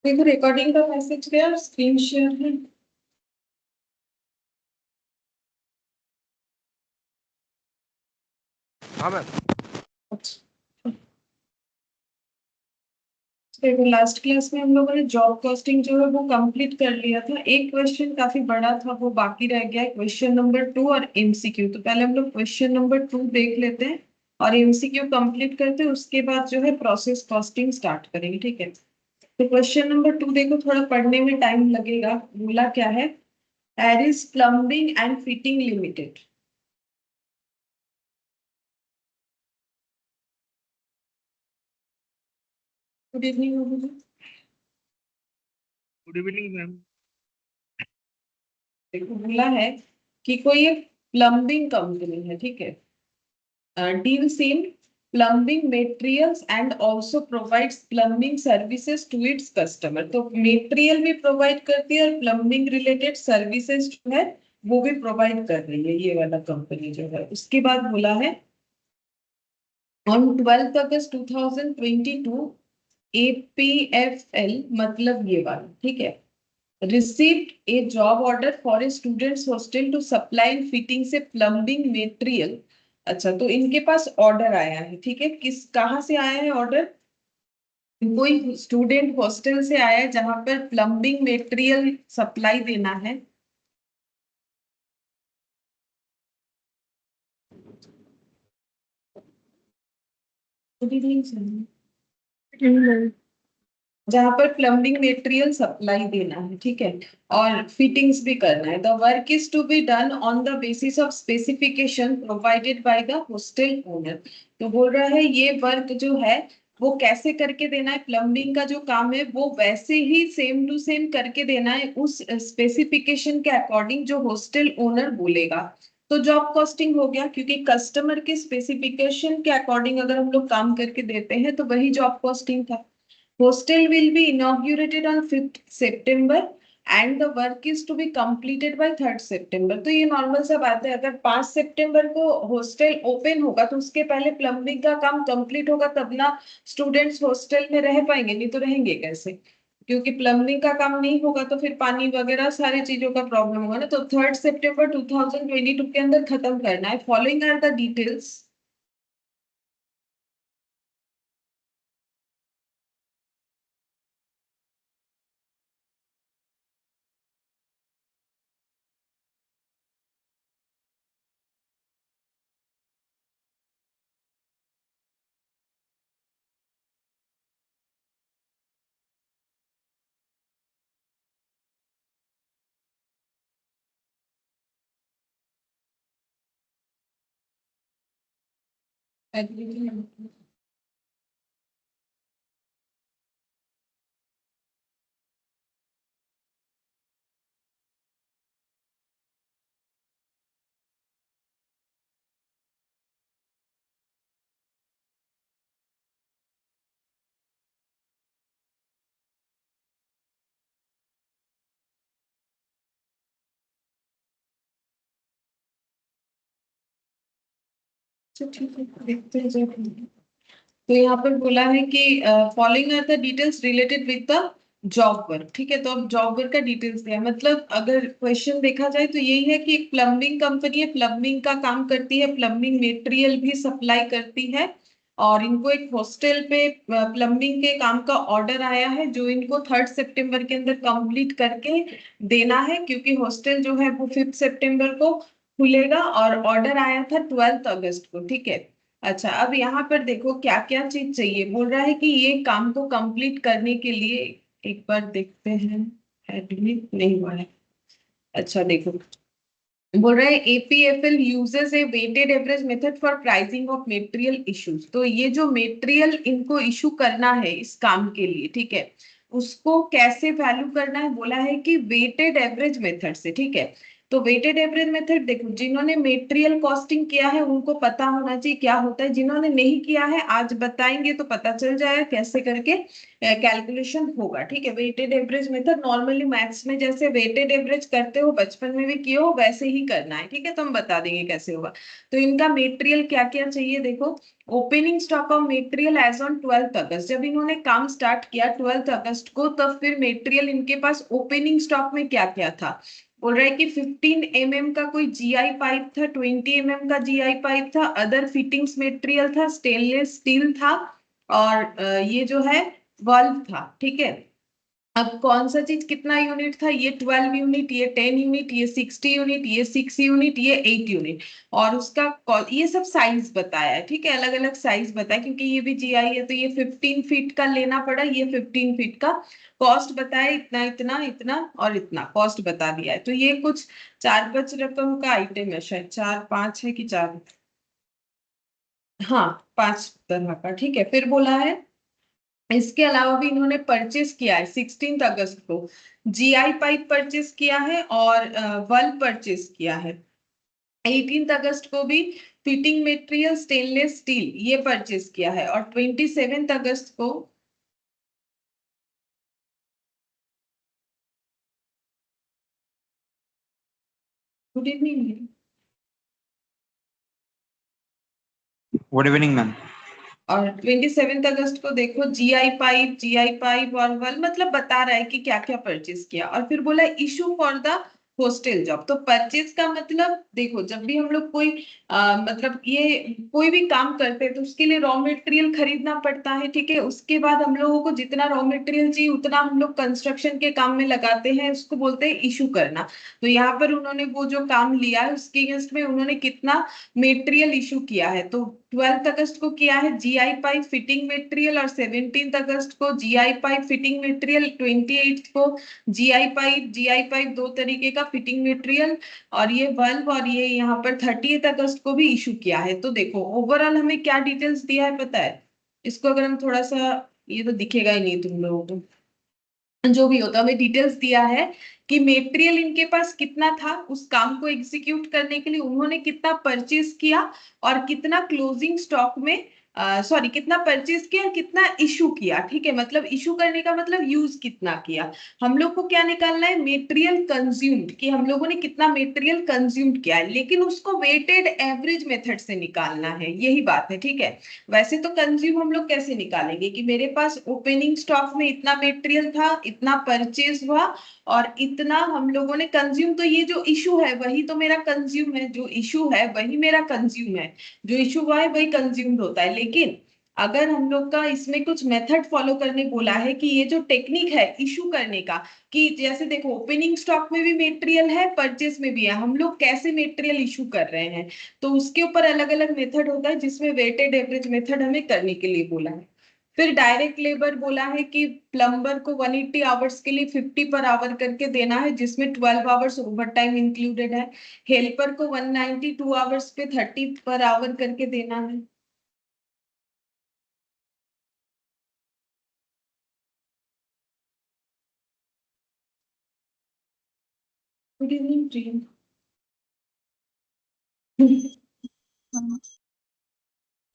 देखो रिकॉर्डिंग का मैसेज गया और स्क्रीन शेयर है। हाँ मैम। अच्छा, देखो लास्ट क्लास में हम लोगों ने जॉब कॉस्टिंग जो है वो कंप्लीट कर लिया था। एक क्वेश्चन काफी बड़ा था वो बाकी रह गया, क्वेश्चन नंबर 2 और एमसीक्यू। तो पहले हम लोग क्वेश्चन नंबर 2 देख लेते हैं और एमसीक्यू कंप्लीट करते हैं, उसके बाद जो है प्रोसेस कॉस्टिंग स्टार्ट करेंगे, ठीक है। तो क्वेश्चन नंबर 2 देखो, थोड़ा पढ़ने में टाइम लगेगा। बोला क्या है, Aris plumbing and fitting limited. Good evening. Good evening ma'am. देखो बोला है कि कोई एक प्लम्बिंग कंपनी है, ठीक है, deals in plumbing materials and also provides plumbing services to its customer. तो मटेरियल भी प्रोवाइड करती है और प्लम्बिंग रिलेटेड सर्विसेज जो है वो भी प्रोवाइड कर रही है ये वाला कंपनी जो है। उसके बाद बोला है ऑन 12 अगस्त 2022 एपीएफएल, मतलब ये वाला, ठीक है, received a job order for a students hostel to supply and fitting से plumbing material। अच्छा, तो इनके पास ऑर्डर आया है, ठीक है, किस कहाँ से आया है ऑर्डर, कोई स्टूडेंट हॉस्टल से आया है जहां पर प्लम्बिंग मटेरियल सप्लाई देना है। Good evening sir. जहां पर प्लम्बिंग मटेरियल सप्लाई देना है, ठीक है, और फिटिंग्स भी करना है। The work is to be done on the basis of specification provided by the hostel owner. तो बोल रहा है ये वर्क जो है वो कैसे करके देना है, प्लम्बिंग का जो काम है वो वैसे ही सेम टू सेम करके देना है उस स्पेसिफिकेशन के अकॉर्डिंग जो हॉस्टल ओनर बोलेगा। तो जॉब कॉस्टिंग हो गया, क्योंकि कस्टमर के स्पेसिफिकेशन के अकॉर्डिंग अगर हम लोग काम करके देते हैं तो वही जॉब कॉस्टिंग था। Hostel will be inaugurated on 5th September and the work is to be completed by 3rd September। तो ये नॉर्मल सा बात है, अगर 5 सितंबर को हॉस्टल ओपन होगा तो उसके पहले प्लम्बिंग का काम कंप्लीट होगा, तब ना स्टूडेंट्स हॉस्टल में रह पाएंगे, नहीं तो रहेंगे कैसे, क्योंकि प्लम्बिंग का काम नहीं होगा तो फिर पानी वगैरह सारी चीजों का प्रॉब्लम होगा ना। तो 3rd सितंबर 2022 के अंदर खत्म करना है। Following are the details. ठीक है, देखते हैं जब। तो यहाँ पर बोला है कि following are the details related with the job work, ठीक है। तो अब जॉब वर्क का डिटेल्स दिया, मतलब अगर क्वेश्चन देखा जाए तो यही है कि एक प्लम्बिंग कंपनी है, प्लम्बिंग का काम करती है, प्लम्बिंग मटेरियल भी सप्लाई करती है, और इनको एक हॉस्टल पे प्लम्बिंग के काम का ऑर्डर आया है जो इनको 3rd सितंबर के अंदर कंप्लीट करके देना है, क्योंकि हॉस्टल जो है वो 5 सितंबर को खुलेगा और ऑर्डर आया था 12 अगस्त को, ठीक है। अच्छा, अब यहाँ पर देखो क्या क्या चीज चाहिए। बोल रहा है कि ये काम को कंप्लीट करने के लिए, एक बार देखते हैं, एडमिट नहीं हुआ है। अच्छा देखो, बोल रहा है APFL uses a weighted average method for pricing of material issues. तो ये जो मटेरियल इनको इशू करना है इस काम के लिए, ठीक है, उसको कैसे वैल्यू करना है, बोला है कि वेटेड एवरेज मेथड से, ठीक है। तो वेटेड एवरेज मेथड देखो, जिन्होंने मेटेरियल कॉस्टिंग किया है उनको पता होना चाहिए क्या होता है, जिन्होंने नहीं किया है आज बताएंगे तो पता चल जाएगा कैसे करके कैलकुलेशन होगा। ठीक है, weighted average method normally maths में जैसे वेटेड एवरेज करते हो, बचपन में भी किए हो, वैसे ही करना है। ठीक है, तो हम बता देंगे कैसे होगा। तो इनका मेटेरियल क्या क्या चाहिए देखो। Opening stock of material as on 12 August, जब इन्होंने काम स्टार्ट किया 12 अगस्त को, तब फिर मेटेरियल इनके पास ओपनिंग स्टॉक में क्या क्या था। बोल रहा है कि 15 का कोई जीआई पाइप था, 20 का जीआई पाइप था, अदर फिटिंग्स मटेरियल था, स्टेनलेस स्टील था, और ये जो है वर्ल्व था। ठीक है, अब कौन सा चीज कितना यूनिट था, ये 12 यूनिट, ये 10 यूनिट, ये 60 यूनिट, ये 6 यूनिट, ये 8 यूनिट, और उसका ये सब साइज बताया है। ठीक है, अलग अलग साइज बताया, क्योंकि ये भी जीआई है तो ये 15 फीट का लेना पड़ा, ये 15 फीट का। कॉस्ट बताया इतना इतना इतना और इतना, कॉस्ट बता दिया है। तो ये कुछ 4-5 रकम का आइटम है, शायद 4-5 है कि 4, हाँ 5 तरह का। ठीक है, फिर बोला है इसके अलावा भी इन्होंने परचेस किया है 16 अगस्त को, जीआई पाइप परचेस किया है और बल्ब परचेस किया है। 18 अगस्त को भी फिटिंग मटेरियल स्टेनलेस स्टील ये परचेस किया है, और 27 अगस्त को, good evening, good evening ma'am. और 27 अगस्त को देखो जीआई पाइप और वल मतलब बता रहा है कि क्या क्या परचेज किया। और फिर बोला issue for the hostel job. तो परचेज का मतलब देखो, जब भी हम लोग कोई मतलब ये कोई भी काम करते हैं तो उसके लिए रॉ मटेरियल खरीदना पड़ता है। ठीक है, उसके बाद हम लोगों को जितना रॉ मटेरियल चाहिए उतना हम लोग कंस्ट्रक्शन के काम में लगाते हैं, उसको बोलते हैं इशू करना। तो यहाँ पर उन्होंने वो जो काम लिया है उसके अगेंस्ट में उन्होंने कितना मटेरियल इशू किया है, तो 12 अगस्त को किया है जीआई पाइप फिटिंग मटेरियल, और 17 अगस्त को जीआई पाइप फिटिंग मटेरियल, 28 को जीआई पाइप दो तरीके का फिटिंग मटेरियल, और ये बल्ब, और ये यहाँ पर 30 अगस्त को भी इशू किया है। तो देखो ओवरऑल हमें क्या डिटेल्स दिया है पता है, इसको अगर हम थोड़ा सा, ये तो दिखेगा ही नहीं तुम लोगों को, जो भी होता हमें डिटेल्स दिया है कि मटेरियल इनके पास कितना था उस काम को एग्जीक्यूट करने के लिए, उन्होंने कितना परचेज किया और कितना क्लोजिंग स्टॉक में, सॉरी कितना परचेज किया और कितना इशू किया। ठीक है, मतलब इशू करने का मतलब यूज कितना किया। हम लोग को क्या निकालना है, मटेरियल कंज्यूम्ड, कि हम लोगों ने कितना मटेरियल कंज्यूम्ड किया है, लेकिन उसको वेटेड एवरेज मेथड से निकालना है, यही बात है। ठीक है, वैसे तो कंज्यूम हम लोग कैसे निकालेंगे कि मेरे पास ओपनिंग स्टॉक में इतना मटेरियल था, इतना परचेज हुआ और इतना हम लोगों ने कंज्यूम, तो ये जो इशू है वही तो मेरा कंज्यूम है, जो इशू है वही मेरा कंज्यूम है, जो इशू हुआ है वही कंज्यूम्ड होता है। लेकिन अगर हम लोग का इसमें कुछ मेथड फॉलो करने बोला है कि ये जो टेक्निक है इशू करने का, कि जैसे देखो ओपनिंग स्टॉक में भी मटेरियल है, परचेस में भी है, हम लोग कैसे मटेरियल इशू कर रहे हैं, तो उसके ऊपर अलग अलग मेथड होता है, जिसमें वेटेड एवरेज मेथड हमें करने के लिए बोला है। फिर डायरेक्ट लेबर बोला है कि प्लम्बर को 180 आवर्स के लिए 50 पर आवर करके देना है, जिसमें 12 आवर्स ओवर टाइम इंक्लूडेड है। हेल्पर को 192 आवर्स पे 30 पर आवर करके देना है। Good evening team.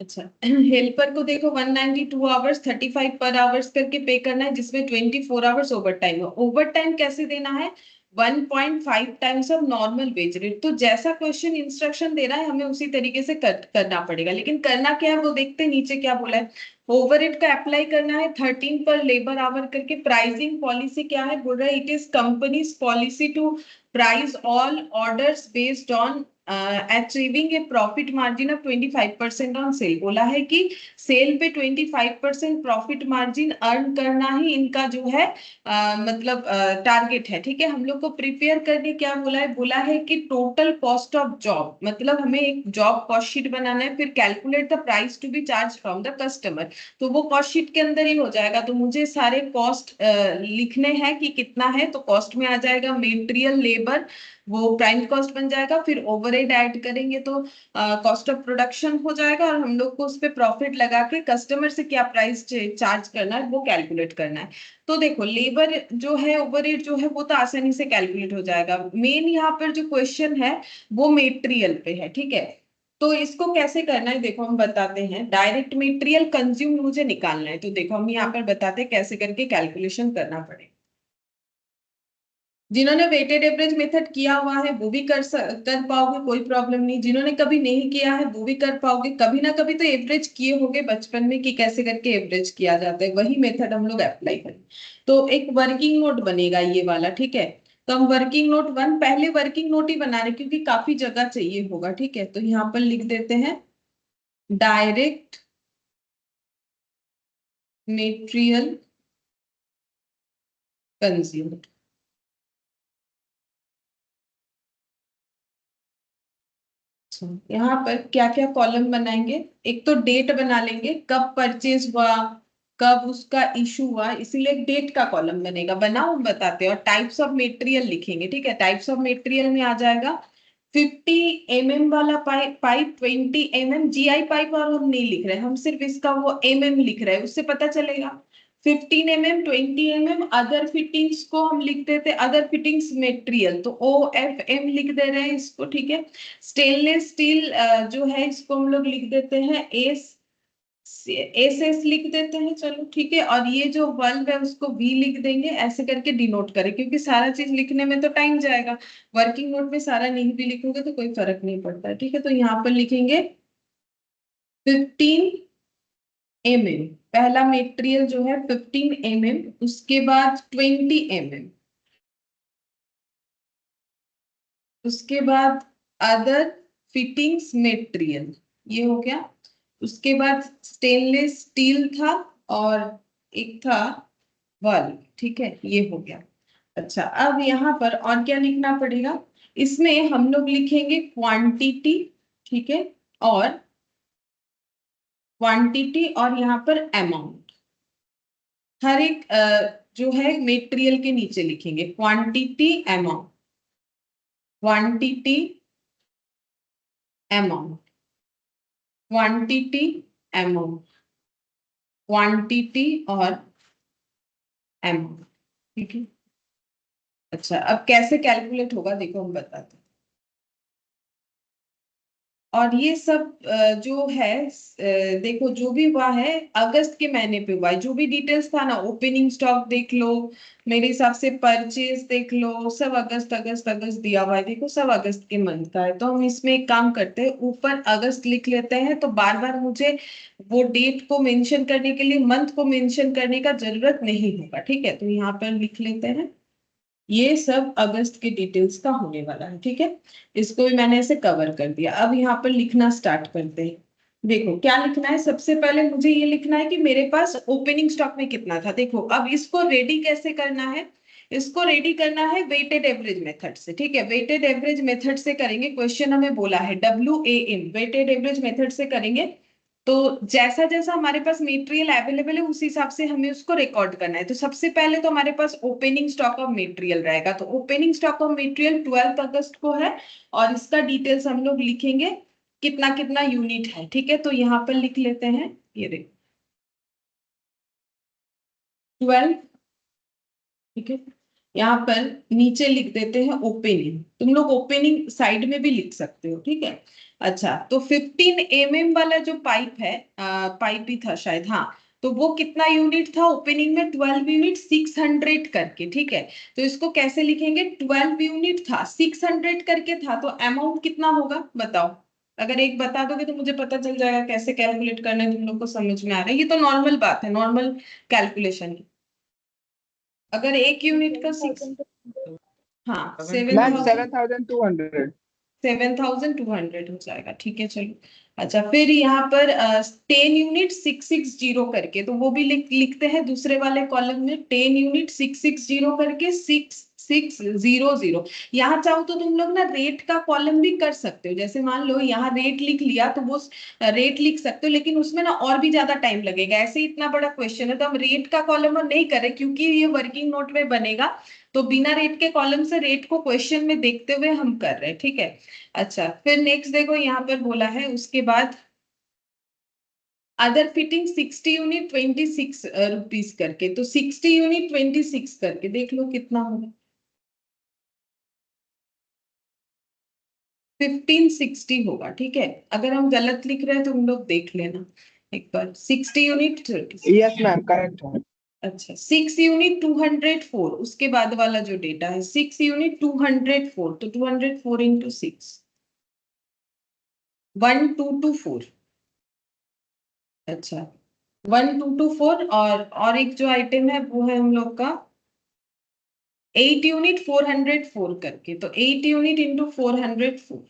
अच्छा, हेल्पर को देखो 192 आवर्स 35 पर आवर्स करके पे करना है, जिसमें 24 आवर्स ओवर टाइम है। ओवर टाइम कैसे देना है, 1.5 times of normal wage rate. तो जैसा क्वेश्चन इंस्ट्रक्शन दे रहा है हमें उसी तरीके से करना पड़ेगा, लेकिन करना क्या है वो देखते हैं, नीचे क्या बोला है। ओवरहेड का अप्लाई करना है 13 पर लेबर आवर करके। प्राइसिंग पॉलिसी क्या है, बोल रहा है it is company's policy to price all orders based on achieving a profit margin of 25% on sale. बोला है कि सेल पे 25% प्रॉफिट मार्जिन अर्न करना ही इनका जो है मतलब टारगेट है। ठीक है, हम लोग को प्रिपेयर करके क्या बोला है, बोला है कि टोटल कॉस्ट ऑफ जॉब, मतलब हमें एक जॉब कॉस्ट शीट बनाना है, फिर calculate the price to be charge from the customer. तो वो कॉस्ट शीट के अंदर ही हो जाएगा, तो मुझे सारे कॉस्ट लिखने हैं कि कितना है, तो कॉस्ट में आ जाएगा मेटेरियल लेबर वो प्राइम कॉस्ट बन जाएगा, फिर ओवरहेड ऐड करेंगे तो कॉस्ट ऑफ प्रोडक्शन हो जाएगा, और हम लोग को उस पर प्रॉफिट लगा के कस्टमर से क्या प्राइस चार्ज करना है वो कैलकुलेट करना है। तो देखो लेबर जो है, ओवरहेड जो है, वो तो आसानी से कैलकुलेट हो जाएगा। मेन यहाँ पर जो क्वेश्चन है वो मेटेरियल पे है, ठीक है। तो इसको कैसे करना है देखो हम बताते हैं। डायरेक्ट मटेरियल कंज्यूम मुझे निकालना है, तो देखो हम यहाँ पर बताते हैं कैसे करके कैलकुलेशन करना पड़ेगा। जिन्होंने वेटेड एवरेज मेथड किया हुआ है वो भी कर पाओगे, कोई प्रॉब्लम नहीं। जिन्होंने कभी नहीं किया है वो भी कर पाओगे, कभी ना कभी तो एवरेज किए होगे बचपन में कि कैसे करके एवरेज किया जाता है, वही मेथड हम लोग अप्लाई करें। तो एक वर्किंग नोट बनेगा ये वाला, ठीक है। तो हम वर्किंग नोट 1 पहले वर्किंग नोट ही बना रहे क्योंकि काफी जगह चाहिए होगा, ठीक है। तो यहाँ पर लिख देते हैं डायरेक्ट मेटेरियल कंज्यूम्ड। यहाँ पर क्या क्या कॉलम बनाएंगे, एक तो डेट बना लेंगे, कब परचेज हुआ, कब उसका इशू हुआ, इसीलिए डेट का कॉलम बनेगा। बनाओ हम बताते हैं। और टाइप्स ऑफ मटेरियल लिखेंगे, ठीक है। टाइप्स ऑफ मटेरियल में आ जाएगा 50 वाला पाइप, 20 GI पाइप, और हम नहीं लिख रहे, हम सिर्फ इसका वो लिख रहे हैं, उससे पता चलेगा। 15 20 अदर फिटिंग्स को हम लिख देते, अदर फिटिंग्स मटेरियल, तो OFM लिख दे रहे हैं इसको, ठीक है। स्टेनलेस स्टील जो है इसको हम लोग लिख देते हैं SS लिख देते हैं, चलो ठीक है। और ये जो बल्ब है उसको V लिख देंगे, ऐसे करके डिनोट करें, क्योंकि सारा चीज लिखने में तो टाइम जाएगा। वर्किंग नोट में सारा नहीं भी लिखोगे तो कोई फर्क नहीं पड़ता, ठीक है। तो यहाँ पर लिखेंगे 15 पहला मटेरियल जो है 15 उसके बाद 20 उसके बाद अदर फिटिंग्स मटेरियल, ये हो गया। उसके बाद स्टेनलेस स्टील था, और एक था वाल्व, ठीक है, ये हो गया। अच्छा, अब यहाँ पर और क्या लिखना पड़ेगा, इसमें हम लोग लिखेंगे क्वांटिटी, ठीक है, और क्वांटिटी, और यहाँ पर अमाउंट। हर एक जो है मटेरियल के नीचे लिखेंगे quantity amount, quantity amount, quantity amount, quantity और अमाउंट, ठीक है। अच्छा, अब कैसे कैलकुलेट होगा देखो हम बताते हैं। और ये सब जो है देखो जो भी हुआ है अगस्त के महीने पे हुआ है, जो भी डिटेल्स था ना, ओपनिंग स्टॉक देख लो, मेरे हिसाब से परचेज देख लो, सब अगस्त अगस्त अगस्त दिया हुआ है, देखो सब अगस्त के मंथ का है। तो हम इसमें एक काम करते हैं, ऊपर अगस्त लिख लेते हैं, तो बार बार मुझे वो डेट को मेंशन करने के लिए मंथ को मेंशन करने का जरूरत नहीं होगा, ठीक है। तो यहाँ पर लिख लेते हैं ये सब अगस्त के डिटेल्स का होने वाला है, ठीक है। इसको भी मैंने ऐसे कवर कर दिया। अब यहाँ पर लिखना स्टार्ट करते हैं। देखो क्या लिखना है, सबसे पहले मुझे ये लिखना है कि मेरे पास ओपनिंग स्टॉक में कितना था। देखो अब इसको रेडी कैसे करना है, इसको रेडी करना है वेटेड एवरेज मेथड से, ठीक है। वेटेड एवरेज मेथड से करेंगे, क्वेश्चन हमें बोला है WAM, वेटेड एवरेज मेथड से करेंगे। तो जैसा जैसा हमारे पास मटेरियल अवेलेबल है उस हिसाब से हमें उसको रिकॉर्ड करना है। तो सबसे पहले तो हमारे पास ओपनिंग स्टॉक ऑफ मटेरियल रहेगा, तो ओपनिंग स्टॉक ऑफ मटेरियल 12 अगस्त को है, और इसका डिटेल्स हम लोग लिखेंगे कितना कितना यूनिट है, ठीक है। तो यहाँ पर लिख लेते हैं, ये देखो 12, ठीक है। यहाँ पर नीचे लिख देते हैं ओपनिंग, तुम लोग ओपनिंग साइड में भी लिख सकते हो, ठीक है। अच्छा, तो 15 वाला जो पाइप है, पाइप ही था शायद, हाँ। तो वो कितना यूनिट था ओपनिंग में, 12 यूनिट 600 करके, ठीक है। तो इसको कैसे लिखेंगे, 12 यूनिट था 600 करके था, तो अमाउंट कितना होगा बताओ। अगर एक बता दोगे तो मुझे पता चल जाएगा कैसे कैलकुलेट करना है, तुम लोग को समझ में आ रहा है, ये तो नॉर्मल बात है, नॉर्मल कैलकुलेशन। अगर एक यूनिट का 6, हाँ मैम 7,000, 7,200। 7,200 हो जाएगा, ठीक है चलो। अच्छा, फिर यहाँ पर 10 यूनिट 660 करके, तो वो भी लिखते हैं दूसरे वाले कॉलम में, 10 यूनिट 660 करके 600। यहाँ चाहो तो तुम लोग ना रेट का कॉलम भी कर सकते हो, जैसे मान लो यहाँ रेट लिख लिया तो वो रेट लिख सकते हो, लेकिन उसमें ना और भी ज्यादा टाइम लगेगा। ऐसे ही इतना बड़ा क्वेश्चन है तो हम रेट का कॉलम नहीं करें क्योंकि ये वर्किंग नोट में बनेगा, तो बिना रेट के कॉलम से रेट को क्वेश्चन में देखते हुए हम कर रहे हैं, ठीक है। अच्छा, फिर नेक्स्ट देखो यहाँ पर बोला है उसके बाद अदर फिटिंग 60 यूनिट 26 रुपीज करके, तो 60 यूनिट 26 करके देख लो कितना होगा। 1560 होगा, ठीक है। अगर हम गलत लिख रहे हैं तो हम लोग देख लेना एक बार। 60 यूनिट यस मैम, करेक्ट है। अच्छा, 6 यूनिट 204, उसके बाद वाला जो डेटा है 6 यूनिट 204, तो 204 इंटू 6 1224। अच्छा, 1224। और एक जो आइटम है वो है हम लोग का 8 यूनिट 404 करके, तो 8 यूनिट इंटू 404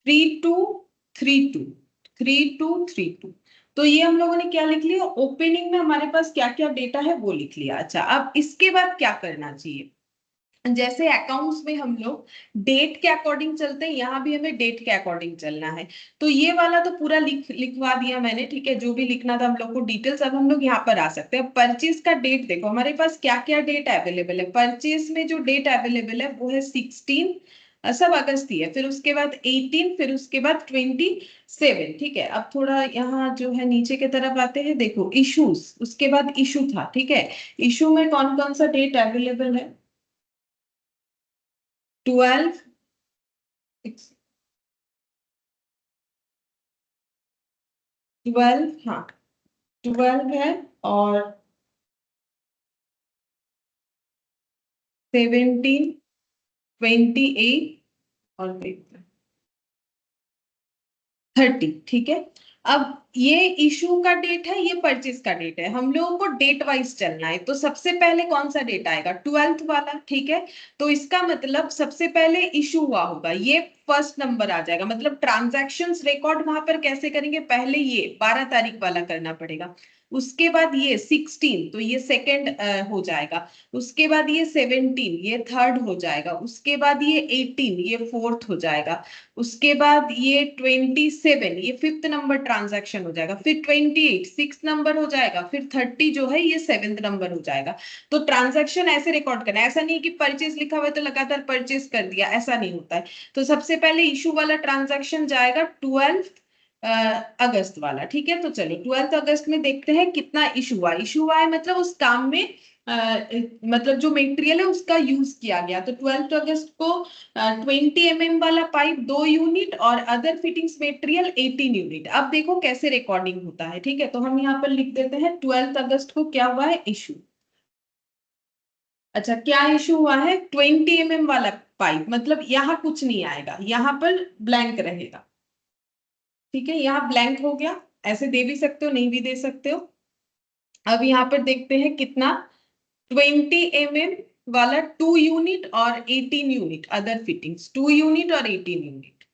3232 3232। तो ये हम लोगों ने क्या लिख लिया, ओपनिंग में हमारे पास क्या क्या डेटा है वो लिख लिया। अच्छा, अब इसके बाद क्या करना चाहिए, जैसे अकाउंट्स में हम लोग डेट के अकॉर्डिंग चलते हैं, यहाँ भी हमें डेट के अकॉर्डिंग चलना है। तो ये वाला तो पूरा लिखवा दिया मैंने, ठीक है, जो भी लिखना था हम लोग को डिटेल्स। अब हम लोग यहाँ पर आ सकते हैं। परचेज का डेट देखो हमारे पास क्या क्या डेट अवेलेबल है। परचेज में जो डेट अवेलेबल है वो है 16, सब अगस्त ही है, फिर उसके बाद 18, फिर उसके बाद 27, ठीक है। अब थोड़ा यहाँ जो है नीचे की तरफ आते हैं, देखो इशूज, उसके बाद इशू था, ठीक है। इशू में कौन कौन सा डेट अवेलेबल है, 12 12, हाँ 12 है, और 17, 28 और 30, ठीक है। अब ये इशू का डेट है, ये परचेज का डेट है, हम लोगों को डेट वाइज चलना है। तो सबसे पहले कौन सा डेट आएगा, 12th वाला, ठीक है। तो इसका मतलब सबसे पहले इशू हुआ होगा, ये फर्स्ट नंबर आ जाएगा। मतलब ट्रांजैक्शंस रिकॉर्ड वहां पर कैसे करेंगे, पहले ये 12 तारीख वाला करना पड़ेगा, उसके बाद ये 16, तो ये सेकंड हो जाएगा, उसके बाद ये 17, ये थर्ड हो जाएगा, उसके बाद ये 18, ये फोर्थ हो जाएगा, उसके बाद ये 27, ये फिफ्थ नंबर ट्रांजैक्शन हो जाएगा, फिर 28 सिक्स नंबर हो जाएगा, फिर 30 जो है ये सेवेंथ नंबर हो जाएगा। तो ट्रांजैक्शन ऐसे रिकॉर्ड करना है, ऐसा नहीं कि परचेज लिखा हुआ है तो लगातार परचेज कर दिया, ऐसा नहीं होता है। तो सबसे पहले इशू वाला ट्रांजैक्शन जाएगा 12 अगस्त वाला, ठीक है। तो चलो 12 अगस्त में देखते हैं कितना इशू हुआ। इशू हुआ है मतलब उस काम में मतलब जो मटेरियल है उसका यूज किया गया। तो 12 अगस्त को 20 mm वाला पाइप 2 यूनिट और अदर फिटिंग्स मटेरियल 18 यूनिट। अब देखो कैसे रिकॉर्डिंग होता है, ठीक है। तो हम यहाँ पर लिख देते हैं 12 अगस्त को क्या हुआ है, इशू। अच्छा, क्या इशू हुआ है, 20 mm वाला पाइप, मतलब यहाँ कुछ नहीं आएगा, यहाँ पर ब्लैंक रहेगा, ठीक है। यहाँ ब्लैंक हो गया, ऐसे दे भी सकते हो नहीं भी दे सकते हो। अब यहाँ पर देखते हैं कितना, 20 mm वाला 2 यूनिट और 18 यूनिट अदर फिटिंग्स, 2 यूनिट और 18 यूनिट,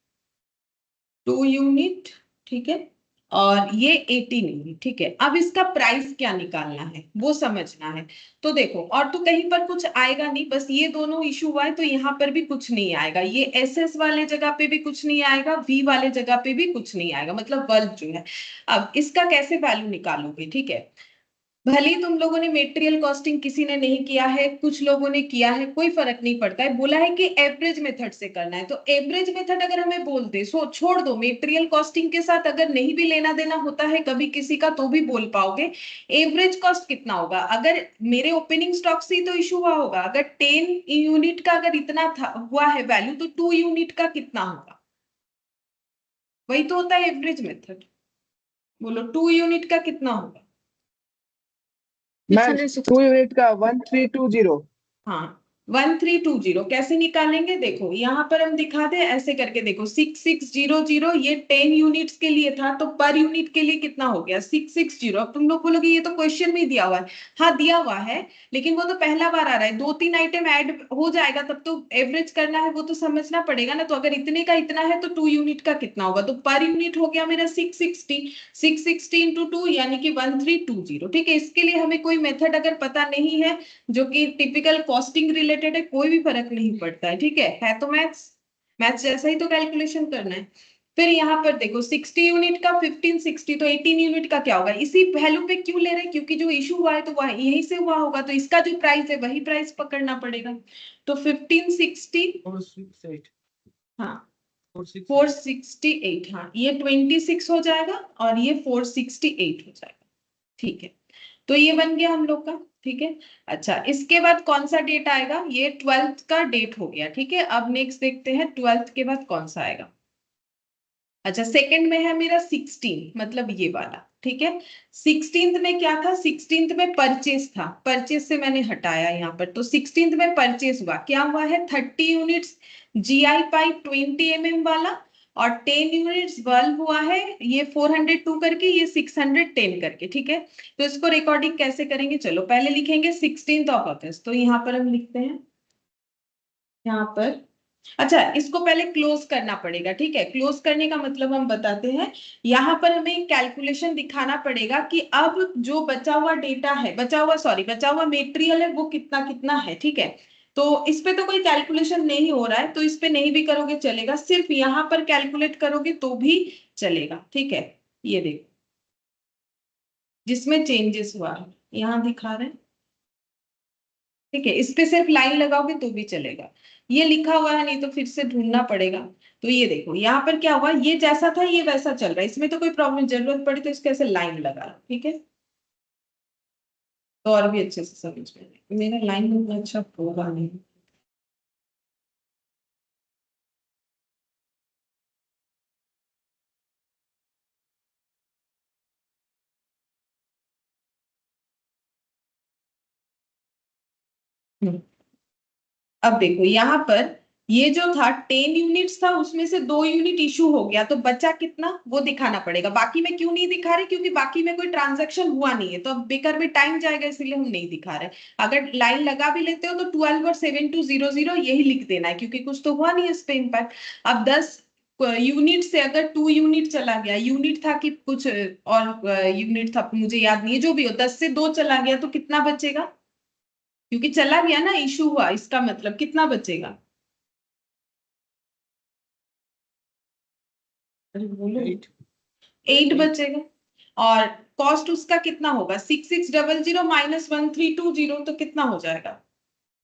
2 यूनिट, ठीक है, और ये 18 यूनिट, ठीक है। अब इसका प्राइस क्या निकालना है वो समझना है। तो देखो, और तो कहीं पर कुछ आएगा नहीं, बस ये दोनों इशू हुआ है तो यहाँ पर भी कुछ नहीं आएगा, ये एसएस वाले जगह पे भी कुछ नहीं आएगा, वी वाले जगह पे भी कुछ नहीं आएगा, मतलब वर्क जो है। अब इसका कैसे वैल्यू निकालोगे, ठीक है। भले ही तुम लोगों ने मेटेरियल कॉस्टिंग किसी ने नहीं किया है, कुछ लोगों ने किया है, कोई फर्क नहीं पड़ता है। बोला है कि एवरेज मेथड से करना है, तो एवरेज मेथड अगर हमें बोल दे सो छोड़ दो, मेटेरियल कॉस्टिंग के साथ अगर नहीं भी लेना देना होता है कभी किसी का तो भी बोल पाओगे। एवरेज कॉस्ट कितना होगा, अगर मेरे ओपनिंग स्टॉक से ही तो इशू हुआ होगा, अगर 10 यूनिट का अगर इतना था हुआ है वैल्यू, तो 2 यूनिट का कितना होगा, वही तो होता है एवरेज मेथड। बोलो 2 यूनिट का कितना होगा। मैम 2 यूनिट का 1320। हाँ, 1320 कैसे निकालेंगे? देखो यहाँ पर हम दिखा दे ऐसे करके, देखो 6600 ये 10 यूनिट्स के लिए था, तो पर यूनिट के लिए कितना हो गया 660। अब तुम लोग बोलोगे ये तो क्वेश्चन में ही दिया हुआ है। हाँ दिया हुआ है, लेकिन वो तो पहला बार आ रहा है, 2-3 आइटम ऐड हो जाएगा तब तो एवरेज करना है, वो तो समझना पड़ेगा ना। तो अगर इतने का इतना है तो 2 यूनिट का कितना होगा, तो पर यूनिट हो गया मेरा 660 इंटू 2 यानी कि 1320। ठीक है, इसके लिए हमें कोई मेथड अगर पता नहीं है जो कि टिपिकल कॉस्टिंग रिलेटेड है, कोई भी फर्क नहीं पड़ता है। ठीक है तो मैथ्स मैथ्स जैसा ही तो कैलकुलेशन करना है। फिर यहाँ पर देखो 60 यूनिट का 1560, तो 18 यूनिट का क्या होगा? इसी वैल्यू पे क्यों ले रहे हैं? क्योंकि जो इशू हुआ है तो वह यहीं से हुआ होगा, तो इसका जो प्राइस है वही प्राइस पकड़ना पड़ेगा। तो 1560, 468 हाँ 468 468, हाँ ये 26 हो जाएगा और ये 468 हो जाएगा। ठीक है, तो ये बन गया हम लोग का। ठीक है, अच्छा इसके बाद कौन सा डेट आएगा? ये 12th का डेट हो गया। ठीक है, अब नेक्स्ट देखते हैं 12th के बाद कौन सा आएगा। अच्छा सेकंड में है मेरा 16, मतलब ये वाला। ठीक है, 16th में क्या था? 16th में परचेस था, परचेस से मैंने हटाया यहाँ पर, तो 16th में परचेस हुआ, क्या हुआ है? 30 यूनिट्स जीआई पाइप 20 mm वाला, और 10 यूनिट्स बल्ब हुआ है ये 402 करके, ये 610 करके। ठीक है, तो इसको रिकॉर्डिंग कैसे करेंगे? चलो पहले लिखेंगे 16th ऑफ अगस्त, तो यहाँ पर हम लिखते हैं यहाँ पर। अच्छा इसको पहले क्लोज करना पड़ेगा। ठीक है, क्लोज करने का मतलब हम बताते हैं, यहाँ पर हमें कैलकुलेशन दिखाना पड़ेगा कि अब जो बचा हुआ डेटा है, बचा हुआ मेटेरियल है वो कितना कितना है। ठीक है, तो इस पे तो कोई कैलकुलेशन नहीं हो रहा है, तो इस पे नहीं भी करोगे चलेगा, सिर्फ यहाँ पर कैलकुलेट करोगे तो भी चलेगा। ठीक है, ये देखो जिसमें चेंजेस हुआ है यहाँ दिखा रहे हैं। ठीक है, इस पे सिर्फ लाइन लगाओगे तो भी चलेगा, ये लिखा हुआ है नहीं तो फिर से ढूंढना पड़ेगा। तो ये देखो यहाँ पर क्या हुआ, ये जैसा था ये वैसा चल रहा है, इसमें तो कोई प्रॉब्लम, जरूरत पड़ी तो इसके ऐसे लाइन लगा लो। ठीक है, तो और भी अच्छे से समझ में आएगा। मेरा लाइन अच्छा होगा नहीं। हम्म। अब देखो यहाँ पर ये जो था 10 यूनिट्स था, उसमें से 2 यूनिट इशू हो गया, तो बचा कितना वो दिखाना पड़ेगा। बाकी में क्यों नहीं दिखा रहे? क्योंकि बाकी में कोई ट्रांजैक्शन हुआ नहीं है, तो अब बेकार में टाइम जाएगा, इसलिए हम नहीं दिखा रहे। अगर लाइन लगा भी लेते हो तो 12 और 7200 यही लिख देना है, क्योंकि कुछ तो हुआ नहीं इस पे इम्पैक्ट। अब 10 यूनिट से अगर 2 यूनिट चला गया, यूनिट था कि कुछ और यूनिट था मुझे याद नहीं है, जो भी हो 10 से 2 चला गया तो कितना बचेगा? क्योंकि चला गया ना, इशू हुआ, इसका मतलब कितना बचेगा? अरे बोलो, 8 8 बचेगा। और कॉस्ट उसका कितना होगा? 6600 माइनस 1320, तो कितना हो जाएगा?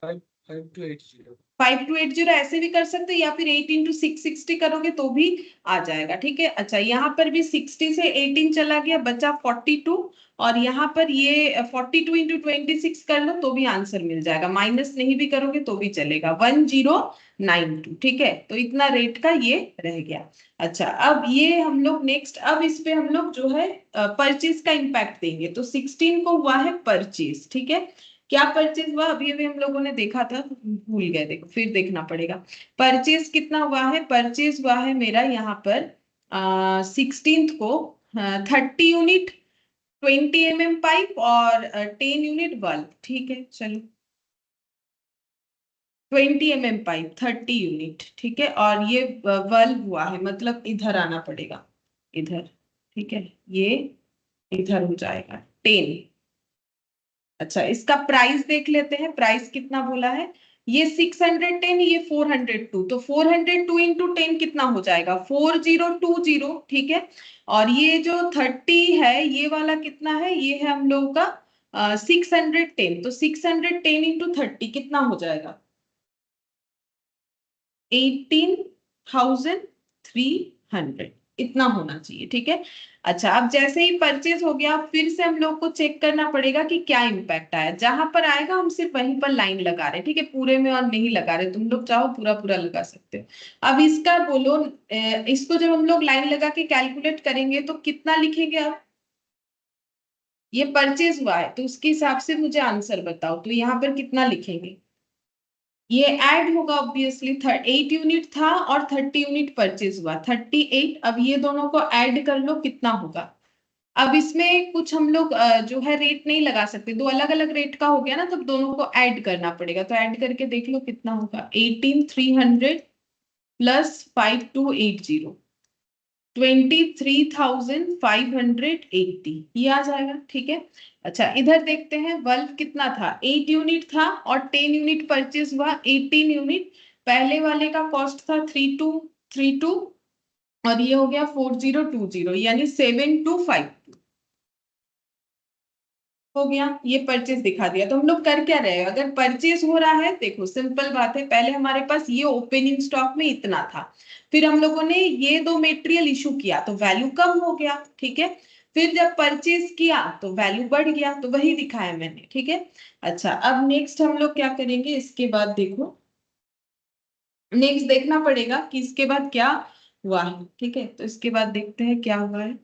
5280 5280 ऐसे भी कर सकते हैं, या फिर 8 इंटू 660 करोगे तो भी आ जाएगा। ठीक है, अच्छा यहाँ पर भी 60 से 18 चला गया, बचा 42, और यहाँ पर ये 42 इंटू 26 कर लो तो भी आंसर मिल जाएगा, माइनस नहीं भी करोगे तो भी चलेगा, 1092। ठीक है, तो इतना रेट का ये रह गया। अच्छा अब ये हम लोग नेक्स्ट, अब इस पे हम लोग जो है परचेज का इम्पैक्ट देंगे, तो 16 को हुआ है परचेज। ठीक है, क्या परचेज हुआ? अभी अभी हम लोगों ने देखा था, भूल गए, देखो फिर देखना पड़ेगा। परचेज कितना हुआ है? परचेज हुआ है मेरा यहाँ पर 16th को 30 यूनिट 20 mm पाइप और 10 यूनिट बल्ब। ठीक है चलो, 20 mm पाइप 30 यूनिट। ठीक है, और ये बल्ब हुआ है, मतलब इधर आना पड़ेगा, इधर। ठीक है, ये इधर हो जाएगा 10। अच्छा इसका प्राइस देख लेते हैं, प्राइस कितना बोला है? ये 610, ये 402, तो 402 इंटू 10 कितना हो जाएगा? 4020। ठीक है, और ये जो 30 है ये वाला कितना है? ये है हम लोगों का 610, तो 610 इंटू 30 कितना हो जाएगा? 18,300 इतना होना चाहिए। ठीक है, अच्छा अब जैसे ही परचेज हो गया, फिर से हम लोग को चेक करना पड़ेगा कि क्या इम्पैक्ट आया, जहां पर आएगा हम सिर्फ वहीं पर लाइन लगा रहे हैं। ठीक है, पूरे में और नहीं लगा रहे, तुम लोग चाहो पूरा पूरा लगा सकते हो। अब इसका बोलो, इसको जब हम लोग लाइन लगा के कैलकुलेट करेंगे तो कितना लिखेंगे? अब ये परचेज हुआ है तो उसके हिसाब से मुझे आंसर बताओ, तो यहाँ पर कितना लिखेंगे? ये ऐड होगा ऑब्वियसली, 8 यूनिट था और 30 यूनिट परचेज हुआ, 38। अब ये दोनों को ऐड कर लो कितना होगा। अब इसमें कुछ हम लोग जो है रेट नहीं लगा सकते, दो अलग अलग रेट का हो गया ना, तब दोनों को ऐड करना पड़ेगा। तो ऐड करके देख लो कितना होगा, 18,300 प्लस 5280, 23,580 ये आ जाएगा। ठीक है, अच्छा इधर देखते हैं बल्ब कितना था, 8 यूनिट था और 10 यूनिट परचेज हुआ, 18 यूनिट। पहले वाले का कॉस्ट था 3232 और ये हो गया 4020, यानी 7252 हो गया। ये परचेज दिखा दिया। तो हम लोग कर क्या रहे हैं, अगर परचेज हो रहा है, देखो सिंपल बात है, पहले हमारे पास ये ओपनिंग स्टॉक में इतना था, फिर हम लोगों ने ये दो मटेरियल इशू किया तो वैल्यू कम हो गया। ठीक है, फिर जब परचेज किया तो वैल्यू बढ़ गया, तो वही दिखाया मैंने। ठीक है, अच्छा अब नेक्स्ट हम लोग क्या करेंगे, इसके बाद देखो नेक्स्ट देखना पड़ेगा कि इसके बाद क्या हुआ है। ठीक है, तो इसके बाद देखते हैं क्या हुआ है।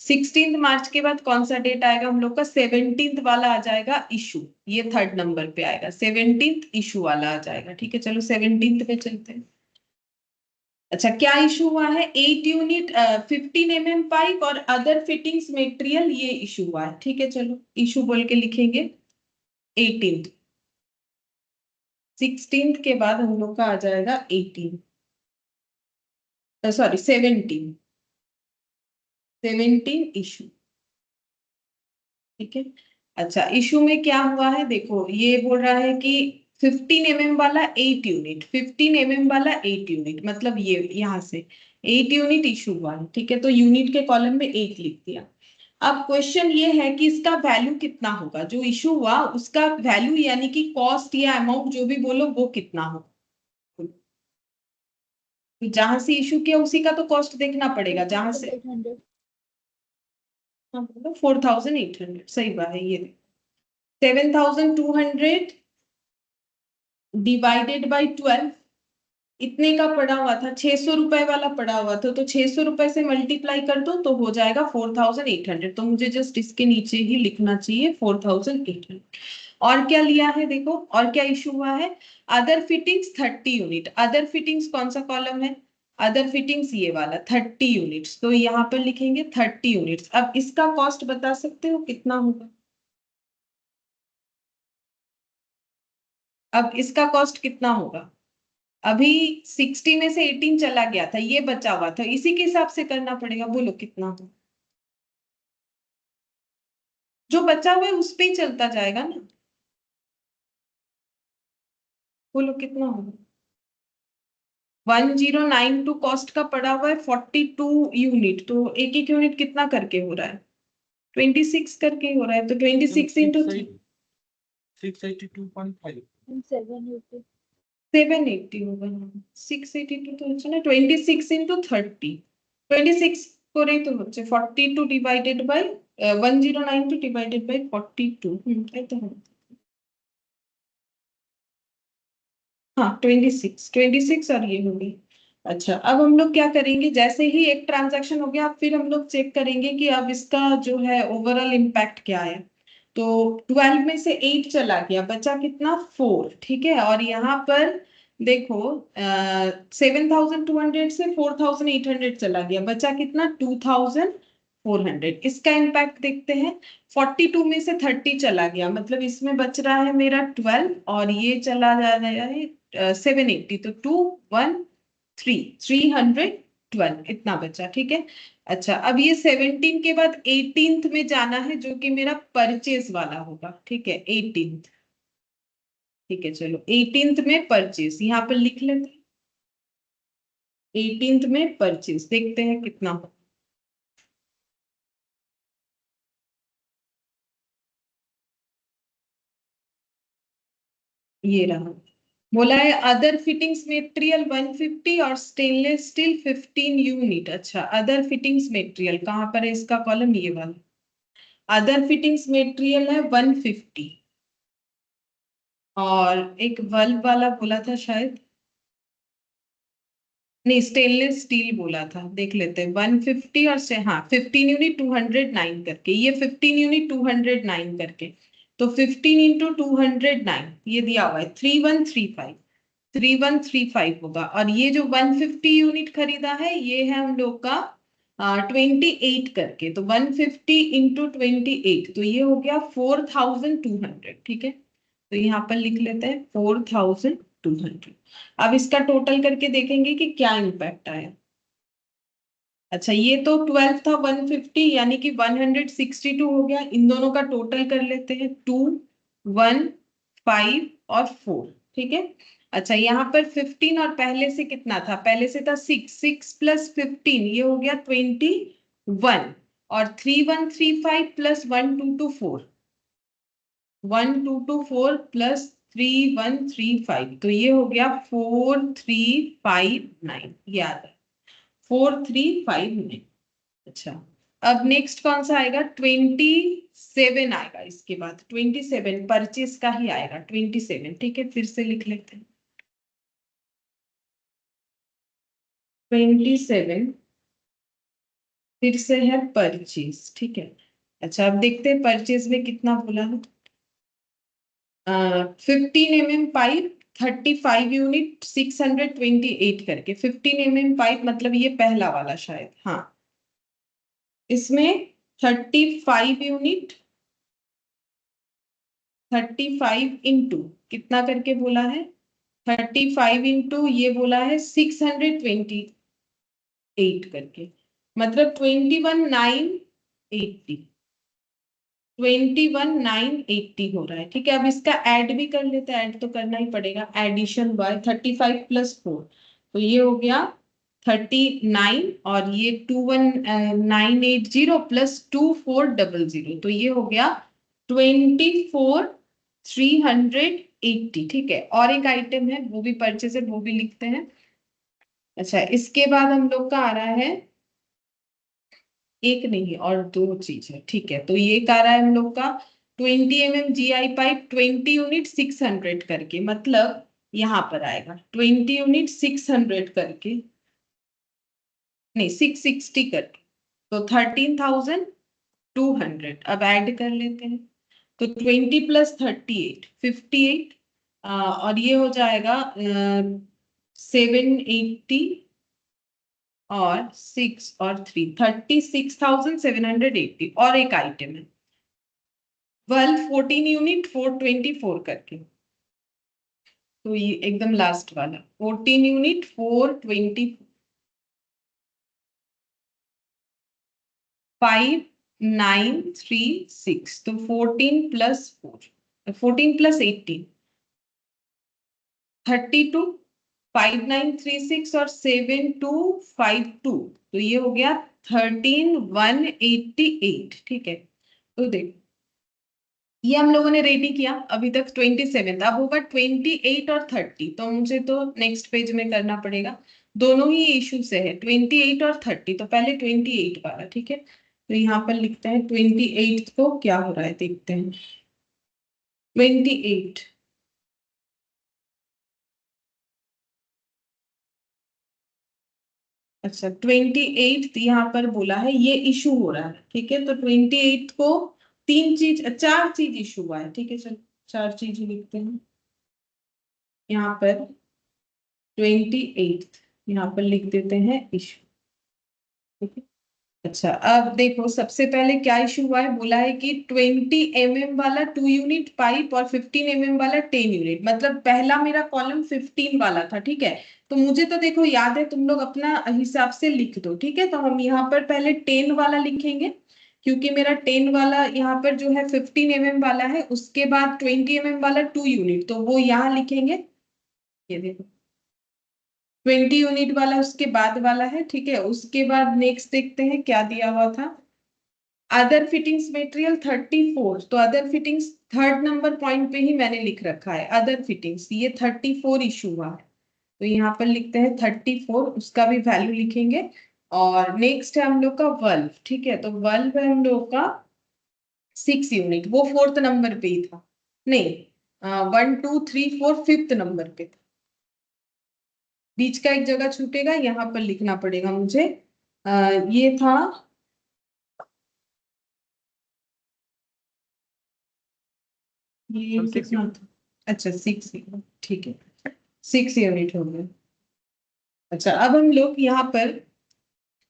16 मार्च के बाद कौन सा डेट आएगा हम लोग का, 17 वाला आ जाएगा इशू, ये थर्ड नंबर पे आएगा, 17 इशू वाला आ जाएगा। ठीक है, चलो 17 पे चलते हैं। अच्छा क्या इशू हुआ है, 8 यूनिट 15 पाइप और अदर फिटिंग्स मटेरियल, ये इशू हुआ है। ठीक है, चलो इशू बोल के लिखेंगे 18। 16 के बाद हम लोग का आ जाएगा 18, सॉरी 17 इशू। ठीक है, अच्छा इशू में क्या हुआ है, देखो ये बोल रहा है कि 15 वाला 8 यूनिट, 15 वाला 8 यूनिट, मतलब ये यहाँ से 8 यूनिट इशू हुआ है। ठीक है, तो यूनिट के कॉलम में 8 लिख दिया। अब क्वेश्चन ये है कि इसका वैल्यू कितना होगा, जो इशू हुआ उसका वैल्यू, यानी कि कॉस्ट या अमाउंट जो भी बोलो वो कितना हो। तो जहां से इशू किया उसी का तो कॉस्ट देखना पड़ेगा, जहां से 4,800, सही बात है। ये 7,200 डिवाइडेड बाई 12, इतने का पड़ा हुआ था, 600 रुपए वाला पड़ा हुआ था, तो 600 रुपए से मल्टीप्लाई कर दो तो हो जाएगा 4,800। तो मुझे जस्ट इसके नीचे ही लिखना चाहिए 4,800। और क्या लिया है देखो, और क्या इशू हुआ है, other fittings 30 unit. Other fittings कौन सा कॉलम है, अदर फिटिंग्स ये वाला 30 यूनिट्स, तो यहाँ पर लिखेंगे 30 यूनिट्स। अब इसका कॉस्ट बता सकते हो कितना होगा, अब इसका कॉस्ट कितना होगा। अभी 60 में से 18 चला गया था, ये बचा हुआ था, इसी के हिसाब से करना पड़ेगा। बोलो कितना हो, जो बचा हुआ है उस पे ही चलता जाएगा ना। बोलो कितना होगा, 1092 कॉस्ट का पड़ा हुआ है, 42 यूनिट, तो एक एक यूनिट कितना करके हो रहा है, 26 करके हो रहा है, तो 26 इंटू 682.5 780 होगा। 682 तो হচ্ছে না, 26 इंटू 30, 26 করেই তো হচ্ছে, 42 ডিভাইডেড বাই 1092 ডিভাইডেড বাই 42, তাই তো হবে। हाँ 26 और ये होगी। अच्छा अब हम लोग क्या करेंगे, जैसे ही एक ट्रांजैक्शन हो गया फिर हम लोग चेक करेंगे कि अब इसका जो है ओवरऑल इम्पैक्ट क्या है। तो 12 में से 8 चला गया, बचा कितना 4। ठीक है, और यहाँ पर देखो 7,200 से 4,800 चला गया, बचा कितना 2,400। इसका इम्पैक्ट देखते हैं, 42 में से 30 चला गया, मतलब इसमें बच रहा है मेरा 12 और ये चला जा रहा है 780, तो 312 इतना बचा। ठीक है, अच्छा अब ये 17 के बाद 18th में जाना है, जो कि मेरा परचेज वाला होगा। ठीक है 18th, ठीक है चलो 18th में परचेज यहाँ पर लिख लेते हैं, 18th में परचेज देखते हैं कितना हो। ये रहा, बोला है अदर फिटिंग्स मटेरियल 150 और स्टेनलेस स्टील 15 यूनिट। अच्छा अदर फिटिंग्स मटेरियल कहाँ पर है, इसका कॉलम ये वाला, अदर फिटिंग्स मटेरियल है 150 और एक बल्ब वाला बोला था शायद, नहीं स्टेनलेस स्टील बोला था, देख लेते हैं 150 और से हाँ 15 यूनिट 209 करके, ये 15 यूनिट 209 करके, तो 15 इंटू 209 ये दिया हुआ है 3135। 3135 होगा। और ये जो 150 यूनिट खरीदा है ये है हम लोग का 28 करके, तो 150 इंटू 28 तो ये हो गया 4200, ठीक है। तो यहाँ पर लिख लेते हैं 4200। अब इसका टोटल करके देखेंगे कि क्या इम्पैक्ट आया। अच्छा, ये तो 12 था 150 यानी कि 162 हो गया। इन दोनों का टोटल कर लेते हैं 2 1 5 और 4, ठीक है। अच्छा, यहाँ पर 15 और पहले से कितना था, पहले से था 6 प्लस 15 ये हो गया 21, और 3135 प्लस 1224 1224 प्लस 3135 तो ये हो गया 4359, याद है 4359। अच्छा, अब नेक्स्ट कौन सा आएगा, 27 आएगा। इसके बाद 27 परचेस का ही आएगा 27, ठीक है। फिर से लिख लेते हैं 27 फिर से है परचेस, ठीक है। अच्छा, अब देखते हैं परचेस में कितना बोला है। 15 mm पाइप 35 यूनिट 628 करके, 15 mm पाइप मतलब ये पहला वाला शायद, हाँ। इसमें 35 यूनिट 35 इंटू कितना करके बोला है, 35 इंटू ये बोला है 628 करके, मतलब 21980 21980 हो रहा है, ठीक है। अब इसका ऐड भी कर लेते हैं, ऐड तो करना ही पड़ेगा, एडिशन बाय 35 प्लस 4 तो ये हो गया 39, और ये 21980 प्लस 2400 तो ये हो गया 24380, ठीक है। और एक आइटम है वो भी परचेज है, वो भी लिखते हैं। अच्छा, इसके बाद हम लोग का आ रहा है, एक नहीं और दो चीज है, ठीक है। तो ये आ रहा है हम लोग का 20 mm GI पाइप 20 यूनिट 600 करके, मतलब यहाँ पर आएगा 20 यूनिट 600 करके, नहीं 660 करके, तो 13,200। अब ऐड कर लेते हैं, तो 20 प्लस 38 58, और ये हो जाएगा 780 और 6 और 3 36,780। और एक आइटम है 12 14 यूनिट 424 करके, तो ये एकदम लास्ट वाला 14 यूनिट 420 5936, तो 14 प्लस 4 14 प्लस 18 32 5936 और 7252 तो ये हो गया 13188, ठीक है। तो देखो ये हम लोगों ने रेडी किया अभी तक 27, अब होगा 28 और 30, तो मुझे तो नेक्स्ट पेज में करना पड़ेगा। दोनों ही इशू से है 28 और 30, तो पहले 28 वाला, ठीक है। तो यहाँ पर लिखते हैं 28 को क्या हो रहा है देखते हैं। 28 अच्छा 28 यहाँ पर बोला है ये इशू हो रहा है, ठीक है। तो 28 को चार चीज इशू हुआ है, ठीक है। चलो चार चीज लिखते हैं यहाँ पर। 28 यहाँ पर लिख देते हैं इशू, ठीक है। अच्छा, अब देखो सबसे पहले क्या इशू हुआ है, बोला है कि 20 mm वाला 2 यूनिट पाइप और 15 mm वाला 10 यूनिट, मतलब पहला मेरा कॉलम 15 वाला था, ठीक है। तो मुझे तो देखो याद है, तुम लोग अपना हिसाब से लिख दो, ठीक है। तो हम यहाँ पर पहले 10 वाला लिखेंगे, क्योंकि मेरा 10 वाला यहाँ पर जो है 15 mm वाला है, उसके बाद 20 mm वाला 2 यूनिट, तो वो यहाँ लिखेंगे। ये देखो 20 यूनिट वाला उसके बाद वाला है, ठीक है। उसके बाद नेक्स्ट देखते हैं क्या दिया हुआ था, अदर फिटिंग्स मटेरियल 34, तो other fittings third number point पे ही मैंने लिख रखा है अदर फिटिंग्स, ये 34 इशू हुआ है, तो यहाँ पर लिखते हैं 34, उसका भी वैल्यू लिखेंगे। और नेक्स्ट है हम लोग का वल्व, ठीक है। तो वल्व है हम लोग का 6 यूनिट, वो फोर्थ नंबर पे ही था, नहीं 1 2 3 4 फिफ्थ नंबर पे था, बीच का एक जगह छूटेगा, यहाँ पर लिखना पड़ेगा मुझे। ये था ये हम 6 कितना यूनिट था, अच्छा 6, ठीक है। 6 यूनिट हो गए। अच्छा, अब हम लोग यहाँ पर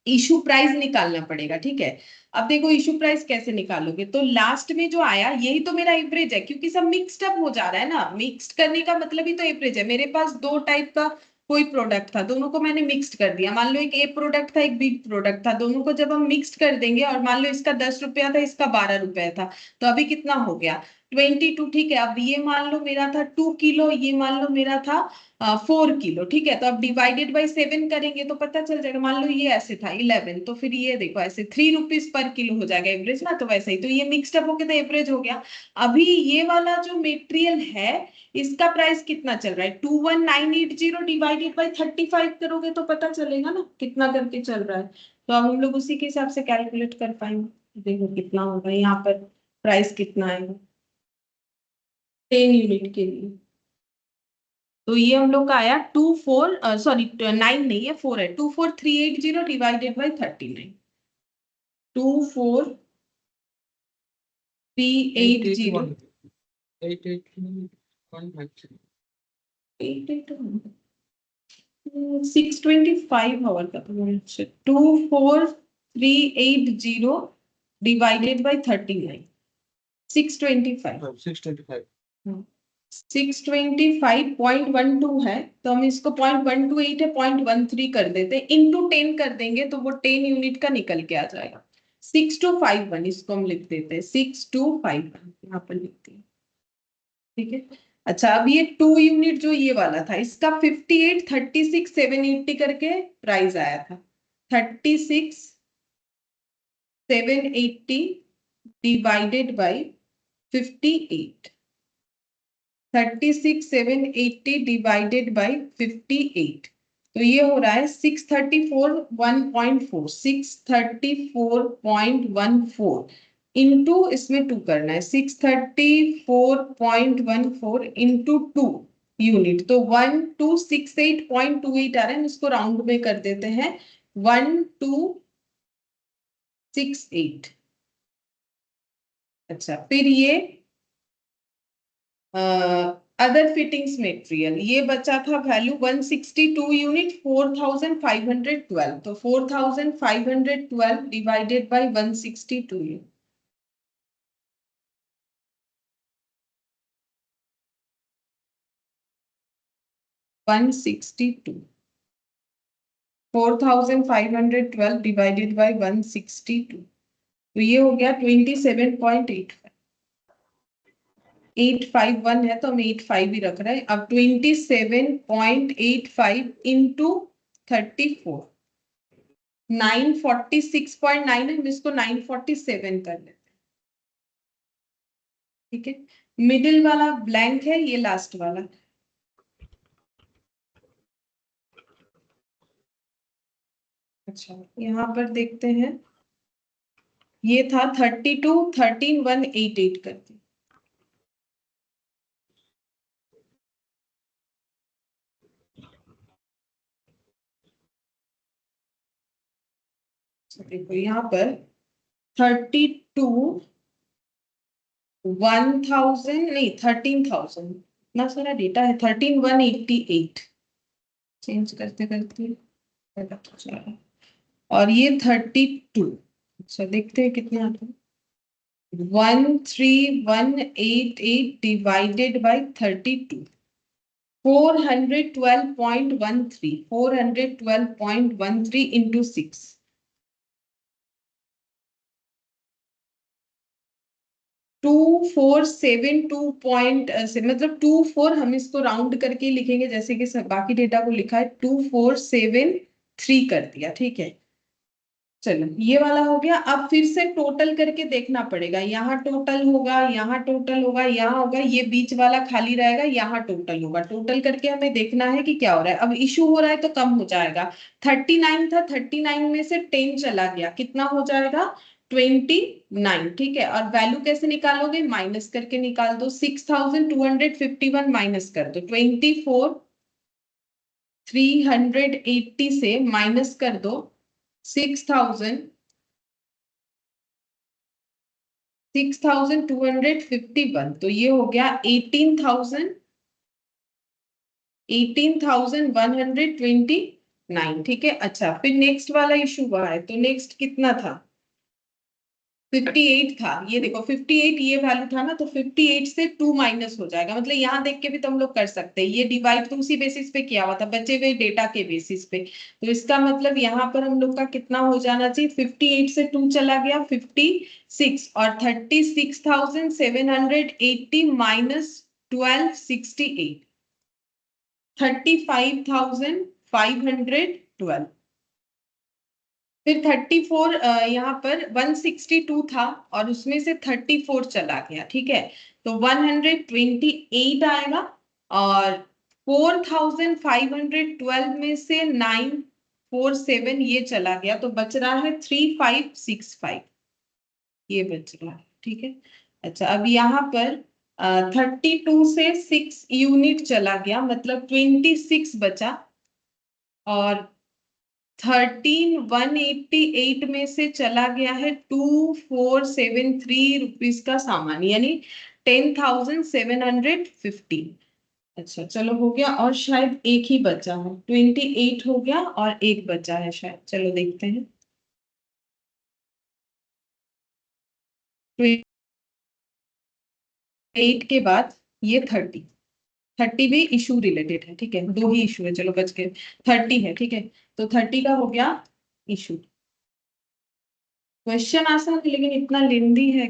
इशू प्राइस निकालना पड़ेगा, ठीक है। अब देखो इशू प्राइस कैसे निकालोगे, तो लास्ट में जो आया यही तो मेरा एवरेज है, क्योंकि सब मिक्स्ड अप हो जा रहा है ना। मिक्स्ड करने का मतलब ही तो एवरेज है। मेरे पास दो टाइप का कोई प्रोडक्ट था, दोनों को मैंने मिक्स्ड कर दिया। मान लो एक ए प्रोडक्ट था, एक बी प्रोडक्ट था, दोनों को जब हम मिक्स्ड कर देंगे, और मान लो इसका 10 रुपया था, इसका 12 रुपया था, तो अभी कितना हो गया 22, ठीक है। अब ये मान लो मेरा था 2 किलो, ये मान लो मेरा था 4 किलो, ठीक है। तो अब डिवाइडेड बाई 7 करेंगे तो पता चल जाएगा। मान लो ये ऐसे था 11, तो फिर ये देखो ऐसे 3 रुपीज पर किलो हो जाएगा एवरेज ना। तो वैसे ही तो ये मिक्सड अप होके तो एवरेज हो गया। अभी ये वाला जो मेटेरियल है, इसका प्राइस कितना चल रहा है, 21980 डिवाइडेड बाई 35 करोगे तो पता चलेगा ना कितना करके चल रहा है। तो अब हम लोग उसी के हिसाब से कैलकुलेट कर पाएंगे। देखो कितना होगा यहाँ पर, प्राइस कितना आएगा 10 यूनिट के लिए। तो ये हम लोग का आया 9 नहीं है, 4 है, 24380 डिवाइडेड बाई 39। 24380 625 आवर का तो 24380 डिवाइडेड बाई 39, 625। 625. 625.12 है, तो हम इसको 0.128 है 0.13 कर देते हैं, इंटू 10 कर देंगे तो वो 10 यूनिट का निकल के आ जाएगा। 6251 इसको हम लिख देते हैं, 6251 यहाँ पर लिखते हैं, ठीक है। अच्छा, अब ये 2 यूनिट जो ये वाला था, इसका 58 36 780 करके प्राइस आया था। 36 780 डिवाइडेड बाई 58, 36,780 डिवाइडेड बाई 58, तो ये हो रहा है 634.14, 634.14 इंटू इसमें 2 करना है, 634.14 इंटू 2 यूनिट, तो 1268.28 आ रहा है। इसको राउंड में कर देते हैं 1268। अच्छा, फिर ये अदर फिटिंग्स मटेरियल, ये बचा था वैल्यू 162 यूनिट 4512, तो 4512 divided by 162 unit, 162, 4512 divided by 162, तो ये हो गया 27.851 है, तो हम 85 ही रख रहे हैं। अब 27.85 इंटू 34, 946.9 है, हम इसको 947 कर लेते हैं, ठीक है। मिडिल वाला ब्लैंक है, ये लास्ट वाला। अच्छा, यहाँ पर देखते हैं, ये था 32 13188 करके। देखो यहाँ पर 32 1000 नहीं 13,000, इतना सारा डेटा है, 13188 चेंज करते करते गलत हो जा रहा है। और ये 32, अच्छा देखते हैं कितना आता है, 13188 डिवाइडेड बाई 32, 412.13, 412.13 इंटू 6, 2472 पॉइंट से, मतलब 24, हम इसको राउंड करके लिखेंगे जैसे कि बाकी डेटा को लिखा है, 2473 कर दिया, ठीक है। चलो ये वाला हो गया। अब फिर से टोटल करके देखना पड़ेगा, यहाँ टोटल होगा, यहाँ टोटल होगा, यहाँ होगा, ये बीच वाला खाली रहेगा, यहाँ टोटल होगा। टोटल करके हमें देखना है कि क्या हो रहा है। अब इशू हो रहा है तो कम हो जाएगा, 39 था, 39 में से 10 चला गया, कितना हो जाएगा 29, ठीक है। और वैल्यू कैसे निकालोगे, माइनस करके निकाल दो, 6251 माइनस कर दो, 24,380 से माइनस कर दो 6,251, तो ये हो गया 18,129, ठीक है। अच्छा, फिर नेक्स्ट वाला इशू हुआ है, तो नेक्स्ट कितना था? 58 था। ये देखो 58 ये वैल्यू था ना, तो 58 से 2 माइनस हो जाएगा। मतलब यहाँ देख के भी तुम लोग कर सकते हैं, ये डिवाइड तो उसी बेसिस पे किया हुआ था, बचे हुए डेटा के बेसिस पे। तो इसका मतलब यहाँ पर हम लोग का कितना हो जाना चाहिए? 58 से 2 चला गया 56, और 36,780 माइनस 1268, 35,512। फिर 34, यहाँ पर 162 था और उसमें से 34 चला गया, ठीक है। तो 128 आएगा, और 4,512 में से 947 ये चला गया, तो बच रहा है 3565, ये बच रहा है, ठीक है। अच्छा, अब यहाँ पर 32 से 6 यूनिट चला गया, मतलब 26 बचा, और 13,188 में से चला गया है 2,473 रुपीज का सामान, यानी 10,715। अच्छा चलो, हो गया। और शायद एक ही बचा है, 28 हो गया और एक बचा है शायद, चलो देखते हैं। 28 के बाद ये 30 भी इशू रिलेटेड है, ठीक है। दो ही इशू है, चलो बच गए। 30 है, ठीक है। तो 30 का हो गया इशू। क्वेश्चन आसान है लेकिन इतना लेंदी है,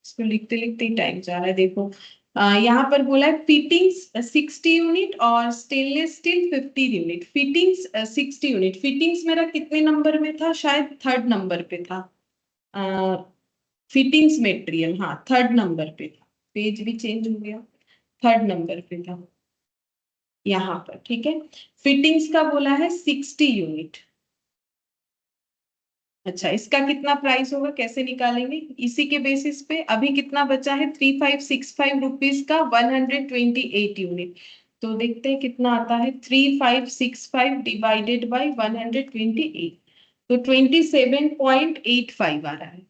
इसको लिखते लिखते ही टाइम जा रहा है। देखो यहाँ पर बोला है फिटिंग्स 60 यूनिट और stainless steel 50 unit. Fittings 60 unit, fittings मेरा कितने नंबर में था? शायद थर्ड नंबर पे था। फिटिंग्स मेटेरियल, हाँ थर्ड नंबर पे था। पेज भी चेंज हो गया, थर्ड नंबर पे था यहाँ पर, ठीक है। फिटिंग्स का बोला है 60 यूनिट। अच्छा, इसका कितना प्राइस होगा, कैसे निकालेंगे? इसी के बेसिस पे अभी कितना बचा है? 3565 रुपीज का 128 यूनिट। तो देखते हैं कितना आता है। 3565 डिवाइडेड बाई 128, तो 27.85 आ रहा है।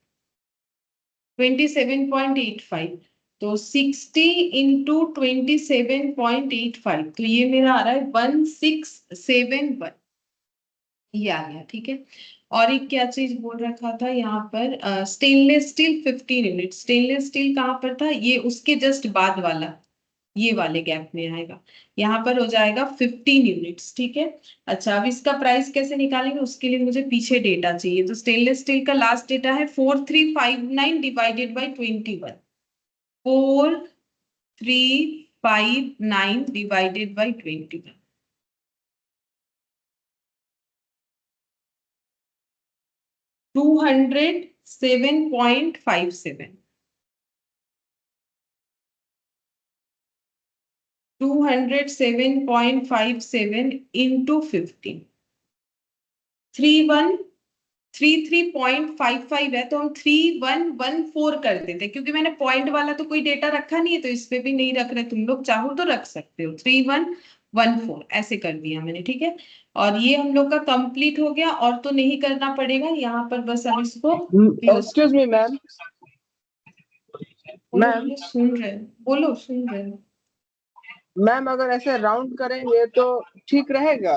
27.85, तो 60 इंटू 27.85, तो ये मेरा आ रहा है 1671, ये आ गया, ठीक है। और एक क्या चीज बोल रखा था यहाँ पर? Stainless steel 15 unit. Stainless steel कहाँ पर था? ये उसके जस्ट बाद वाला, ये वाले गैप में आएगा। यहाँ पर हो जाएगा 15 यूनिट्स, ठीक है। अच्छा, अब इसका प्राइस कैसे निकालेंगे, उसके लिए मुझे पीछे डेटा चाहिए। तो स्टेनलेस स्टील का लास्ट डेटा है 4359 divided by 21। 4359 divided by 21, 207.57, 207.57 into 15, 3133.55 है, तो हम 3114 कर देते, क्योंकि मैंने पॉइंट वाला तो कोई डेटा रखा नहीं है, तो इस पे भी नहीं रख रहे। तुम लोग चाहो तो रख सकते हो, 3114 ऐसे कर दिया मैंने, ठीक है। और ये हम लोग का कंप्लीट हो गया, और तो नहीं करना पड़ेगा यहाँ पर, बस अब इसको क्लोज एक्सक्यूज मी मैम। बोलो मैम बोलो, सुन रहे हो, बोलो सुन रहे हो। मैम अगर ऐसे राउंड करेंगे तो ठीक रहेगा?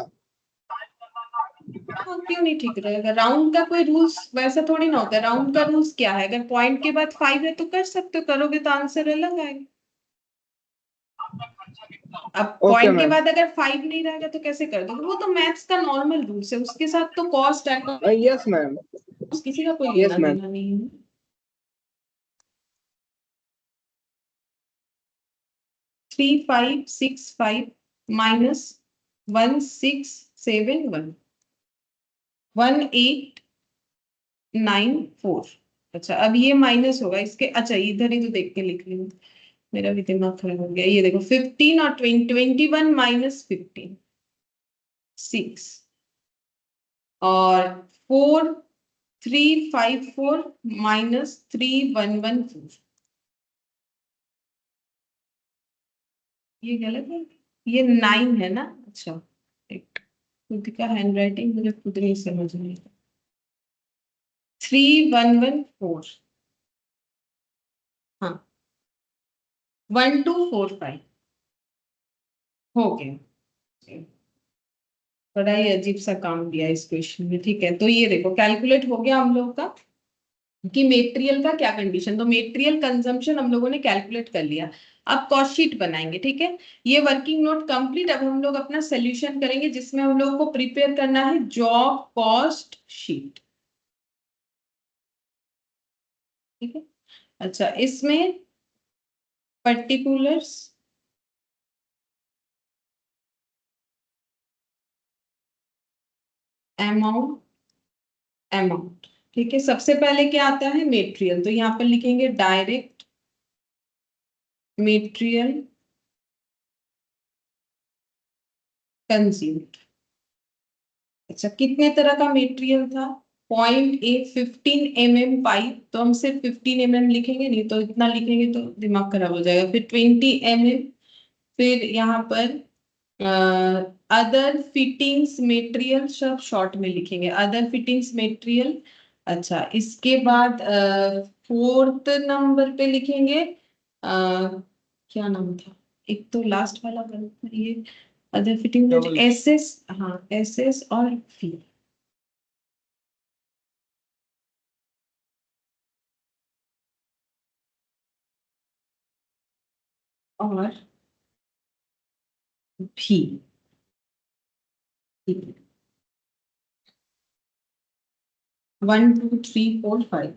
हाँ, क्यों नहीं ठीक रहेगा? राउंड का कोई रूल्स वैसा थोड़ी ना होता है। राउंड का रूल्स क्या है? अगर पॉइंट के बाद 5 है तो कर सकते हो, करोगे तो आंसर अलग आएगा। अब ओके पॉइंट के मैम। बाद अगर 5 नहीं रहेगा तो कैसे कर दोगे? वो तो मैथ्स का नॉर्मल रूल्स है, उसके साथ तो कॉस्ट एंड यस मैम। किसी का कोई यस लेना मैम। देना नहीं है। 3565 माइनस 1671, 1894। अच्छा, अब ये माइनस होगा इसके। अच्छा, इधर ही तो देख के लिख लूंगी, मेरा भी दिमाग खराब हो गया। ये देखो 15 और 20, 21 माइनस 15, 6, और 4354 माइनस 3114, ये गलत है। ये 9 है ना? अच्छा, एक खुद का हैंड राइटिंग मुझे खुद नहीं समझ में। 3114, हाँ 1245 हो गया। बड़ा ही अजीब सा काम दिया इस क्वेश्चन में। ठीक है, तो ये देखो कैलकुलेट हो गया हम लोग का कि मेटेरियल का क्या कंडीशन, तो मेटेरियल कंजम्पशन हम लोगों ने कैलकुलेट कर लिया। अब कॉस्ट शीट बनाएंगे। ठीक है, ये वर्किंग नोट कंप्लीट। अब हम लोग अपना सोल्यूशन करेंगे जिसमें हम लोग को प्रिपेयर करना है जॉब कॉस्ट शीट। ठीक है, अच्छा इसमें पर्टिकुलर्स, अमाउंट, अमाउंट। ठीक है, सबसे पहले क्या आता है मेटेरियल, तो यहाँ पर लिखेंगे डायरेक्ट मेटेरियल कंज्यूम्ड। अच्छा, कितने तरह का मेटेरियल था, 15 mm पाइप, तो हम सिर्फ 15 mm लिखेंगे, नहीं तो इतना लिखेंगे तो दिमाग खराब हो जाएगा। फिर 20 mm, फिर यहाँ पर अदर फिटिंग्स मटेरियल, सब शॉर्ट में लिखेंगे अदर फिटिंग्स मटेरियल। अच्छा, इसके बाद 4th नंबर पे लिखेंगे क्या नाम था, एक तो लास्ट वाला गलत था, ये अदर फिटिंग Double. एसएस, हाँ एसएस और फी। और भी 1 2 3 4 5।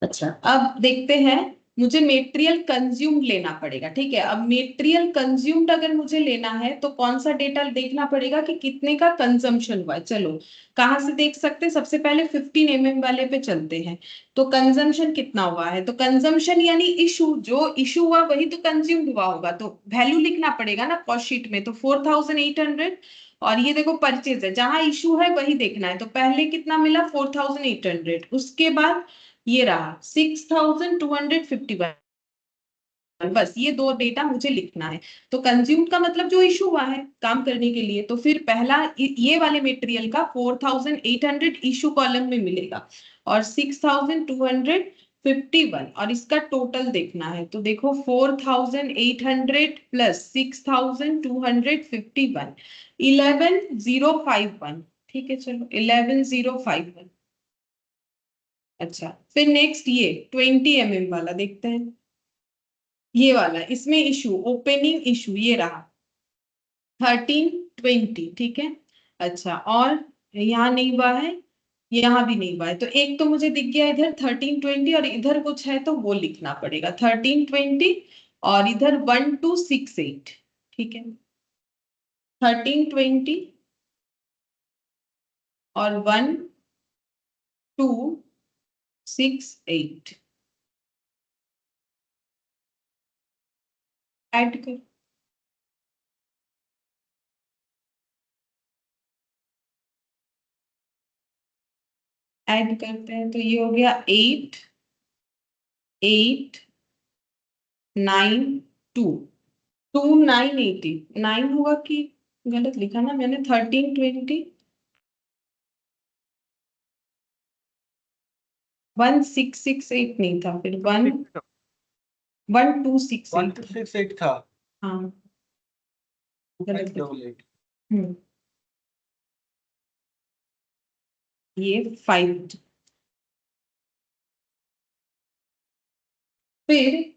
अच्छा, अब देखते हैं, मुझे मेटेरियल कंज्यूम्ड लेना पड़ेगा। ठीक है, अब मेटेरियल कंज्यूम्ड अगर मुझे लेना है तो कौन सा डेटा देखना पड़ेगा कि कितने का कंजम्पशन हुआ है। चलो कहाँ से देख सकते हैं, सबसे पहले 15 mm वाले पे चलते हैं। तो कंजम्पशन कितना हुआ है, तो कंजम्पशन यानी इशू, जो इशू हुआ वही तो कंज्यूम्ड हुआ होगा, तो वैल्यू लिखना पड़ेगा ना कॉस्ट शीट में। तो 4800, और ये देखो परचेज है, जहां इशू है वही देखना है। तो पहले कितना मिला 4800, उसके बाद ये रहा 6251, बस ये दो डेटा मुझे लिखना है। तो कंज्यूम का मतलब जो इशू हुआ है काम करने के लिए, तो फिर पहला ये वाले मटेरियल का 4800 इशू कॉलम में मिलेगा, और 6251 और इसका टोटल देखना है। तो देखो 4800 प्लस 6251, 11051। ठीक है, चलो 11051। अच्छा, फिर नेक्स्ट ये 20 mm वाला देखते हैं, ये वाला, इसमें इशू, ओपनिंग इशू ये रहा 1320। ठीक है, अच्छा, और यहाँ नहीं हुआ है, यहाँ भी नहीं हुआ है, तो एक तो मुझे दिख गया इधर 1320, और इधर कुछ है तो वो लिखना पड़ेगा 1320, और इधर 1268। ठीक है, 1320 और 1268 ऐड कर, ऐड करते हैं तो ये हो गया 8892, 2980। 9 होगा कि गलत लिखा ना मैंने, 1320, 1668 नहीं था, फिर 1268 था। 1268 था। हाँ गलत लिखा। 588। हम्म, ये 5। फिर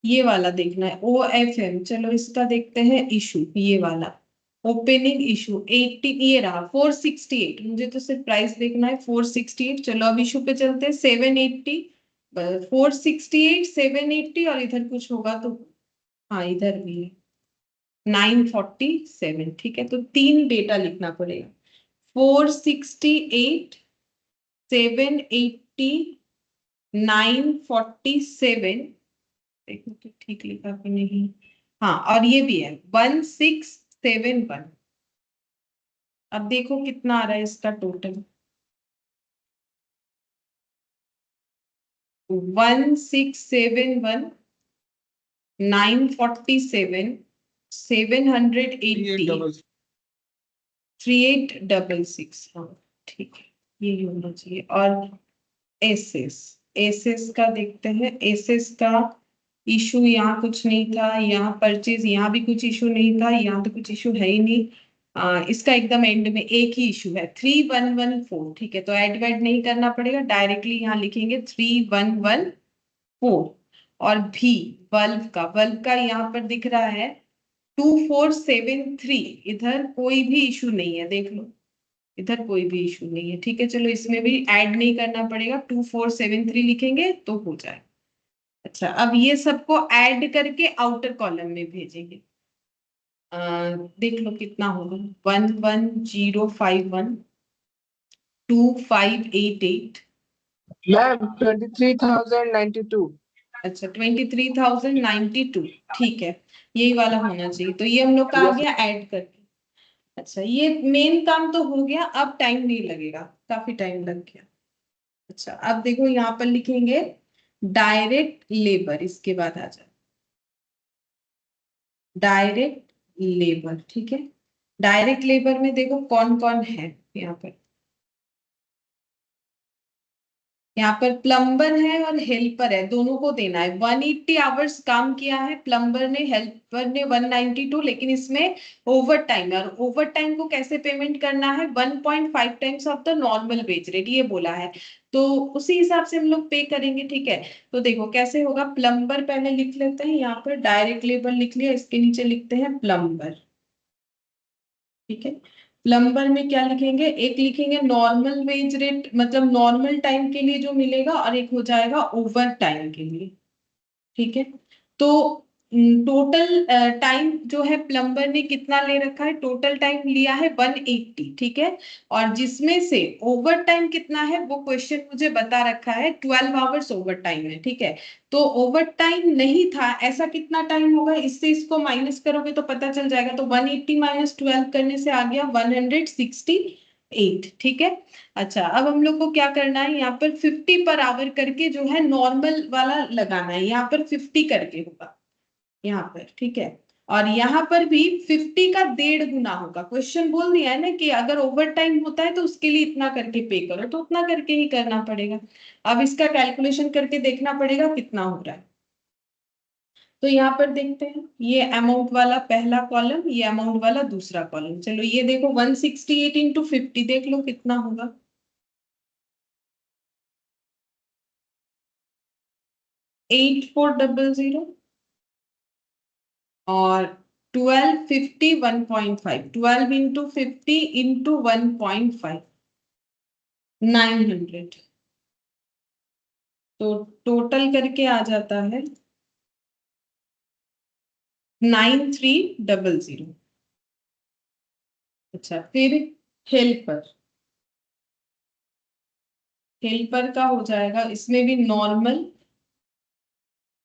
ये वाला देखना है OFM, चलो इसका देखते हैं इशू, ये वाला ओपनिंग इशू 80, ये रहा 468, मुझे तो सिर्फ प्राइस देखना है 468। चलो अब इशू पे चलते हैं 780, 468 780, और इधर कुछ होगा तो, हाँ इधर भी है 947। ठीक है, तो 3 डेटा लिखना पड़ेगा, 468 780 947। देखो तो ठीक लिखा कि नहीं, हाँ, और ये भी है 1671। अब देखो कितना आ रहा है इसका टोटल, 1671 947 780 3866। हाँ ठीक है, ये होना चाहिए। और एसएस, एसएस का देखते हैं, एसएस का इशू यहाँ कुछ नहीं था, यहाँ परचेज यहाँ भी कुछ इशू नहीं था, यहाँ तो कुछ इशू है ही नहीं। इसका एकदम एंड में एक ही इशू है 3114, ठीक है, तो ऐड वैड नहीं करना पड़ेगा, डायरेक्टली यहाँ लिखेंगे 3114। और भी बल्ब का यहाँ पर दिख रहा है 2473, इधर कोई भी इशू नहीं है, देख लो इधर कोई भी इशू नहीं है, ठीक है। चलो इसमें भी ऐड नहीं करना पड़ेगा, 2473 लिखेंगे तो हो जाए। अच्छा, अब ये सबको ऐड करके आउटर कॉलम में भेजेंगे। देख लो कितना होगा, 11051 2588। मैम 23,092। अच्छा 23,092, ठीक है, यही वाला होना चाहिए, तो ये हम लोग का आ Yes, गया ऐड करके। अच्छा, ये मेन काम तो हो गया, अब टाइम नहीं लगेगा, काफी टाइम लग गया। अच्छा, अब देखो यहाँ पर लिखेंगे डायरेक्ट लेबर, इसके बाद आ जाए डायरेक्ट लेबर, ठीक है। डायरेक्ट लेबर में देखो कौन कौन है यहाँ पर। यहाँ पर प्लम्बर है और हेल्पर है, दोनों को देना है। 180 आवर्स काम किया है प्लम्बर ने, हेल्पर ने 192, लेकिन इसमें ओवर टाइम है, और ओवर टाइम को कैसे पेमेंट करना है, 1.5 times of the normal wage rate, ये बोला है, तो उसी हिसाब से हम लोग पे करेंगे, ठीक है। तो देखो कैसे होगा, प्लम्बर पहले लिख लेते हैं, यहाँ पर डायरेक्ट लेबर लिख लिया, इसके नीचे लिखते हैं प्लम्बर, ठीक है। प्लम्बर में क्या लिखेंगे, एक लिखेंगे नॉर्मल वेज रेट, मतलब नॉर्मल टाइम के लिए जो मिलेगा, और एक हो जाएगा ओवर टाइम के लिए, ठीक है। तो टोटल टाइम जो है प्लम्बर ने कितना ले रखा है, टोटल टाइम लिया है 180, ठीक है। और जिसमें से ओवर टाइम कितना है वो क्वेश्चन मुझे बता रखा है, 12 आवर्स ओवर टाइम है, ठीक है। तो ओवर टाइम नहीं था, ऐसा कितना टाइम होगा, इससे इसको माइनस करोगे तो पता चल जाएगा, तो 180 माइनस 12 करने से आ गया 168, ठीक है। अच्छा, अब हम लोग को क्या करना है, यहाँ पर 50 पर आवर करके जो है नॉर्मल वाला लगाना है, यहाँ पर 50 करके होगा यहाँ पर, ठीक है। और यहाँ पर भी 50 का 1.5 गुना होगा, क्वेश्चन बोल दिया है ना कि अगर ओवर टाइम होता है तो उसके लिए इतना करके पे करो, तो उतना करके ही करना पड़ेगा। अब इसका कैलकुलेशन करके देखना पड़ेगा कितना हो रहा है। तो यहाँ पर देखते हैं, ये अमाउंट वाला पहला कॉलम, ये अमाउंट वाला दूसरा कॉलम। चलो ये देखो 168 इंटू 50, देख लो कितना होगा, 8400, और 1250 1.5, 12 इंटू 50 इंटू 1.5, 900, तो टोटल करके आ जाता है 9300। अच्छा, फिर हेल्पर, हेल्पर का हो जाएगा, इसमें भी नॉर्मल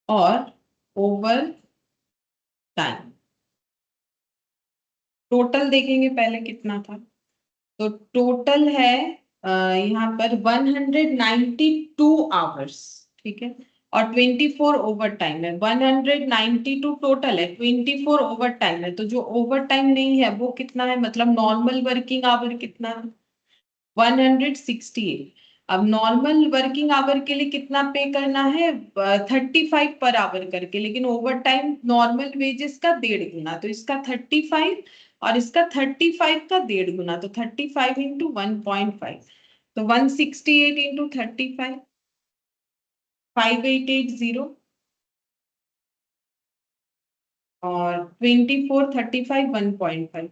और ओवर टाइम। टोटल देखेंगे पहले कितना था, तो टोटल है यहाँ पर 192 आवर्स, ठीक है। और 24 ओवर टाइम है, 192 टोटल है, 24 ओवर टाइम है, तो जो ओवर टाइम नहीं है वो कितना है, मतलब नॉर्मल वर्किंग आवर कितना है, 168। अब नॉर्मल वर्किंग आवर के लिए कितना पे करना है, 35 पर आवर करके, लेकिन ओवर टाइम नॉर्मल वेजेस का 1.5 गुना, तो इसका 35 और इसका 35 का 1.5 गुना, तो 35 इंटू 1.5, तो 168 इंटू 35, 5880, और 24 35 1.5,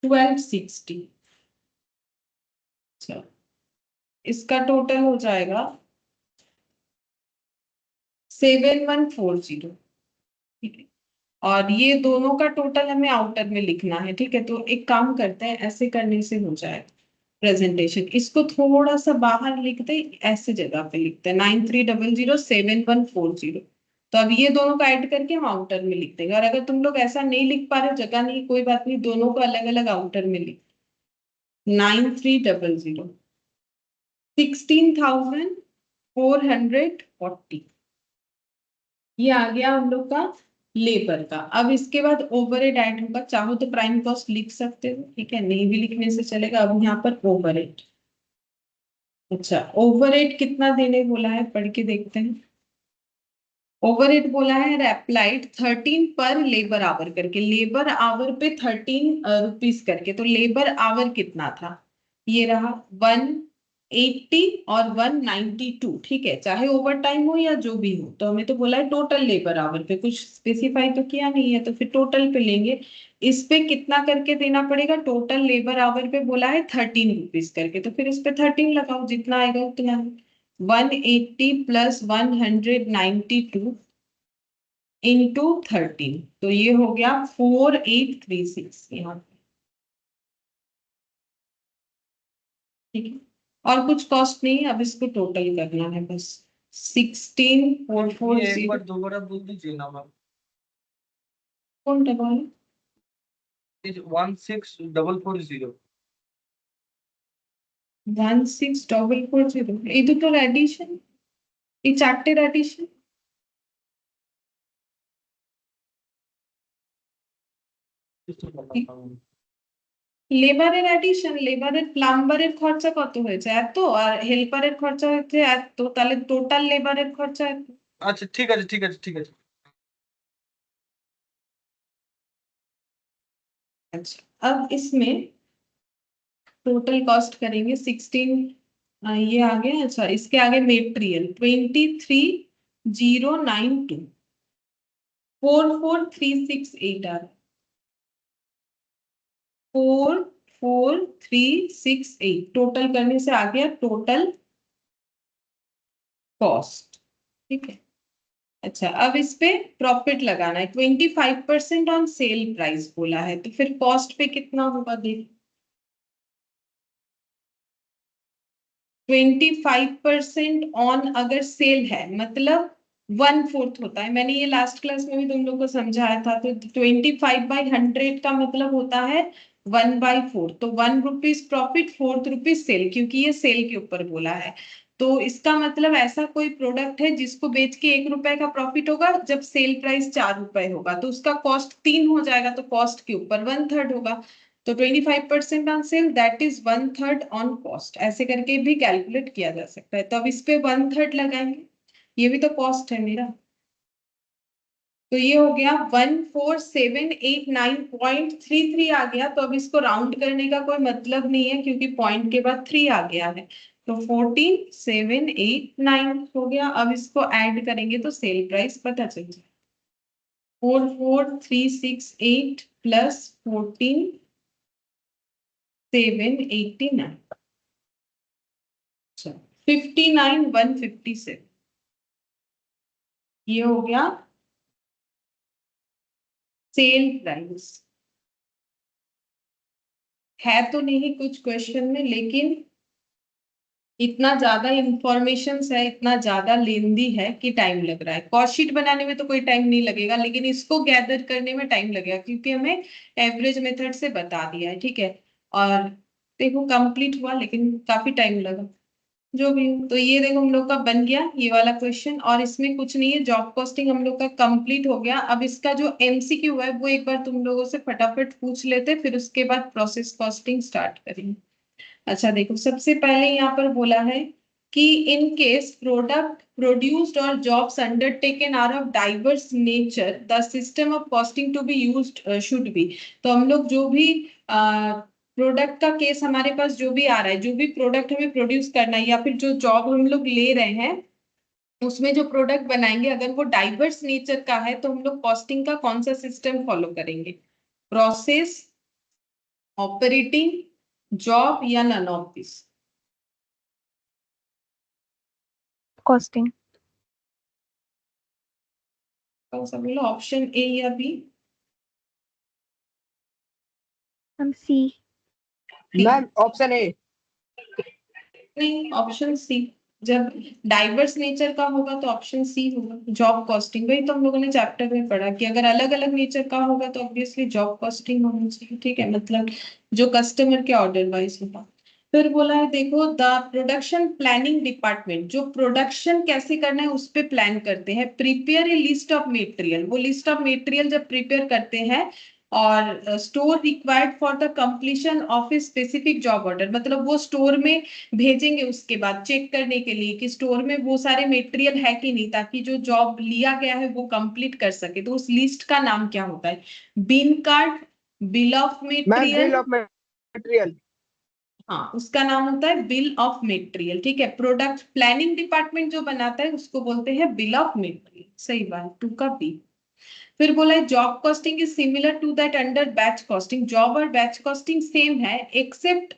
1260। अच्छा, इसका टोटल हो जाएगा 7140, ठीक है। और ये दोनों का टोटल हमें आउटर में लिखना है, ठीक है। तो एक काम करते हैं, ऐसे करने से हो जाएगा प्रेजेंटेशन, इसको थोड़ा सा बाहर लिख दे, ऐसे जगह पे लिखते हैं 93007140। तो अब ये दोनों का ऐड करके हम आउटर में लिख देंगे, और अगर तुम लोग ऐसा नहीं लिख पा रहे, जगह नहीं, कोई बात नहीं, दोनों को अलग अलग आउटर में लिख, 9300 16,440, ये आ गया हम लोग का लेबर का। अब इसके बाद ओवरहेड ऐड होगा, चाहो तो प्राइम कॉस्ट लिख सकते हो, ठीक है, नहीं भी लिखने से चलेगा। अब यहाँ पर ओवरहेड, अच्छा, ओवरहेड कितना देने बोला है, पढ़ के देखते हैं। ओवरहेड बोला है अप्लाइड 13 पर लेबर आवर करके, लेबर आवर पे 13 रुपीस करके, तो लेबर आवर कितना था, ये रहा 180 और 192, ठीक है, चाहे ओवर टाइम हो या जो भी हो, तो हमें तो बोला है टोटल लेबर आवर पे, कुछ स्पेसिफाई तो किया नहीं है, तो फिर टोटल पे लेंगे। इस पे कितना करके देना पड़ेगा, टोटल लेबर आवर पे बोला है 13 रुपीस करके, तो फिर इस पे 13 लगाओ, जितना आएगा उतना। 180 प्लस 192 इंटू 13, तो ये हो गया 4836 यहाँ पे, ठीक है। और कुछ कॉस्ट नहीं है, अब इसको टोटल करना है बस। ये एक 16440 बार दोबारा बोल दीजिए ना मैम। कौन डबल 16440। 16440 ये तो एडिशन, ये चार्टेड एडिशन। লেবারের অ্যাডিশন, লেবারের প্লাম্বারের খরচা কত হয়েছে এত, আর হেল্পারের খরচা হয়েছে এত, তাহলে টোটাল লেবারের খরচা এত। আচ্ছা ঠিক আছে ঠিক আছে ঠিক আছে। अच्छा, अब इसमें टोटल कॉस्ट करेंगे 16, ये आ गया। अच्छा, इसके आगे मेटेरियल 23092 44368 आ रहा है, 44368 टोटल करने से आ गया टोटल कॉस्ट, ठीक है। अच्छा, अब इस पे प्रॉफिट लगाना है, 25% ऑन सेल प्राइस बोला है, तो फिर कॉस्ट पे कितना होगा देख। 25% ऑन अगर सेल है मतलब 1/4 होता है, मैंने ये लास्ट क्लास में भी तुम लोग को समझाया था, तो 25/100 का मतलब होता है 1/4, तो 1 रुपीज प्रॉफिट 4 रुपीज सेल, क्योंकि ये सेल के ऊपर बोला है। तो इसका मतलब ऐसा कोई प्रोडक्ट है जिसको बेच के 1 रुपए का प्रॉफिट होगा, जब सेल प्राइस 4 रुपए होगा तो उसका कॉस्ट 3 हो जाएगा, तो कॉस्ट के ऊपर 1/3 होगा। तो 25% on cell that is 1/3 on cost, ऐसे करके भी कैलकुलेट किया जा सकता है। तो अब इस पे 1/3 लगाएंगे, ये भी तो कॉस्ट है मेरा, तो ये हो गया 14789.33 आ गया। तो अब इसको राउंड करने का कोई मतलब नहीं है, क्योंकि पॉइंट के बाद 3 आ गया है, तो 14789 हो गया। अब इसको ऐड करेंगे तो सेल प्राइस पता चल जाए, 44368 प्लस 14789, अच्छा 59157, ये हो गया सेल प्राइस। है तो नहीं कुछ क्वेश्चन में, लेकिन इतना ज्यादा इंफॉर्मेशन है, इतना ज्यादा लेंदी है कि टाइम लग रहा है। कॉस्ट शीट बनाने में तो कोई टाइम नहीं लगेगा, लेकिन इसको गैदर करने में टाइम लगेगा, क्योंकि हमें एवरेज मेथड से बता दिया है, ठीक है। और देखो कंप्लीट हुआ, लेकिन काफी टाइम लगा, जो भी हो। तो ये देखो हम लोग का बन गया ये वाला क्वेश्चन, और इसमें कुछ नहीं है, जॉब कॉस्टिंग हम लोग का कंप्लीट हो गया। अब इसका जो एमसीक्यू है वो एक बार तुम लोगों से फटाफट पूछ लेते, फिर उसके बाद प्रोसेस कॉस्टिंग स्टार्ट करेंगे। अच्छा देखो, सबसे पहले यहाँ पर बोला है कि इन केस प्रोडक्ट प्रोड्यूस्ड और jobs undertaken are of diverse nature the system of costing to be used should be. तो हम लोग जो भी प्रोडक्ट का केस हमारे पास जो भी आ रहा है, जो भी प्रोडक्ट हमें प्रोड्यूस करना है, या फिर जो जॉब हम लोग ले रहे हैं, उसमें जो प्रोडक्ट बनाएंगे अगर वो डाइवर्स नेचर का है, तो हम लोग कॉस्टिंग का कौन सा सिस्टम फॉलो करेंगे, प्रोसेस, ऑपरेटिंग, जॉब, या नन ऑफ दिस। कॉस्टिंग। कौन सा बोलो, ऑप्शन ए या बी? हम सी। Ma'am option A. नहीं, ऑप्शन सी। जब डाइवर्स नेचर का होगा तो ऑप्शन सी होगा, जॉब कॉस्टिंग। वही तो हम लोगों ने चैप्टर में पढ़ा कि अगर अलग अलग नेचर का होगा तो ऑब्वियसली जॉब कॉस्टिंग होनी चाहिए, ठीक है, मतलब जो कस्टमर के ऑर्डर वाइज होगा। फिर बोला है देखो, द प्रोडक्शन प्लानिंग डिपार्टमेंट, जो प्रोडक्शन कैसे करना है उस पे प्लान करते हैं, prepare a list of material, वो लिस्ट ऑफ मटेरियल जब प्रिपेयर करते हैं और store required for the completion of a specific job order, मतलब वो स्टोर में भेजेंगे उसके बाद चेक करने के लिए कि स्टोर में वो सारे मटेरियल है कि नहीं, ताकि जो जॉब लिया गया है वो कंप्लीट कर सके। तो उस लिस्ट का नाम क्या होता है? Bin card, bill of mam bill material. Of material. हाँ, उसका नाम होता है बिल ऑफ मटेरियल। ठीक है, प्रोडक्ट प्लानिंग डिपार्टमेंट जो बनाता है उसको बोलते हैं बिल ऑफ मटेरियल। सही बात, 2 का बी। फिर बोला है job costing is similar to that under batch costing. Job और बैच कॉस्टिंग सेम है, एक्सेप्ट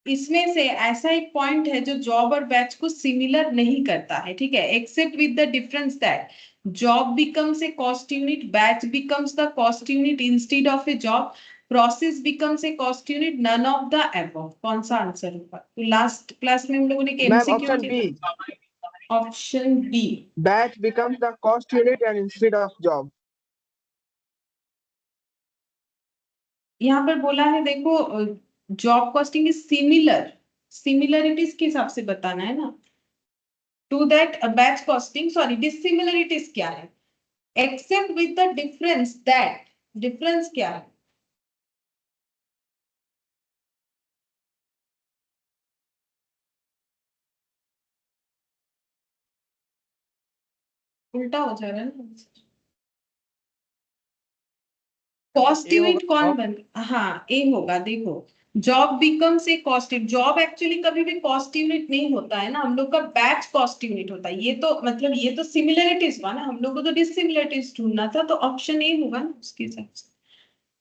इसमें से ऐसा एक पॉइंट है जो जॉब और बैच को सिमिलर नहीं करता है। ठीक है, except with the difference that job becomes a cost unit, batch becomes the cost unit instead of a job, process becomes a cost unit, none of the above. कौन सा answer होगा? तो लास्ट क्लास में हम लोगों ने एक ma'am MCQ option B, option B. Batch becomes the cost unit and instead of job. यहाँ पर बोला है देखो, job costing is similar, similarities के हिसाब से बताना है ना, to that batch costing. Sorry, dissimilarities क्या है? Except with the difference that, difference क्या है? उल्टा हो जा रहा है ना। कॉस्ट यूनिट कौन बन, हाँ ए होगा। देखो, job becomes a cost unit, job actually कभी भी कॉस्ट यूनिट नहीं होता है ना, हम लोग का बैच कॉस्ट यूनिट होता है। ये तो मतलब ये तो सिमिलरिटीज हुआ ना, हम लोग को तो डिसिमिलरिटीज ढूंढना था, तो ऑप्शन ए होगा ना उसके हिसाब से।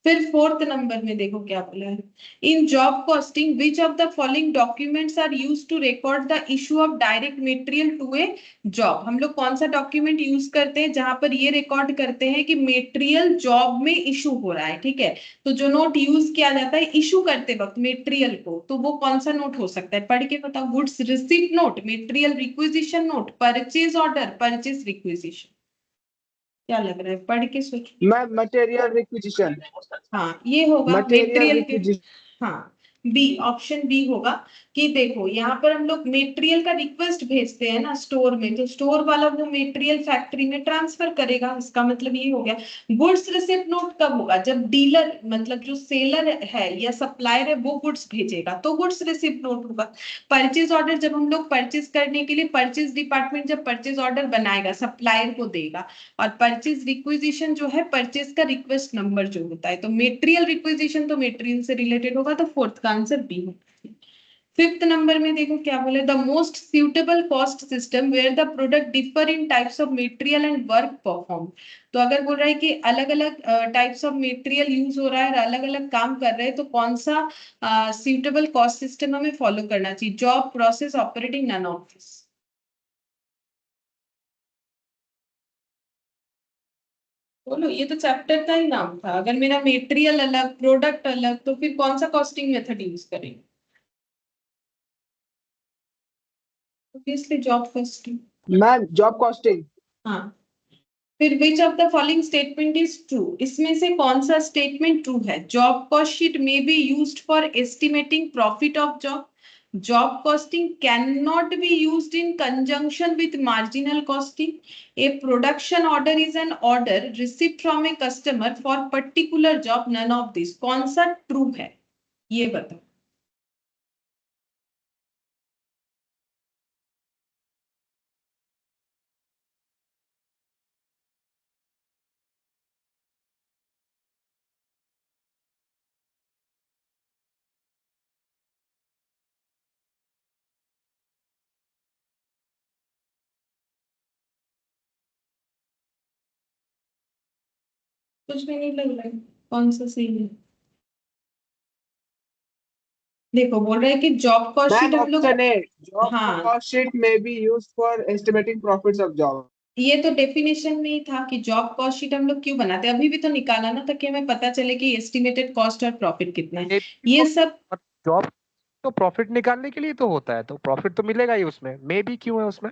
फिर 4th नंबर में देखो क्या बोला है, in job costing which of the following documents are used to record the issue of direct material to a job. हम लोग कौन सा डॉक्यूमेंट यूज करते हैं जहां पर ये रिकॉर्ड करते हैं कि मटेरियल जॉब में इशू हो रहा है? ठीक है, तो जो नोट यूज किया जाता है इशू करते वक्त मटेरियल को, तो वो कौन सा नोट हो सकता है? पढ़ के बताओ। Goods receipt note, material requisition note, purchase order, purchase requisition. क्या लग रहा है? पढ़ के सोचो। Ma'am material requisition. हाँ, ये होगा मटेरियल मटेरियल के। रिक्विजिशन। हाँ, बी, ऑप्शन बी होगा। कि देखो यहाँ पर हम लोग मटेरियल का रिक्वेस्ट भेजते हैं ना स्टोर में, तो स्टोर वाला वो मटेरियल फैक्ट्री में ट्रांसफर करेगा। इसका मतलब ये हो गया। गुड्स रिसिप्ट नोट कब होगा? जब डीलर मतलब जो सेलर है या सप्लायर है वो गुड्स भेजेगा, तो गुड्स रिसिप्ट नोट होगा। परचेज ऑर्डर, जब हम लोग परचेज करने के लिए परचेज डिपार्टमेंट जब परचेज ऑर्डर बनाएगा सप्लायर को देगा। और परचेज रिक्विजिशन जो है परचेज का रिक्वेस्ट नंबर जो होता है। तो मेटेरियल रिक्विजिशन तो मेटेरियल से रिलेटेड होगा, तो 4th का आंसर बी होगा। 5th नंबर में देखो क्या बोले, the most suitable cost system where the product differ in types of material and work perform. तो अगर बोल रहा है कि अलग अलग टाइप्स ऑफ मटेरियल यूज हो रहा है और अलग अलग काम कर रहे हैं, तो कौन सा सुटेबल कॉस्ट सिस्टम हमें फॉलो करना चाहिए? Job, process, operating, none of this. बोलो, ये तो चैप्टर का ही नाम था। अगर मेरा मटेरियल अलग, प्रोडक्ट अलग, तो फिर कौन सा कॉस्टिंग मेथड यूज करेंगे? Obviously job costing. Ma'am job costing. हाँ, फिर विच of the following statement is true? इसमें से कौन सा स्टेटमेंट ट्रू है? Job cost sheet may be used for estimating profit of job, job costing cannot be used in conjunction with marginal costing, a production order is an order received from a customer for particular job, none of this। कौन सा true है ये बताओ। कुछ भी नहीं लग रहा है कौन सा सही है। देखो, बोल रहे हैं कि जॉब कॉस्ट शीट मैम हम लोग, ऑप्शन ए, जॉब हाँ, कॉस्ट शीट में be used for estimating profits of job. ये तो डेफिनेशन में ही था कि जॉब कॉस्ट शीट हम लोग क्यों बनाते हैं। अभी भी तो निकाला ना, ताकि हमें पता चले कि एस्टिमेटेड कॉस्ट और प्रॉफिट कितना है। ये सब जॉब तो प्रॉफिट निकालने के लिए तो होता है, तो प्रॉफिट तो मिलेगा ही उसमें, मे बी क्यों है उसमें?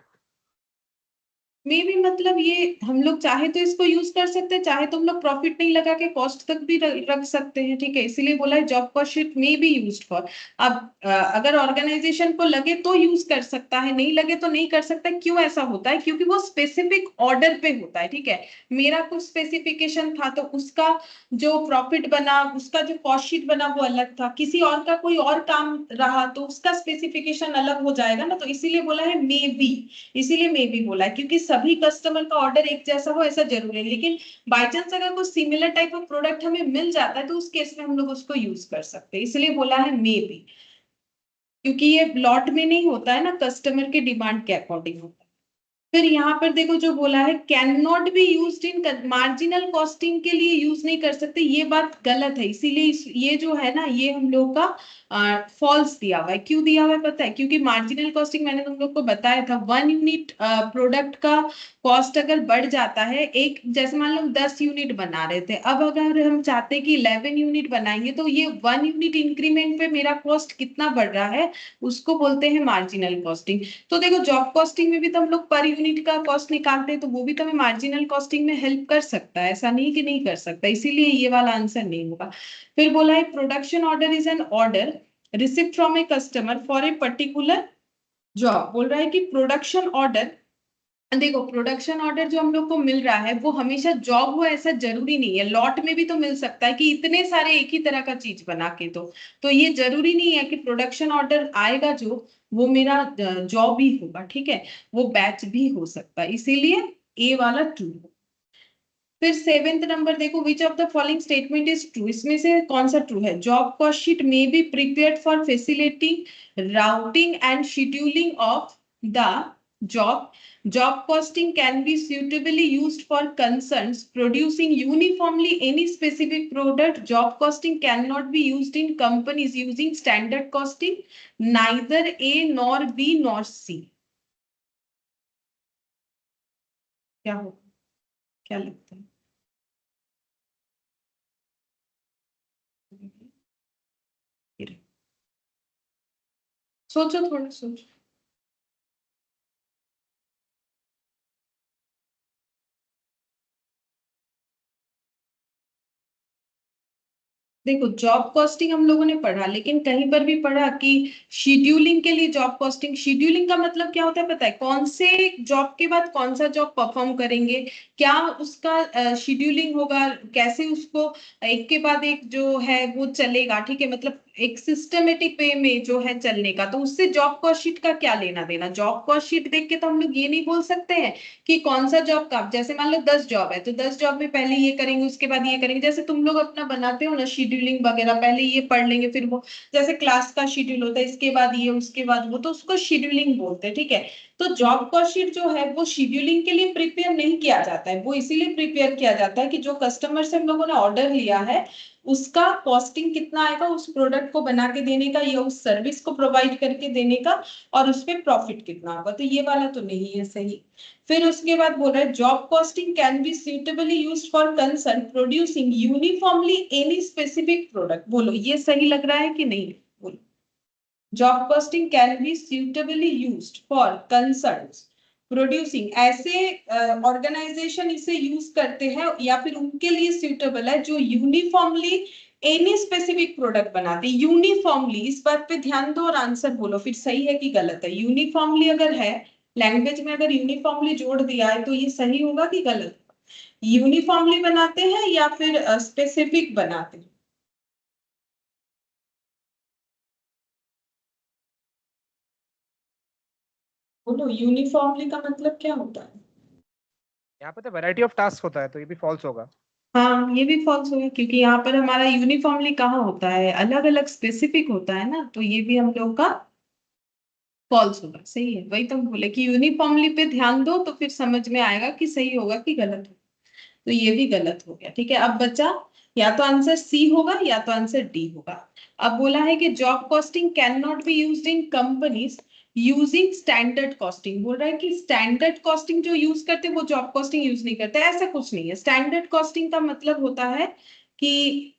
मे भी मतलब ये हम लोग चाहे तो इसको यूज कर सकते हैं, चाहे तो हम लोग प्रॉफिट नहीं लगा के कॉस्ट तक भी रख सकते हैं, ठीक है। इसीलिए बोला है job cost sheet may be used for. अब अगर ऑर्गेनाइजेशन को लगे तो यूज कर सकता है, नहीं लगे तो नहीं कर सकता। क्यों ऐसा होता है? क्योंकि वो स्पेसिफिक ऑर्डर पे होता है, ठीक है। मेरा कुछ स्पेसिफिकेशन था तो उसका जो प्रॉफिट बना, उसका जो कॉस्ट शीट बना वो अलग था, किसी और का कोई और काम रहा तो उसका स्पेसिफिकेशन अलग हो जाएगा ना। तो इसीलिए बोला है मे बी, इसीलिए मे बी बोला है, क्योंकि सभी कस्टमर का ऑर्डर एक जैसा हो ऐसा जरूरी है। लेकिन बाय चांस अगर कोई सिमिलर टाइप ऑफ प्रोडक्ट हमें मिल जाता है तो उस केस में हम लोग उसको यूज कर सकते हैं, इसलिए बोला है मे बी। क्योंकि ये लॉट में नहीं होता है ना, कस्टमर के डिमांड के अकॉर्डिंग होता है। फिर यहाँ पर देखो जो बोला है can not be used in, marginal costing के लिए यूज नहीं कर सकते, ये बात गलत है। इसीलिए ये जो है ना ये हम लोग का फॉल्स दिया हुआ है। क्यों दिया हुआ है पता है? क्योंकि मार्जिनल कॉस्टिंग मैंने तुम लोग को बताया था, 1 यूनिट प्रोडक्ट का कॉस्ट अगर बढ़ जाता है, एक जैसे मान लो 10 यूनिट बना रहे थे, अब अगर हम चाहते हैं कि 11 यूनिट बनाएंगे तो ये 1 यूनिट इंक्रीमेंट पे मेरा कॉस्ट कितना बढ़ रहा है, उसको बोलते हैं मार्जिनल कॉस्टिंग। तो देखो जॉब कॉस्टिंग में भी तो हम लोग पर यूनिट का कॉस्ट निकालते हैं, तो वो भी तो हमें मार्जिनल कॉस्टिंग में हेल्प कर सकता है, ऐसा नहीं कि नहीं कर सकता। इसीलिए ये वाला आंसर नहीं होगा। फिर बोला है production order is an order received from a customer for a particular job. बोल रहा है कि प्रोडक्शन ऑर्डर, देखो प्रोडक्शन ऑर्डर जो हम लोग को मिल रहा है वो हमेशा जॉब हो ऐसा जरूरी नहीं है, लॉट में भी तो मिल सकता है कि इतने सारे एक ही तरह का चीज बना के। तो ये जरूरी नहीं है कि प्रोडक्शन ऑर्डर आएगा जो वो मेरा जॉब ही होगा, ठीक है। वो बैच भी हो सकता है, इसीलिए ए वाला ट्रू। फिर सेवेंथ नंबर देखो, विच of the following statement is true, इसमें से कौन सा ट्रू है? Job cost sheet may be prepared for facilitating routing and scheduling of the job. Job costing can be suitably used for concerns producing uniformly any specific product. Job costing cannot be used in companies using standard costing, neither A nor B nor C. क्या होगा, क्या लगता है? सोचो, थोड़ा सोचो। देखो job costing हम लोगों ने पढ़ा, लेकिन कहीं पर भी पढ़ा कि शेड्यूलिंग के लिए जॉब कॉस्टिंग, शेड्यूलिंग का मतलब क्या होता है पता है? कौन से जॉब के बाद कौन सा जॉब परफॉर्म करेंगे, क्या उसका शेड्यूलिंग होगा, कैसे उसको एक के बाद एक जो है वो चलेगा, ठीक है। मतलब एक सिस्टमेटिक वे में जो है चलने का, तो उससे जॉब कॉस्ट शीट का क्या लेना देना? जॉब कॉस्ट शीट देख के तो हम लोग ये नहीं बोल सकते हैं कि कौन सा जॉब का, जैसे मान लो 10 जॉब है तो 10 जॉब में पहले ये करेंगे उसके बाद ये करेंगे, जैसे तुम लोग अपना बनाते हो ना शेड्यूलिंग वगैरह, पहले ये पढ़ लेंगे फिर वो, जैसे क्लास का शेड्यूल होता है इसके बाद ये उसके बाद वो, तो उसको शेड्यूलिंग बोलते हैं, ठीक है। तो जॉब कॉस्ट शीट जो है वो शेड्यूलिंग के लिए प्रिपेयर नहीं किया जाता है, वो इसीलिए प्रिपेयर किया जाता है कि जो कस्टमर से हम लोगों ने ऑर्डर लिया है उसका कॉस्टिंग कितना आएगा उस प्रोडक्ट को बना के देने का या उस सर्विस को प्रोवाइड करके देने का, और उस पर प्रॉफिट कितना होगा। तो ये वाला तो नहीं है सही। फिर उसके बाद बोल रहा है job costing can be suitably used for concern producing uniformly any specific product. बोलो ये सही लग रहा है कि नहीं? बोलो। Job costing can be suitably used for concerns producing, ऐसे ऑर्गेनाइजेशन इसे यूज करते हैं या फिर उनके लिए सुटेबल है जो यूनिफॉर्मली एनी स्पेसिफिक प्रोडक्ट बनाते हैं। यूनिफॉर्मली, इस बात पे ध्यान दो और आंसर बोलो फिर सही है कि गलत है। यूनिफॉर्मली अगर है, लैंग्वेज में अगर यूनिफॉर्मली जोड़ दिया है तो ये सही होगा कि गलत? यूनिफॉर्मली बनाते हैं या फिर स्पेसिफिक बनाते हैं? बोलो यूनिफॉर्मली का मतलब क्या होता है? यहाँ पे तो वैरायटी ऑफ टास्क होता है, तो ये भी फॉल्स होगा। हाँ ये भी फॉल्स होगा, क्योंकि यहाँ पर हमारा यूनिफॉर्मली कहाँ होता है, अलग अलग स्पेसिफिक होता है ना, तो ये भी हम लोग का फॉल्स होगा। सही है, वही तो हम बोले कि यूनिफॉर्मली पे ध्यान दो तो फिर समझ में आएगा कि सही होगा कि गलत होगा। तो ये भी गलत हो गया, ठीक है। अब बचा या तो आंसर सी होगा या तो आंसर डी होगा। अब बोला है कि job costing can not be used in companies using standard costing. बोल रहा है कि स्टैंडर्ड कॉस्टिंग जो यूज करते हैं वो जॉब कॉस्टिंग यूज नहीं करते, ऐसा कुछ नहीं है। स्टैंडर्ड कॉस्टिंग का मतलब होता है कि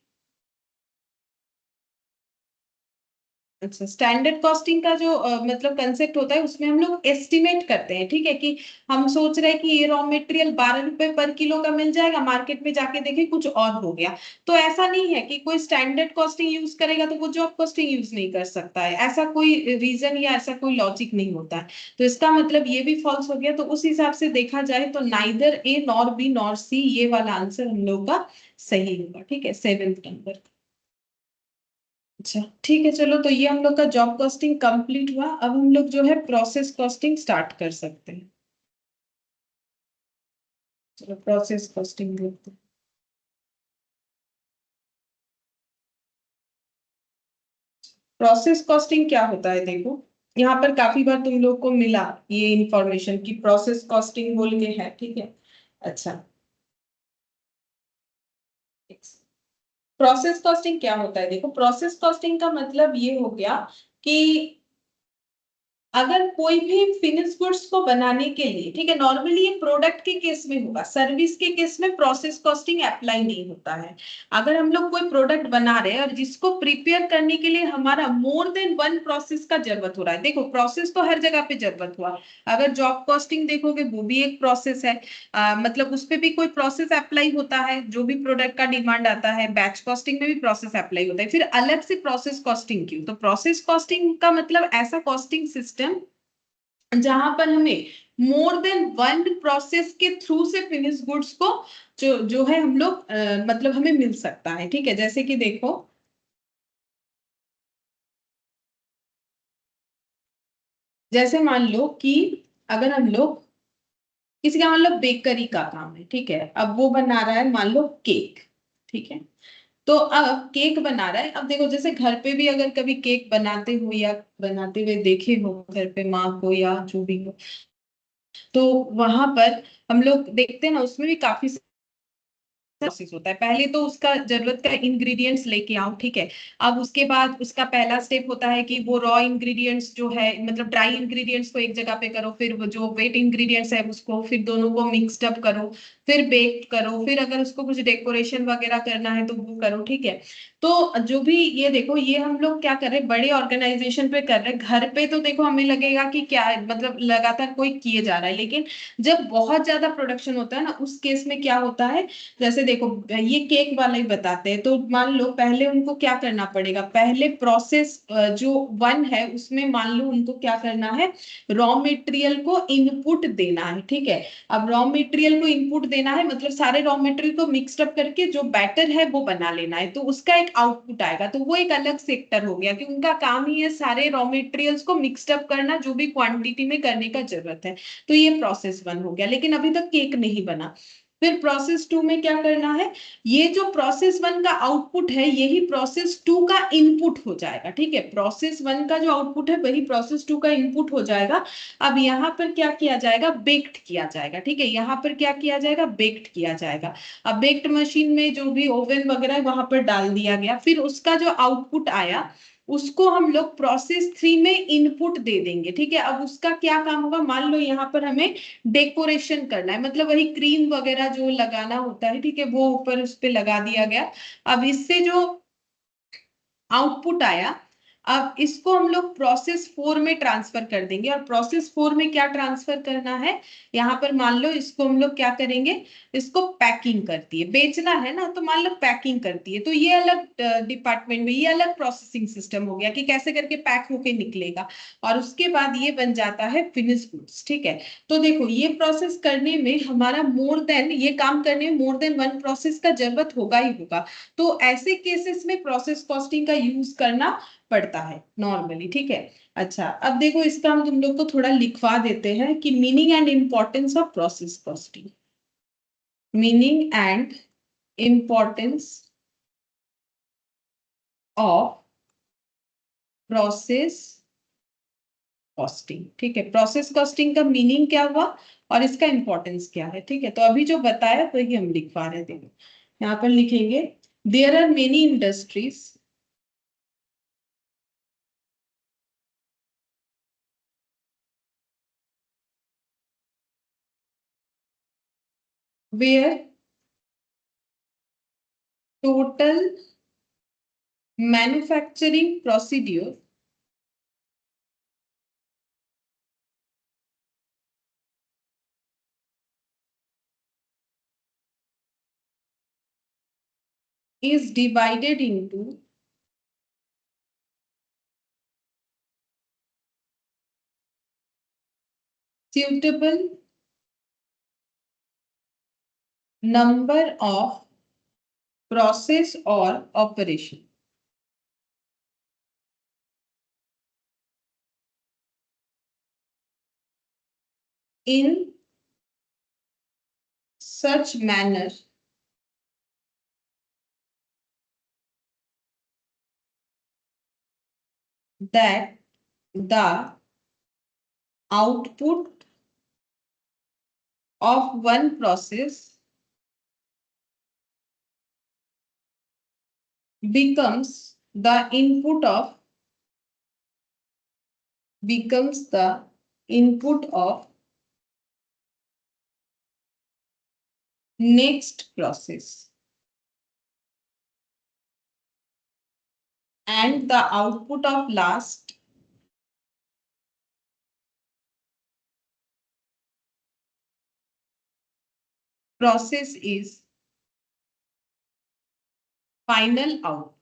अच्छा, स्टैंडर्ड कॉस्टिंग का जो मतलब कंसेप्ट होता है उसमें हम लोग एस्टिमेट करते हैं, ठीक है, कि हम सोच रहे हैं कि ये रॉ मटेरियल 12 रुपए पर किलो का मिल जाएगा, मार्केट में जाके देखें कुछ और हो गया। तो ऐसा नहीं है कि कोई स्टैंडर्ड कॉस्टिंग यूज करेगा तो वो जॉब कॉस्टिंग यूज नहीं कर सकता है, ऐसा कोई रीजन या ऐसा कोई लॉजिक नहीं होता है। तो इसका मतलब ये भी फॉल्स हो गया। तो उस हिसाब से देखा जाए तो neither A nor B nor C, ये वाला आंसर हम लोग का सही होगा, ठीक है, 7th नंबर। अच्छा ठीक है, चलो तो ये हम लोग का जॉब कॉस्टिंग कंप्लीट हुआ। अब हम लोग जो है प्रोसेस कॉस्टिंग स्टार्ट कर सकते हैं। चलो प्रोसेस कॉस्टिंग देखते हैं। प्रोसेस कॉस्टिंग क्या होता है, देखो यहाँ पर काफी बार तुम लोग को मिला ये इंफॉर्मेशन कि प्रोसेस कॉस्टिंग बोल के है, ठीक है। अच्छा, प्रोसेस कॉस्टिंग क्या होता है, देखो प्रोसेस कॉस्टिंग का मतलब ये हो गया कि अगर कोई भी फिनिश गुड्स को बनाने के लिए, ठीक है, नॉर्मली ये प्रोडक्ट के केस में होगा, सर्विस के केस में प्रोसेस कॉस्टिंग अप्लाई नहीं होता है। अगर हम लोग कोई प्रोडक्ट बना रहे हैं और जिसको प्रिपेयर करने के लिए हमारा मोर देन वन प्रोसेस का जरूरत हो रहा है, देखो प्रोसेस तो हर जगह पे जरूरत हुआ। अगर जॉब कॉस्टिंग देखोगे वो भी एक प्रोसेस है, मतलब उस पे भी कोई प्रोसेस अप्लाई होता है, जो भी प्रोडक्ट का डिमांड आता है। बैच कॉस्टिंग में भी प्रोसेस अप्लाई होता है, फिर अलग से प्रोसेस कॉस्टिंग क्यों? तो प्रोसेस कॉस्टिंग का मतलब ऐसा कॉस्टिंग सिस्टम जहां पर हमें मोर देन वन प्रोसेस के थ्रू से फिनिश गुड्स को जो जो है हम लोग मतलब हमें मिल सकता है, ठीक है। जैसे कि देखो, जैसे मान लो कि अगर हम लोग किसी का मान लो बेकरी का काम है, ठीक है, अब वो बना रहा है मान लो केक, ठीक है। तो अब केक बना रहा है, अब देखो जैसे घर पे भी अगर कभी केक बनाते हो या बनाते हुए देखे हो घर पे माँ को या जो भी हो, तो वहां पर हम लोग देखते हैं ना, उसमें भी काफी प्रोसेस होता है। पहले तो उसका जरूरत का इंग्रेडिएंट्स लेके आओ, ठीक है। अब उसके बाद उसका पहला स्टेप होता है कि वो रॉ इंग्रेडिएंट्स जो है, मतलब ड्राई इंग्रेडिएंट्स को एक जगह पे करो, फिर वो जो वेट इंग्रेडिएंट्स है उसको, फिर दोनों को मिक्सड अप करो, फिर बेक करो, फिर अगर उसको कुछ डेकोरेशन वगैरह करना है तो वो करो, ठीक है। तो जो भी ये देखो, ये हम लोग क्या कर रहे हैं, बड़े ऑर्गेनाइजेशन पे कर रहे हैं। घर पे तो देखो हमें लगेगा कि क्या मतलब लगातार कोई किए जा रहा है, लेकिन जब बहुत ज्यादा प्रोडक्शन होता है ना, उस केस में क्या होता है, जैसे देखो ये केक वाला ही बताते हैं, तो मान लो पहले उनको क्या करना पड़ेगा, पहले प्रोसेस जो वन है उसमें मान लो उनको क्या करना है, रॉ मटेरियल को इनपुट देना है, ठीक है। अब रॉ मटेरियल को इनपुट देना है मतलब सारे रॉ मटेरियल को मिक्सड अप करके जो बैटर है वो बना लेना है, तो उसका एक आउटपुट आएगा। तो वो एक अलग सेक्टर हो गया कि उनका काम ही है सारे रॉ मटेरियल्स को मिक्सड अप करना, जो भी क्वांटिटी में करने का जरूरत है। तो ये प्रोसेस वन हो गया, लेकिन अभी तक केक नहीं बना। फिर प्रोसेस टू में क्या करना है, ये जो प्रोसेस वन का आउटपुट है यही प्रोसेस टू का इनपुट हो जाएगा, ठीक है। प्रोसेस वन का जो आउटपुट है वही प्रोसेस टू का इनपुट हो जाएगा। अब यहाँ पर क्या किया जाएगा, बेक्ड किया जाएगा, ठीक है। यहाँ पर क्या किया जाएगा, बेक्ड किया जाएगा। अब बेक्ड मशीन में जो भी ओवन वगैरह है वहां पर डाल दिया गया, फिर उसका जो आउटपुट आया उसको हम लोग प्रोसेस थ्री में इनपुट दे देंगे, ठीक है। अब उसका क्या काम होगा, मान लो यहाँ पर हमें डेकोरेशन करना है, मतलब वही क्रीम वगैरह जो लगाना होता है, ठीक है, वो ऊपर उस पे लगा दिया गया। अब इससे जो आउटपुट आया, अब इसको हम लोग प्रोसेस फोर में ट्रांसफर कर देंगे। और प्रोसेस फोर में क्या ट्रांसफर करना है, यहाँ पर मान लो इसको हम लोग क्या करेंगे, इसको पैकिंग करती है, बेचना है ना, तो मान लो पैकिंग करती है, तो ये अलग डिपार्टमेंट में ये अलग प्रोसेसिंग सिस्टम हो गया कि कैसे करके पैक होके निकलेगा। और उसके बाद ये बन जाता है फिनिश गुड्स, ठीक है। तो देखो ये प्रोसेस करने में हमारा मोर देन, ये काम करने में मोर देन वन प्रोसेस का जरूरत होगा ही होगा। तो ऐसे केसेस में प्रोसेस कॉस्टिंग का यूज करना पड़ता है नॉर्मली, ठीक है। अच्छा अब देखो इसका हम तुम लोग को थोड़ा लिखवा देते हैं कि meaning and importance of process costing. Meaning and importance of process costing, ठीक है। प्रोसेस कॉस्टिंग का मीनिंग क्या हुआ और इसका इंपॉर्टेंस क्या है, ठीक है। तो अभी जो बताया वही हम लिखवा रहे थे, यहाँ पर लिखेंगे there are many industries where total manufacturing procedure is divided into suitable number of process or operation. In such manner that the output of one process becomes the input of next process, and the output of last process is final output.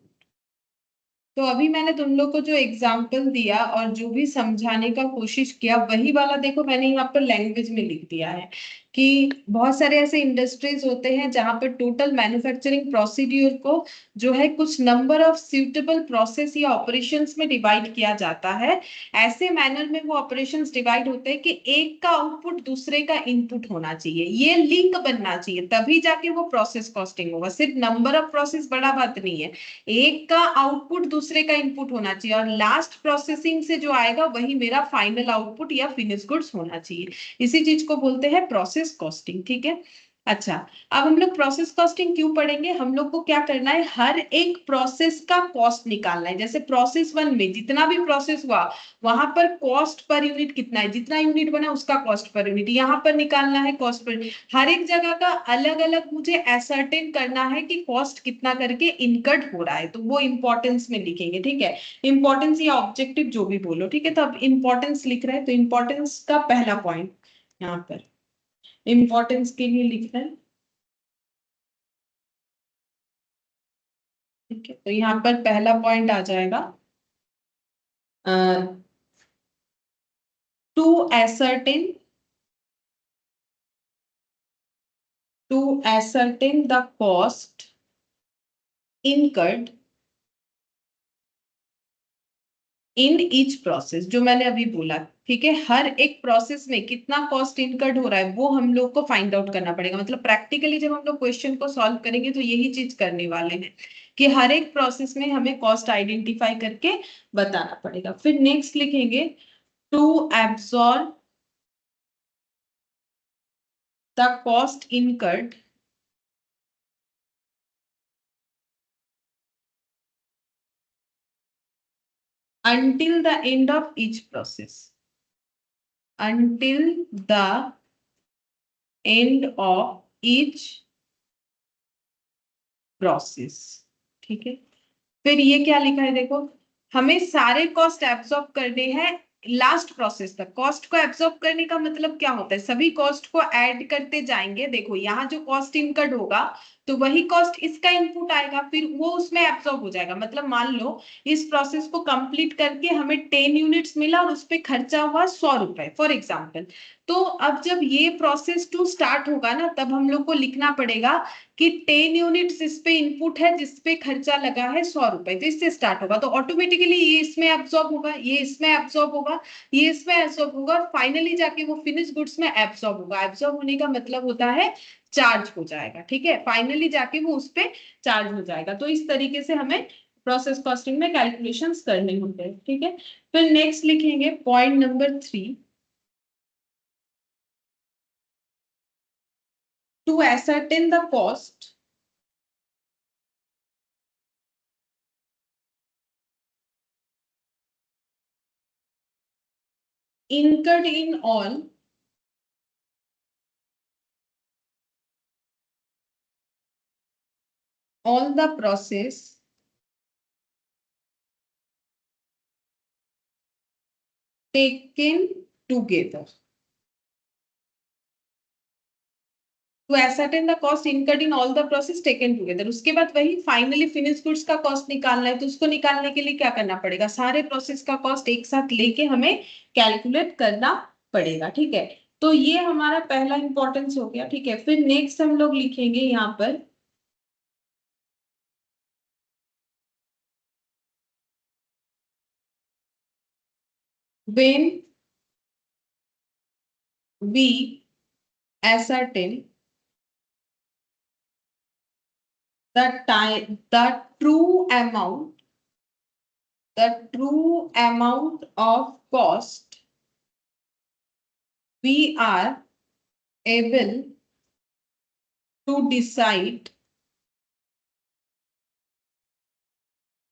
तो अभी मैंने तुम लोग को जो example दिया और जो भी समझाने का कोशिश किया वही वाला देखो मैंने यहाँ पर लैंग्वेज में लिख दिया है कि बहुत सारे ऐसे इंडस्ट्रीज होते हैं जहां पर टोटल मैन्युफैक्चरिंग प्रोसीड्यूर को जो है कुछ नंबर ऑफ सूटेबल प्रोसेस या ऑपरेशंस में डिवाइड किया जाता है। ऐसे मैनर में वो ऑपरेशंस डिवाइड होते हैं कि एक का आउटपुट दूसरे का इनपुट होना चाहिए, ये लिंक बनना चाहिए, तभी जाके वो प्रोसेस कॉस्टिंग होगा। सिर्फ नंबर ऑफ प्रोसेस बड़ा बात नहीं है, एक का आउटपुट दूसरे का इनपुट होना चाहिए और लास्ट प्रोसेसिंग से जो आएगा वही मेरा फाइनल आउटपुट या फिनिश गुड्स होना चाहिए। इसी चीज को बोलते हैं प्रोसेस कॉस्टिंग। ठीक है, अच्छा अब हम लोग प्रोसेस कॉस्टिंग क्यों पढ़ेंगे? हम लोग को क्या करना है, हर एक प्रोसेस का कॉस्ट निकालना है। जैसे प्रोसेस वन में जितना भी प्रोसेस हुआ वहां पर कॉस्ट पर यूनिट कितना है, जितना यूनिट बना उसका कॉस्ट पर यूनिट यहाँ पर निकालना है, कॉस्ट पर हर एक जगह का अलग अलग मुझे एसर्टेन करना है कि कॉस्ट कितना करके इनकट हो रहा है, तो वो इंपॉर्टेंस में लिखेंगे। ठीक है, इंपॉर्टेंस या ऑब्जेक्टिव जो भी बोलो। ठीक है, तो अब इंपॉर्टेंस लिख रहे हैं तो इंपॉर्टेंस का पहला पॉइंट यहाँ पर इंपॉर्टेंस के लिए लिख रहे हैं। ठीक है, तो यहाँ पर पहला पॉइंट आ जाएगा to ascertain the cost incurred in each process, जो मैंने अभी बोला। ठीक है, हर एक प्रोसेस में कितना कॉस्ट इनकर्ड हो रहा है वो हम लोग को फाइंड आउट करना पड़ेगा। मतलब प्रैक्टिकली जब हम लोग क्वेश्चन को सॉल्व करेंगे तो यही चीज करने वाले हैं कि हर एक प्रोसेस में हमें कॉस्ट आइडेंटिफाई करके बताना पड़ेगा। फिर नेक्स्ट लिखेंगे to absorb the cost incurred until the end of each process, until the end of each process। ठीक है, फिर ये क्या लिखा है देखो, हमें सारे कॉस्ट एब्सॉर्ब करने हैं लास्ट प्रोसेस तक। कॉस्ट को एब्सॉर्ब करने का मतलब क्या होता है, सभी कॉस्ट को ऐड करते जाएंगे। देखो यहाँ जो कॉस्ट इनकर्ड होगा तो वही कॉस्ट इसका इनपुट आएगा, फिर वो उसमें एब्सॉर्ब हो जाएगा। मतलब मान लो इस प्रोसेस को कंप्लीट करके हमें 10 यूनिट्स मिला और उस पर खर्चा हुआ 100 रुपए फॉर एग्जाम्पल। तो अब जब ये प्रोसेस 2 स्टार्ट होगा ना तब हम लोग को लिखना पड़ेगा कि 10 यूनिट्स इस पे इनपुट है जिसपे खर्चा लगा है 100 रुपए, तो इससे स्टार्ट होगा। तो ऑटोमेटिकली ये इसमें एब्सॉर्ब होगा, ये इसमें एब्सॉर्ब होगा, ये इसमें एब्सॉर्ब होगा और फाइनली जाके वो फिनिश गुड्स में एब्सॉर्ब होगा। एब्सॉर्ब होने का मतलब होता है चार्ज हो जाएगा। ठीक है, फाइनली जाके वो उस पे चार्ज हो जाएगा। तो इस तरीके से हमें प्रोसेस कॉस्टिंग में कैलकुलेशंस करने होते हैं। ठीक है, फिर नेक्स्ट लिखेंगे point number 3 to ascertain the cost incurred in all the process taken together। to ascertain the cost incurred in all the process taken together। उसके बाद वही फाइनली फिनिश गुड्स का कॉस्ट निकालना है, तो उसको निकालने के लिए क्या करना पड़ेगा, सारे प्रोसेस का कॉस्ट एक साथ लेके हमें कैलकुलेट करना पड़ेगा। ठीक है, तो ये हमारा पहला इंपॉर्टेंस हो गया। ठीक है, फिर नेक्स्ट हम लोग लिखेंगे यहाँ पर when we ascertain the true amount of cost, we are able to decide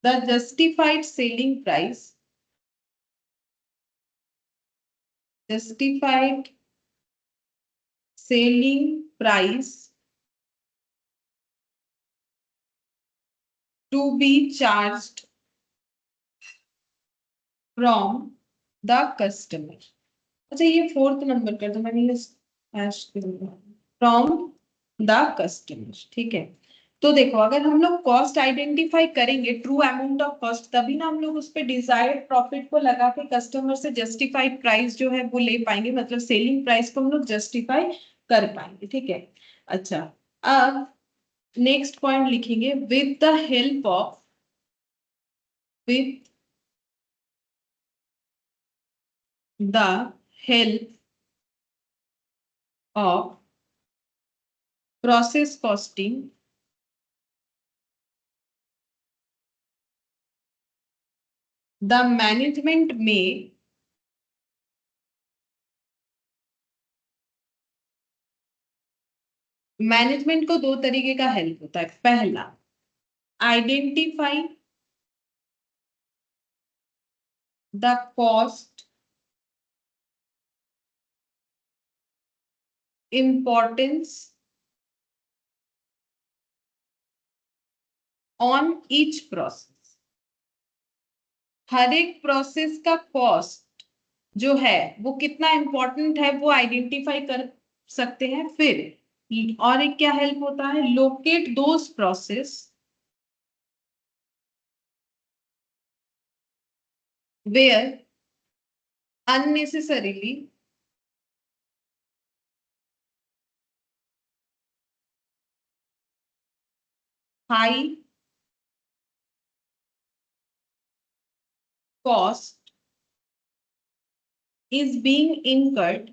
the justified selling price, to be charged from the customer। अच्छा ये फोर्थ नंबर कर दो, मैंने ये फ्रॉम द कस्टमर। ठीक है, तो देखो अगर हम लोग कॉस्ट आइडेंटिफाई करेंगे, ट्रू अमाउंट ऑफ कॉस्ट, तभी ना हम लोग उस पे डिजायर्ड प्रॉफिट को लगा के कस्टमर से जस्टिफाइड प्राइस जो है वो ले पाएंगे, मतलब सेलिंग प्राइस को हम लोग जस्टिफाई कर पाएंगे। ठीक है, अच्छा अब नेक्स्ट पॉइंट लिखेंगे with the help of process costing, the management may management को दो तरीके का हेल्प होता है। पहला, identify the cost importance on each process. हर एक प्रोसेस का कॉस्ट जो है वो कितना इंपॉर्टेंट है वो आइडेंटिफाई कर सकते हैं। फिर और एक क्या हेल्प होता है, locate those process where unnecessarily high cost is being incurred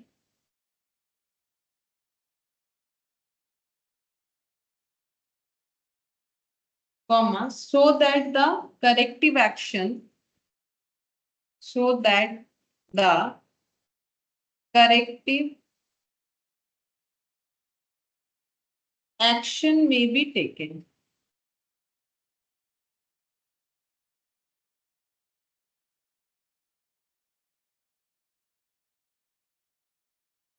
so that the corrective action may be taken।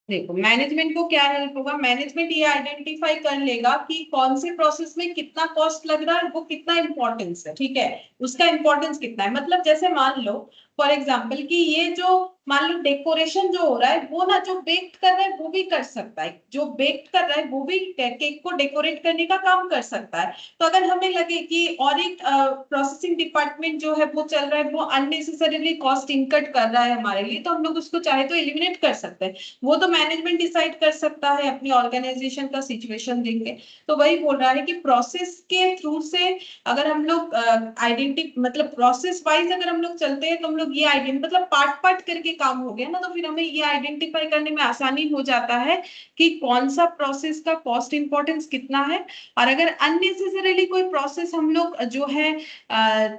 देखो मैनेजमेंट को क्या हेल्प होगा, मैनेजमेंट ये आइडेंटिफाई कर लेगा कि कौन से प्रोसेस में कितना कॉस्ट लग रहा है, वो कितना इंपॉर्टेंस है। ठीक है, उसका इंपॉर्टेंस कितना है, मतलब जैसे मान लो फॉर एग्जांपल कि ये जो मान लो डेकोरेशन जो हो रहा है वो ना जो बेक्ड कर रहा है वो भी कर सकता है, जो बेक्ड कर रहा है वो भी केक को डेकोरेट करने का काम कर सकता है। तो अगर हमें लगे कि और एक प्रोसेसिंग डिपार्टमेंट जो है वो चल रहा है, वो अननेसेसरीली कॉस्ट इनकट कर रहा है हमारे लिए, तो हम लोग उसको चाहे तो एलिमिनेट कर सकते हैं। वो तो मैनेजमेंट डिसाइड कर सकता है अपनी ऑर्गेनाइजेशन का सिचुएशन देख के। तो वही बोल रहा है कि प्रोसेस के थ्रू से अगर हम लोग मतलब प्रोसेस वाइज अगर हम लोग चलते हैं तो हम लोग ये मतलब पार्ट करके काम हो गया ना, तो फिर हमें ये आइडेंटिफाई करने में आसानी हो जाता है कि कौन सा प्रोसेस का कॉस्ट इंपॉर्टेंस कितना है। और अगर अननेसेसरीली कोई प्रोसेस हम लोग जो है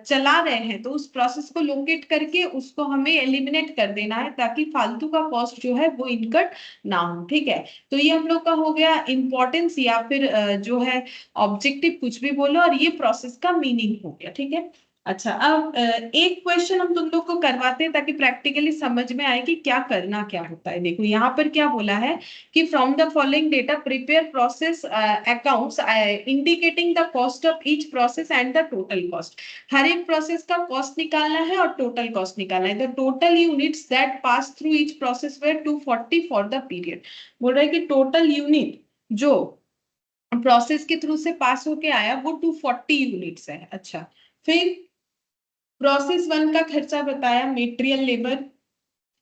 चला रहे हैं तो उस प्रोसेस को लोकेट करके उसको हमें एलिमिनेट कर देना है ताकि फालतू का कॉस्ट जो है वो इनकट ना हो। ठीक है, तो ये हम लोग का हो गया इंपॉर्टेंस या फिर जो है ऑब्जेक्टिव, कुछ भी बोलो, और ये प्रोसेस का मीनिंग हो गया। ठीक है, अच्छा अब एक क्वेश्चन हम तुम लोग को करवाते हैं ताकि प्रैक्टिकली समझ में आए कि क्या करना क्या होता है। देखो यहाँ पर क्या बोला है कि from the following data prepare process accounts indicating the cost of each process and the total cost. हर एक प्रोसेस का कॉस्ट निकालना है और टोटल कॉस्ट निकालना है। The total units that pass through each process where 240 for the period. बोल रहा है कि टोटल यूनिट जो प्रोसेस के थ्रू से पास होके आया वो 240 यूनिट्स है। अच्छा, फिर प्रोसेस 1 का खर्चा बताया material labour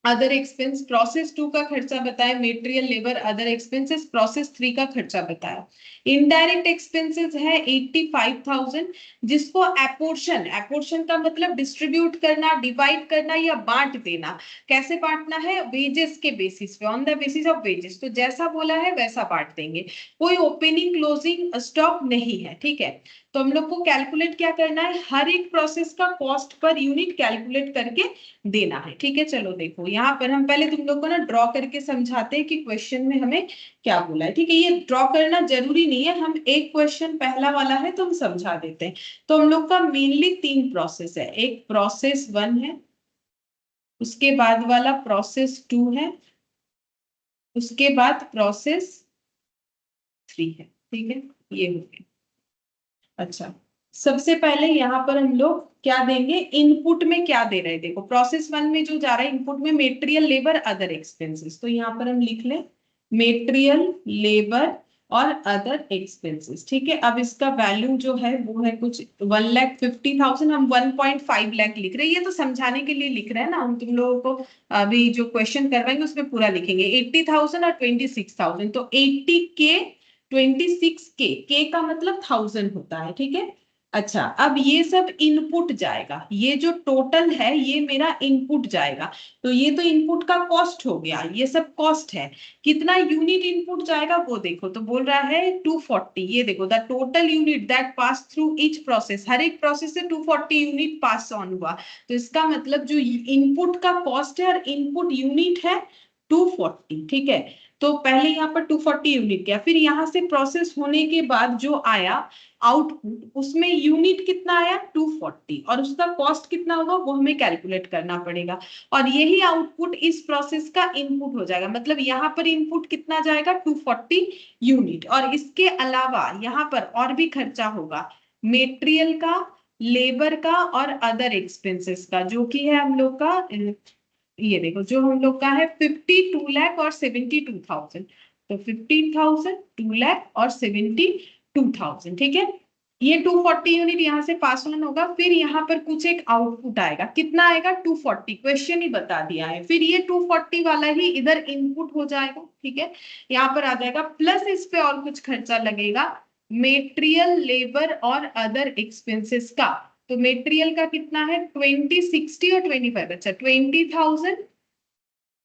other expense, process 2 का खर्चा बताया material labour other expenses, process 3 का खर्चा बताया। इनडायरेक्ट एक्सपेंसेस है 85,000, जिसको एपोर्शन, एपोर्शन का मतलब डिस्ट्रीब्यूट करना, डिवाइड करना या बांट देना। कैसे बांटना है? वेजेस के बेसिस पे, on the basis of wages. तो जैसा बोला है वैसा बांट देंगे, कोई ओपनिंग क्लोजिंग स्टॉक नहीं है, ठीक है। तो हम लोग को कैलकुलेट क्या करना है, हर एक प्रोसेस का कॉस्ट पर यूनिट कैलकुलेट करके देना है, ठीक है। चलो देखो यहाँ पर हम पहले तुम लोग को ना ड्रॉ करके समझाते हैं कि क्वेश्चन में हमें क्या बोला है, ठीक है। ये ड्रॉ करना जरूरी नहीं है, हम एक क्वेश्चन पहला वाला है तो हम समझा देते हैं। तो हम लोग का मेनली 3 प्रोसेस है, एक प्रोसेस 1 है, उसके बाद वाला प्रोसेस 2 है, उसके बाद प्रोसेस 3 है, ठीक है। ये हो गया। अच्छा, सबसे पहले यहाँ पर हम लोग क्या देंगे, इनपुट में क्या दे रहे हैं। देखो प्रोसेस 1 में जो जा रहा है इनपुट में मेटेरियल लेबर अदर एक्सपेंसेस, तो यहाँ पर हम लिख लें मेटेरियल लेबर और अदर एक्सपेंसेस, ठीक है। अब इसका वैल्यू जो है वो है कुछ 1,50,000, हम 1.5 लाख लिख रहे हैं, ये तो समझाने के लिए लिख रहे हैं ना हम, तुम लोगों को अभी जो क्वेश्चन करवाएंगे उसमें पूरा लिखेंगे। 80,000 और 26,000, तो 80K 26K का मतलब 1000 होता है, ठीक है। अच्छा, अब ये सब इनपुट जाएगा, ये जो टोटल है ये मेरा इनपुट जाएगा, तो ये तो इनपुट का कॉस्ट हो गया, ये सब कॉस्ट है। कितना यूनिट इनपुट जाएगा वो देखो, तो बोल रहा है 240। ये देखो the total unit that pass through each process, हर एक प्रोसेस से 240 यूनिट पास ऑन हुआ, तो इसका मतलब जो इनपुट का कॉस्ट है और इनपुट यूनिट है 240, ठीक है। तो पहले यहाँ पर 240 यूनिट गया, फिर यहाँ से प्रोसेस होने के बाद जो आया आउटपुट, उसमें यूनिट कितना आया 240, और उसका कॉस्ट कितना होगा वो हमें कैलकुलेट करना पड़ेगा, और यही आउटपुट इस प्रोसेस का इनपुट हो जाएगा। मतलब यहाँ पर इनपुट कितना जाएगा 240 यूनिट, और इसके अलावा यहाँ पर और भी खर्चा होगा मेटेरियल का, लेबर का और अदर एक्सपेंसेस का, जो कि है हम लोग का, ये देखो जो हम लोग का है 52 लाख और 72,000, तो 15,000, 2 लाख और 72,000, ठीक है। ये 240 यूनिट यहाँ से पास ऑन होगा, फिर यहाँ पर कुछ एक आउटपुट आएगा, कितना आएगा 240, क्वेश्चन ही बता दिया है। फिर ये 240 वाला ही इधर इनपुट हो जाएगा, ठीक है, यहाँ पर आ जाएगा, प्लस इस पे और कुछ खर्चा लगेगा मेटेरियल लेबर और अदर एक्सपेंसेस का। तो मेटेरियल का कितना है 20, 60 और 25, अच्छा 20,000,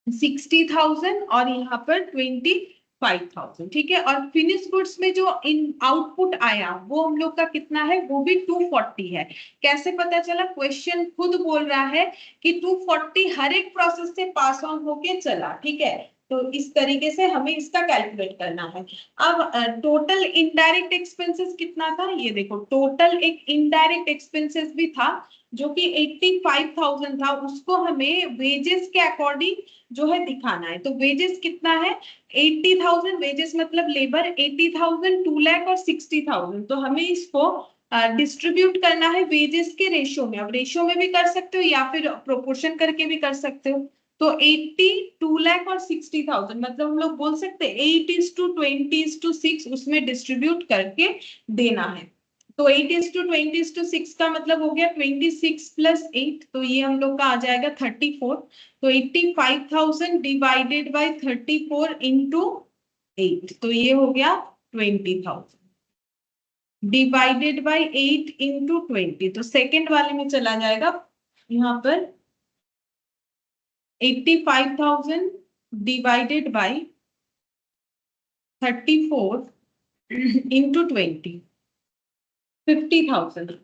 60,000 और यहाँ पर 25,000, ठीक है। और फिनिश गुड्स में जो इन आउटपुट आया वो हम लोग का कितना है, वो भी 240 है। कैसे पता चला, क्वेश्चन खुद बोल रहा है कि 240 हर एक प्रोसेस से पास ऑन होके चला, ठीक है। तो इस तरीके से हमें इसका कैलकुलेट करना है। अब टोटल इनडायरेक्ट एक्सपेंसेस कितना था, ये देखो टोटल एक इनडायरेक्ट एक्सपेंसेस भी था जो कि 85,000 था, उसको हमें वेजेस के अकॉर्डिंग जो है दिखाना है। तो वेजेस कितना है 80,000, वेजेस मतलब लेबर 80,000, 2 लाख और 60,000, तो हमें इसको डिस्ट्रीब्यूट करना है वेजेस के रेशियो में। अब रेशियो में भी कर सकते हो या फिर प्रोपोर्शन करके भी कर सकते हो। तो 80, 2 लाख और 60,000, मतलब हम लोग बोल सकते हैं 8:20:6 उसमें डिस्ट्रीब्यूट करके देना है। तो 8:20:6 का मतलब हो गया 26 + 8, तो ये हम लोग का आ जाएगा 34। तो 85,000 डिवाइडेड बाय 34 इंटू 8, तो ये हो गया 20,000 डिवाइडेड बाय 8 इंटू 20, तो सेकेंड वाले में चला जाएगा यहाँ पर 85,000 डिवाइडेड बाय 34 इंटू 20, 50,000,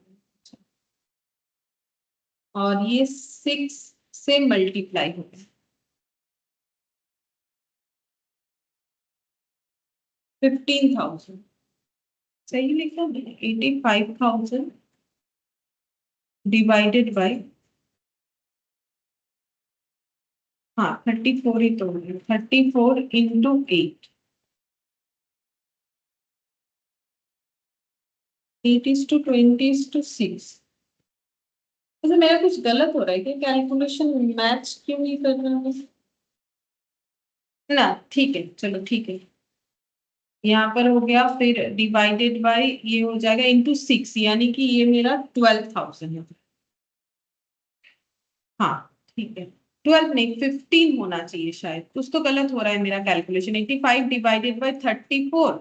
और ये 6 से मल्टीप्लाई हो गया 15,000, सही लिखा मैंने, 85,000 डिवाइडेड बाय, हाँ 34 ही तो 34 इंटू 8, 8:20:6। वैसे मेरा कुछ गलत हो रहा है क्या, कैलकुलेशन मैच क्यों नहीं कर रहा है ना, ठीक है चलो ठीक है। यहाँ पर हो गया, फिर डिवाइडेड बाय ये हो जाएगा इंटू 6, यानी कि ये मेरा 12,000 है। हाँ ठीक है, 12 नहीं 15 होना चाहिए शायद, कुछ तो गलत हो रहा है मेरा कैलकुलेशन। 85 डिवाइडेड बाय 34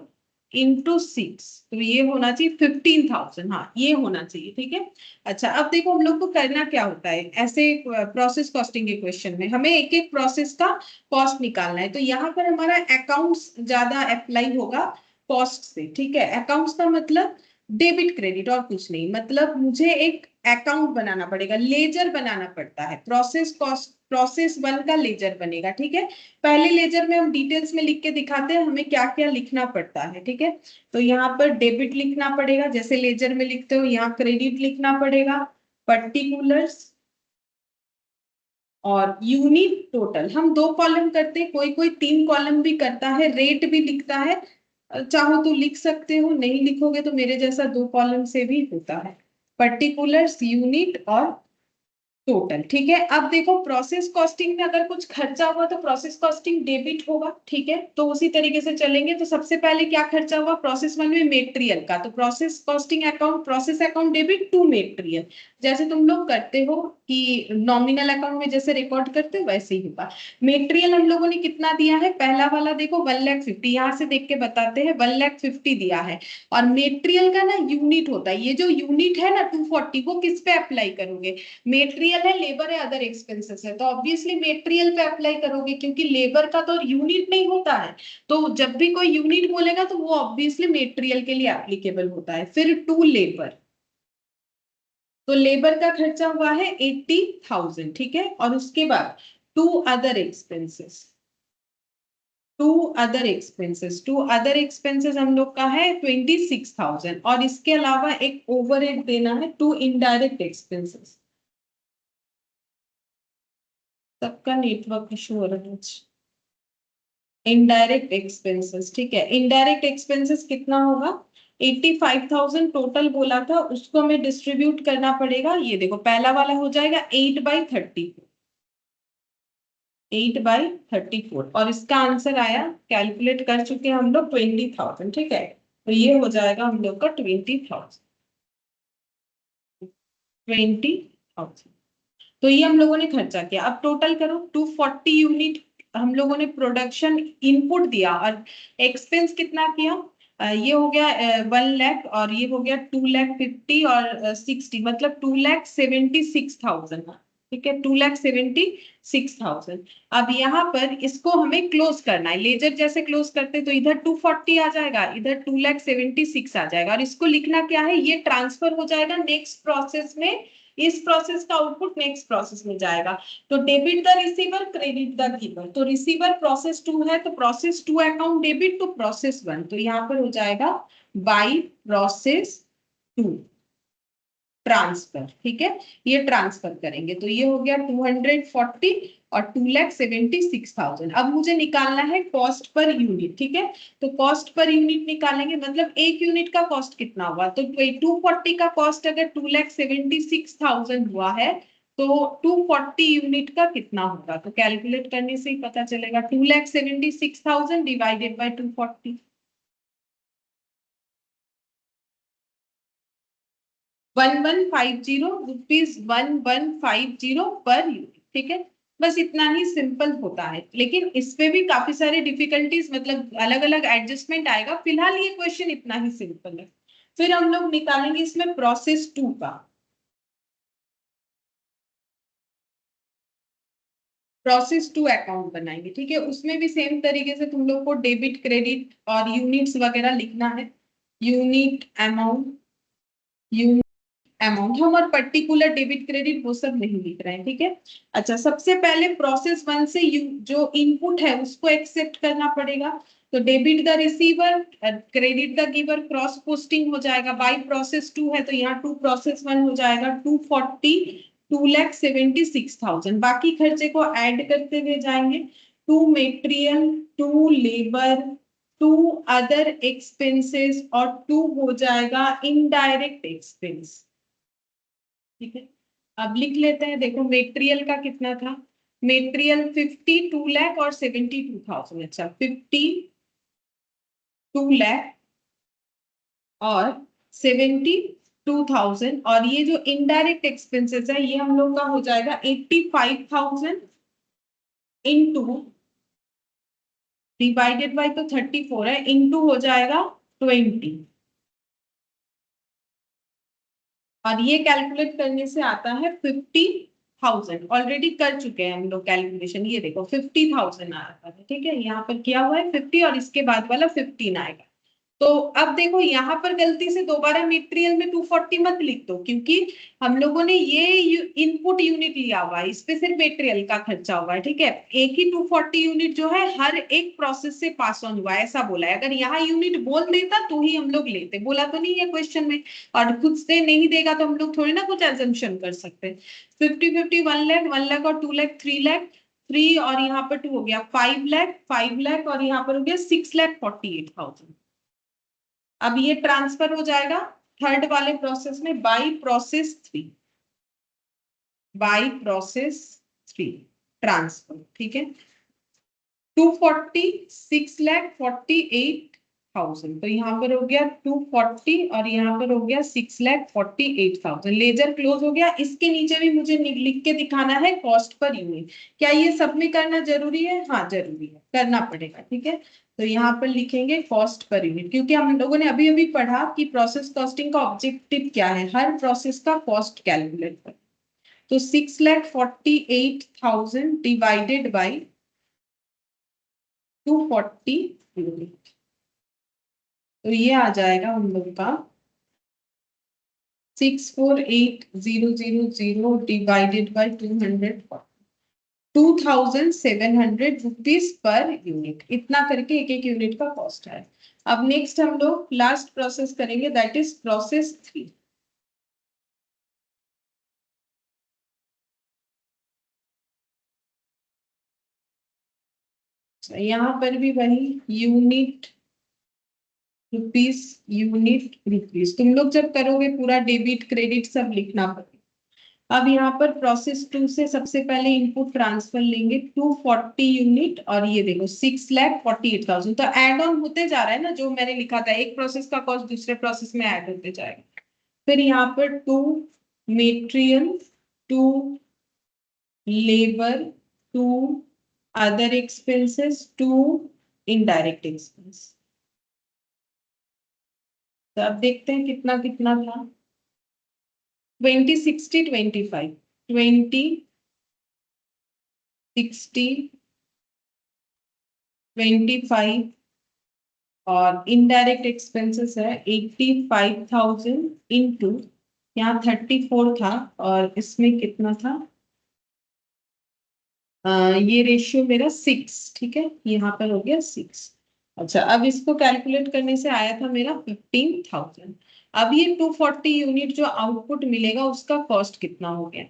इंटू 6, तो ये होना चाहिए 15,000। हाँ ये होना चाहिए, ठीक है। अच्छा अब देखो हम लोग को करना क्या होता है, ऐसे प्रोसेस कॉस्टिंग के क्वेश्चन में हमें एक एक प्रोसेस का कॉस्ट निकालना है। तो यहाँ पर हमारा अकाउंट्स ज्यादा अप्लाई होगा कॉस्ट से, ठीक है। अकाउंट्स का मतलब डेबिट क्रेडिट और कुछ नहीं, मतलब मुझे एक अकाउंट बनाना पड़ेगा, लेजर बनाना पड़ता है। प्रोसेस कॉस्ट, प्रोसेस 1 का लेजर बनेगा, ठीक है। पहले लेजर में हम डिटेल्स में लिख के दिखाते हैं हमें क्या क्या लिखना पड़ता है, ठीक है। तो यहाँ पर डेबिट लिखना पड़ेगा जैसे लेजर में लिखते हो, यहाँ क्रेडिट लिखना पड़ेगा, पर्टिकुलर्स और यूनिट टोटल। हम 2 कॉलम करते हैं, कोई कोई 3 कॉलम भी करता है, रेट भी लिखता है। चाहो तो लिख सकते हो, नहीं लिखोगे तो मेरे जैसा 2 कॉलम से भी होता है, पर्टिकुलर्स, यूनिट और टोटल, ठीक है। अब देखो प्रोसेस कॉस्टिंग में अगर कुछ खर्चा हुआ तो प्रोसेस कॉस्टिंग डेबिट होगा, ठीक है। तो उसी तरीके से चलेंगे। तो सबसे पहले क्या खर्चा हुआ प्रोसेस 1 में, मेटेरियल का, तो process costing account, process account debit to material, जैसे तुम लोग करते हो कि नॉमिनल अकाउंट में जैसे रिकॉर्ड करते हो वैसे ही होगा। मेटेरियल हम लोगों ने कितना दिया है, पहला वाला देखो 1,50,000, यहाँ से देख के बताते हैं 1,50,000 दिया है। और मेटेरियल का ना यूनिट होता है, ये जो यूनिट है ना 240, वो किस पे अप्लाई करोगे, मेटेरियल है, लेबर है, अदर एक्सपेंसेस है, तो ऑब्वियसली मेटेरियल पे अप्लाई करोगे क्योंकि लेबर का तो यूनिट नहीं होता है। तो जब भी कोई यूनिट बोलेगा तो वो ऑब्वियसली मेटेरियल के लिए एप्लीकेबल होता है। फिर टू लेबर, तो लेबर का खर्चा हुआ है 80,000, ठीक है। और उसके बाद to other expenses, to other expenses हम लोग का है 26,000। और इसके अलावा एक ओवरहेड देना है, टू इनडायरेक्ट एक्सपेंसेस। सबका नेटवर्क इशू हो रहा है। इनडायरेक्ट एक्सपेंसेस, ठीक है। इनडायरेक्ट एक्सपेंसेस कितना होगा, 85,000 टोटल बोला था, उसको हमें डिस्ट्रीब्यूट करना पड़ेगा। ये देखो पहला वाला हो जाएगा 8/34, 8/34, और इसका आंसर आया, कैलकुलेट कर चुके हैं हम लोग 20,000, ठीक है। तो ये हो जाएगा हम लोग का 20,000, 20,000। तो ये हम लोगों ने खर्चा किया। अब टोटल करो, 240 यूनिट हम लोगों ने प्रोडक्शन इनपुट दिया, और एक्सपेंस कितना किया, ये हो गया 1,00,000, और ये हो गया 2,50,000 और 60, मतलब 2,76,000, ठीक है, 2,76,000। अब यहाँ पर इसको हमें क्लोज करना है, लेजर जैसे क्लोज करते तो इधर 240 आ जाएगा, इधर 2,76,000 आ जाएगा, और इसको लिखना क्या है, ये ट्रांसफर हो जाएगा नेक्स्ट प्रोसेस में, इस प्रोसेस का आउटपुट नेक्स्ट प्रोसेस में जाएगा। तो debit the receiver, credit the giver. तो रिसीवर प्रोसेस 2 है, तो process 2 account debit to process 1, तो यहाँ पर हो जाएगा बाई प्रोसेस 2 ट्रांसफर, ठीक है। ये ट्रांसफर करेंगे तो ये हो गया 240 और 2,76,000। अब मुझे निकालना है कॉस्ट पर यूनिट, ठीक है। तो कॉस्ट पर यूनिट निकालेंगे, मतलब एक यूनिट का कॉस्ट कितना हुआ, तो 240 का कॉस्ट अगर 2,76,000 हुआ है तो 240 यूनिट का कितना होगा, तो कैलकुलेट करने से ही पता चलेगा। 2,76,000 divided by 240, 1150 rupees, 1150 per unit, ठीक है। बस इतना ही सिंपल होता है, लेकिन इसमें भी काफी सारे डिफिकल्टीज, मतलब अलग अलग एडजस्टमेंट आएगा। फिलहाल ये क्वेश्चन इतना ही सिंपल है। फिर हम लोग निकालेंगे इसमें प्रोसेस 2 का, प्रोसेस 2 अकाउंट बनाएंगे, ठीक है। उसमें भी सेम तरीके से तुम लोग को डेबिट, क्रेडिट और यूनिट्स वगैरह लिखना है, यूनिट अमाउंट, अमाउंट। हम और पर्टिकुलर डेबिट क्रेडिट वो सब नहीं लिख रहे हैं, ठीक है। अच्छा सबसे पहले प्रोसेस 1 से जो इनपुट है उसको एक्सेप्ट करना पड़ेगा। तो debit the receiver, credit the giver, cross posting हो जाएगा, बाई प्रोसेस 2 है तो यहाँ टू प्रोसेस 1 हो जाएगा, 240, 2,76,000। बाकी खर्चे को ऐड करते हुए जाएंगे, to material, to labour, to other expenses, और टू हो जाएगा इनडायरेक्ट एक्सपेंस, ठीक है। अब लिख लेते हैं, देखो मेटेरियल का कितना था, मेटेरियल 52 लाख और 72,000। अच्छा 50 2 लाख और 72,000, और ये जो इनडायरेक्ट एक्सपेंसेस है ये हम लोग का हो जाएगा 85,000 इंटू डिवाइडेड बाय तो 34 है, इंटू हो जाएगा 20, और ये कैलकुलेट करने से आता है 50,000। ऑलरेडी कर चुके हैं हम लोग कैलकुलेशन, ये देखो 50,000 आ रहा है, ठीक है, यहाँ पर किया हुआ है 50 और इसके बाद वाला 15 आएगा। तो अब देखो यहाँ पर गलती से दोबारा मटेरियल में 240 मत लिख दो, क्योंकि हम लोगों ने ये इनपुट यूनिट लिया हुआ है, इस पे सिर्फ मटेरियल का खर्चा हुआ है, ठीक है। एक ही 240 यूनिट जो है हर एक प्रोसेस से पास ऑन हुआ है, ऐसा बोला है। अगर यहाँ यूनिट बोल देता तो ही हम लोग लेते, बोला तो नहीं है क्वेश्चन में, और खुद से नहीं देगा तो हम लोग थोड़ी ना कुछ एजम्पशन कर सकते। 50-50 1 लाख, 1 लाख और 2 लाख 3 लाख, 3 और यहाँ पर 2 हो गया 5 लाख, 5 लाख और यहाँ पर हो गया 6,48,000। अब ये ट्रांसफर हो जाएगा थर्ड वाले प्रोसेस में by process 3, by process 3 transfer, ठीक है। 240 6,48,000, तो यहाँ पर हो गया 240 और यहाँ पर हो गया 6,48,000। लेजर क्लोज हो गया। इसके नीचे भी मुझे लिख के दिखाना है कॉस्ट पर यूनिट। क्या ये सब में करना जरूरी है? हाँ जरूरी है, करना पड़ेगा, ठीक है। तो यहाँ पर लिखेंगे कॉस्ट पर यूनिट, क्योंकि हम लोगों ने अभी अभी पढ़ा कि प्रोसेस कॉस्टिंग का ऑब्जेक्टिव क्या है, हर प्रोसेस का कॉस्ट कैलकुलेट कर। तो 6,48,000 डिवाइडेड बाई 240 यूनिट, तो ये आ जाएगा हम लोग का 648,000 divided by 240, 2,700 rupees per unit. इतना करके एक एक यूनिट का कॉस्ट है। अब नेक्स्ट हम लोग लास्ट प्रोसेस करेंगे, दैट इज प्रोसेस 3। यहाँ पर भी वही यूनिट रुपीस, यूनिट रुपीस। तुम लोग जब करोगे पूरा डेबिट क्रेडिट सब लिखना पड़ेगा। अब यहाँ पर प्रोसेस 2 से सबसे पहले इनपुट ट्रांसफर लेंगे 240 यूनिट, और ये देखो 6,48,000। तो ऐड ऑन होते जा रहा है ना, जो मैंने लिखा था, एक प्रोसेस का कॉस्ट दूसरे प्रोसेस में ऐड होते जाएगा। फिर यहाँ पर 2 material, 2 labour, 2 other expenses, 2 indirect expense. तो अब देखते हैं कितना कितना था। 20 60 25, 20 60 25 और इनडायरेक्ट एक्सपेंसेस है 85,000 इंटू, यहाँ 34 था और इसमें कितना था, ये रेशियो मेरा 6, ठीक है, यहाँ पर हो गया 6। अच्छा, अब इसको कैलकुलेट करने से आया था मेरा 15,000। अब ये 240 यूनिट जो आउटपुट मिलेगा उसका कॉस्ट कितना हो गया,